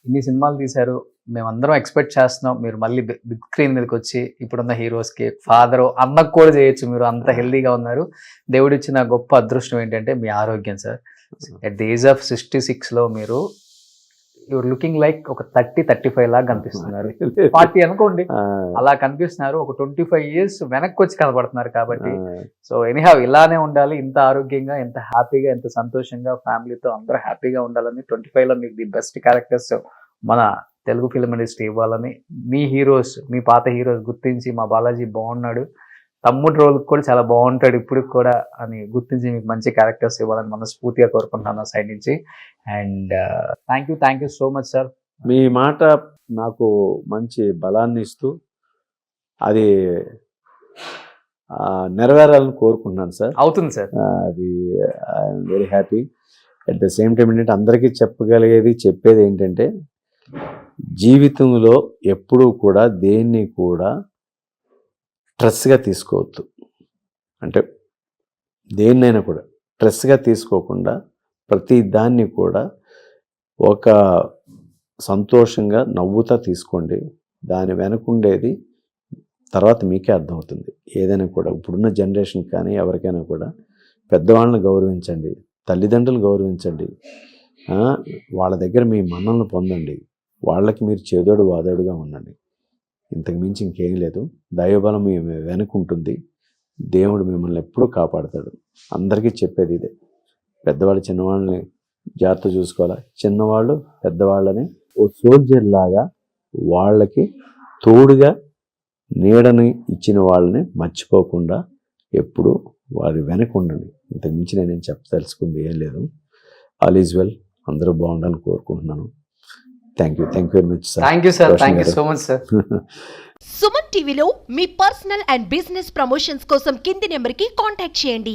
ఇన్ని సినిమాలు తీశారు, మేమందరం ఎక్స్పెక్ట్ చేస్తున్నాం మీరు మళ్ళీ బిగ్ స్క్రీన్ మీదకి వచ్చి ఇప్పుడున్న హీరోస్కి ఫాదర్ అన్నకు కూడా చేయొచ్చు. మీరు అంత హెల్దీగా ఉన్నారు. దేవుడిచ్చిన గొప్ప అదృష్టం ఏంటంటే మీ ఆరోగ్యం sir. At the age of 66లో మీరు యువర్ లుకింగ్ లైక్ ఒక 30-35 లాగా కనిపిస్తున్నారు. 40 అనుకోండి అలా కనిపిస్తున్నారు. ఒక 25 years వెనక్కి వచ్చి కనబడుతున్నారు. కాబట్టి సో ఎనీహౌ ఇలానే ఉండాలి, ఇంత ఆరోగ్యంగా, ఎంత హ్యాపీగా, ఎంత సంతోషంగా ఫ్యామిలీతో అందరూ హ్యాపీగా ఉండాలని 25లో మీకు ది బెస్ట్ క్యారెక్టర్స్ మన తెలుగు ఫిల్మ్ ఇండస్ట్రీ ఇవ్వాలని మీ హీరోస్, మీ పాత హీరోస్ గుర్తించి మా బాలాజీ బాగున్నాడు, తమ్ముడు రోల్కి కూడా చాలా బాగుంటాడు ఇప్పుడు కూడా అని గుర్తించి మీకు మంచి క్యారెక్టర్స్ ఇవ్వాలని మనస్ఫూర్తిగా కోరుకుంటున్నాను సైడ్ నుంచి. And thank you so much sir. మీ మాట నాకు మంచి బలాన్ని ఇస్తూ అది నెరవేరాలని కోరుకుంటున్నాను సార్. అవుతుంది సార్. అది I'm very happy. At the same time ఏంటంటే అందరికీ చెప్పేది ఏంటంటే జీవితంలో ఎప్పుడూ కూడా దేన్ని కూడా స్ట్రెస్గా తీసుకోవద్దు. అంటే దేన్నైనా కూడా స్ట్రెస్గా తీసుకోకుండా ప్రతి దాన్ని కూడా ఒక సంతోషంగా నవ్వుతా తీసుకోండి. దాని వెనకుండేది తర్వాత మీకే అర్థమవుతుంది. ఏదైనా కూడా ఇప్పుడున్న జనరేషన్ కానీ ఎవరికైనా కూడా పెద్దవాళ్ళని గౌరవించండి, తల్లిదండ్రులు గౌరవించండి, వాళ్ళ దగ్గర మీ మన్నలను పొందండి, వాళ్ళకి మీరు చేదోడు వాదోడుగా ఉండండి. ఇంతకు మించి ఇంకేం లేదు. దైవబలం మీ వెనుకుంటుంది, దేవుడు మిమ్మల్ని ఎప్పుడూ కాపాడతాడు. అందరికీ చెప్పేది ఇదే, పెద్దవాళ్ళు చిన్నవాళ్ళని జాగ్రత్త చూసుకోవాలా, చిన్నవాళ్ళు పెద్దవాళ్ళని ఓ సోల్జర్ లాగా వాళ్ళకి తోడుగా నీడని ఇచ్చిన వాళ్ళని మర్చిపోకుండా ఎప్పుడు వారి వెనక ఉండండి. ఇంతకు మించి నేనేం చెప్పదలుచుకుంది ఏం లేదు. ఆల్ ఈజ్ వెల్, అందరూ బాగుండాలని కోరుకుంటున్నాను. Thank you very much sir. Thank you sir. Thank you so much sir. Suman టీవీలో మీ పర్సనల్ అండ్ బిజినెస్ ప్రమోషన్స్ కోసం కింది నెంబర్కి కాంటాక్ట్ చేయండి.